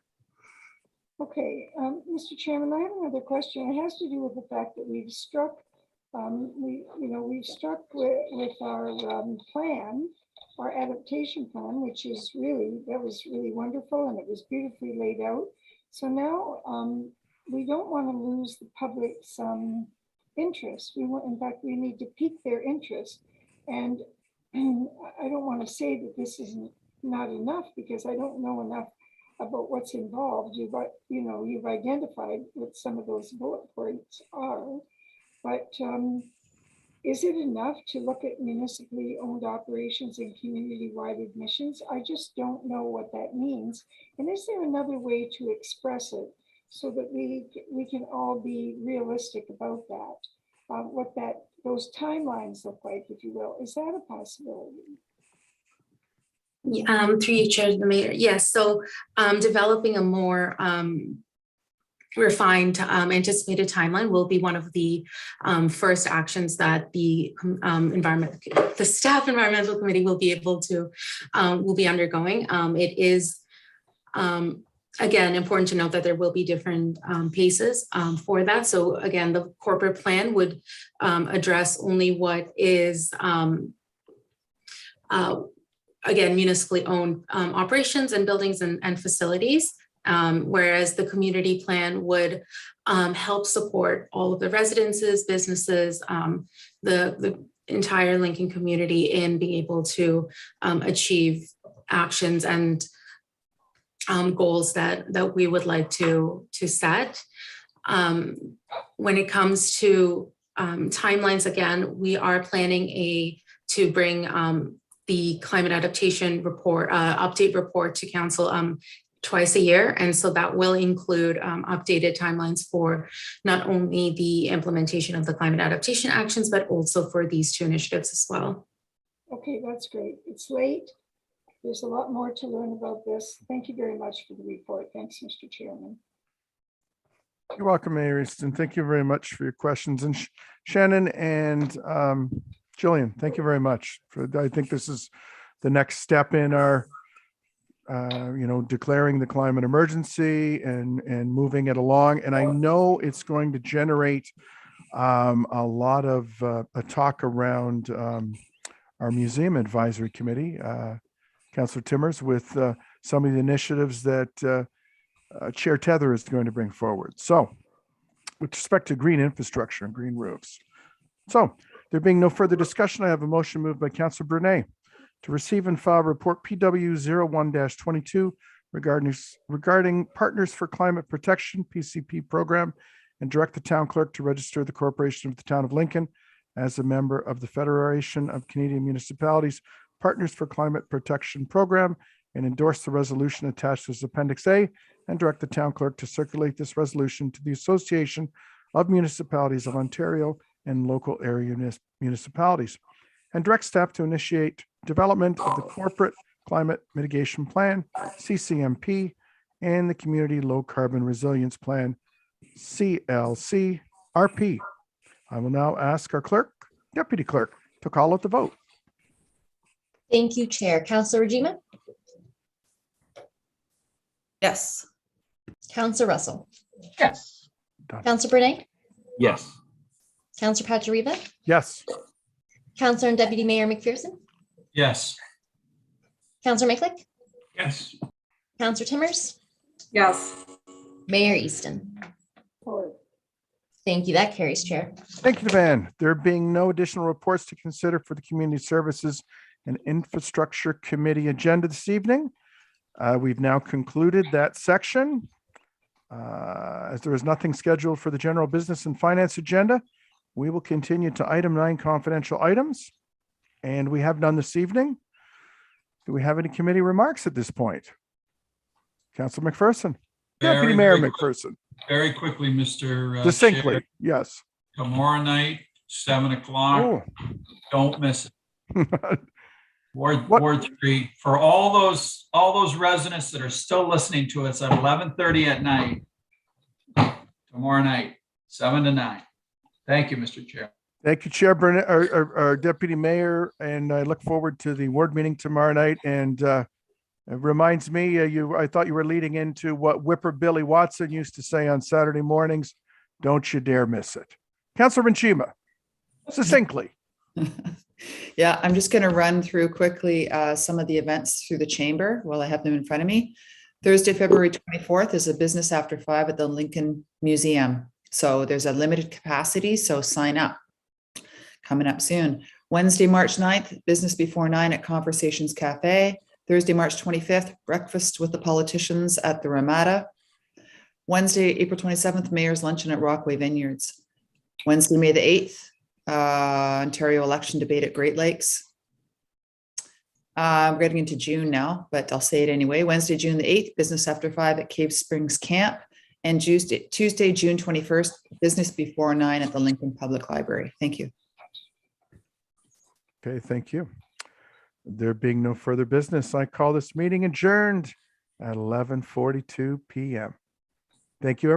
Okay, Mr. Chairman, I have another question. It has to do with the fact that we've struck, we've struck with our plan, our adaptation plan, which is that was really wonderful and it was beautifully laid out. So now we don't want to lose the public's interest. In fact, we need to pique their interest. And I don't want to say that this is not enough because I don't know enough about what's involved. You've identified what some of those bullet points are, but is it enough to look at municipally owned operations and community-wide admissions? I just don't know what that means. And is there another way to express it so that we can all be realistic about that? What those timelines look like, if you will. Is that a possibility? Through you, Chair, the Mayor. Yes, so developing a more refined anticipated timeline will be one of the first actions that the staff environmental committee will be able to will be undergoing. It is again important to note that there will be different paces for that. So again, the corporate plan would address only what is again municipally owned operations and buildings and facilities. Whereas the community plan would help support all of the residences, businesses, the entire Lincoln community in being able to achieve actions and goals that we would like to set. When it comes to timelines, again, we are planning to bring the climate adaptation report, update report to council twice a year. And so that will include updated timelines for not only the implementation of the climate adaptation actions, but also for these two initiatives as well. Okay, that's great. It's late. There's a lot more to learn about this. Thank you very much for the report. Thanks, Mr. Chairman. You're welcome, Mayor Easton. Thank you very much for your questions. And Shannon and Jillian, thank you very much. I think this is the next step in our declaring the climate emergency and moving it along. And I know it's going to generate a lot of a talk around our museum advisory committee, Councillor Timmers, with some of the initiatives that Chair Tether is going to bring forward. So with respect to green infrastructure and green roofs. So there being no further discussion, I have a motion moved by Councillor Brunet to receive and file report PW 01-22 regarding Partners for Climate Protection PCP program and direct the town clerk to register the corporation of the town of Lincoln as a member of the Federation of Canadian Municipalities Partners for Climate Protection program and endorse the resolution attached as Appendix A and direct the town clerk to circulate this resolution to the Association of Municipalities of Ontario and local area municipalities, and direct staff to initiate development of the Corporate Climate Mitigation Plan, CCMP, and the Community Low Carbon Resilience Plan, CLCRP. I will now ask our deputy clerk, to call out the vote. Thank you, Chair. Councillor Regina, Yes. Councillor Russell, Yes. Councillor Brunei, Yes. Councillor Patriareva, Yes. Councillor and Deputy Mayor McPherson, Yes. Councillor Micklick, Yes. Councillor Timmers, Yes. Mayor Easton. Support. Thank you. That carries, Chair. Thank you, Van. There being no additional reports to consider for the Community Services and Infrastructure Committee agenda this evening, we've now concluded that section. As there is nothing scheduled for the general business and finance agenda, we will continue to item 9, confidential items. And we have none this evening. Do we have any committee remarks at this point? Councilor McPherson, Deputy Mayor McPherson. Very quickly, Mr. Succinctly, Chair. yes. Tomorrow night, 7 o'clock. Oh. Don't miss it. Ward 3, for all those residents that are still listening to us at 11:30 at night, tomorrow night, 7 to 9. Thank you, Mr. Chair. Thank you, Chair Burnett, our Deputy Mayor, and I look forward to the ward meeting tomorrow night. And it reminds me, I thought you were leading into what Whipper Billy Watson used to say on Saturday mornings. Don't you dare miss it. Councilor Benchima, succinctly. Yeah, I'm just going to run through quickly some of the events through the chamber while I have them in front of me. Thursday, February 24th is a business after 5 at the Lincoln Museum. So there's a limited capacity, so sign up. Coming up soon. Wednesday, March 9th, business before 9 at Conversations Cafe. Thursday, March 25th, breakfast with the politicians at the Ramada. Wednesday, April 27th, Mayor's Luncheon at Rockaway Vineyards. Wednesday, May the 8th, Ontario election debate at Great Lakes. We're getting into June now, but I'll say it anyway. Wednesday, June the 8th, business after 5 at Cave Springs Camp. And Tuesday, June 21st, business before 9 at the Lincoln Public Library. Thank you. Okay, thank you. There being no further business, I call this meeting adjourned at 11:42 p.m. Thank you, everyone.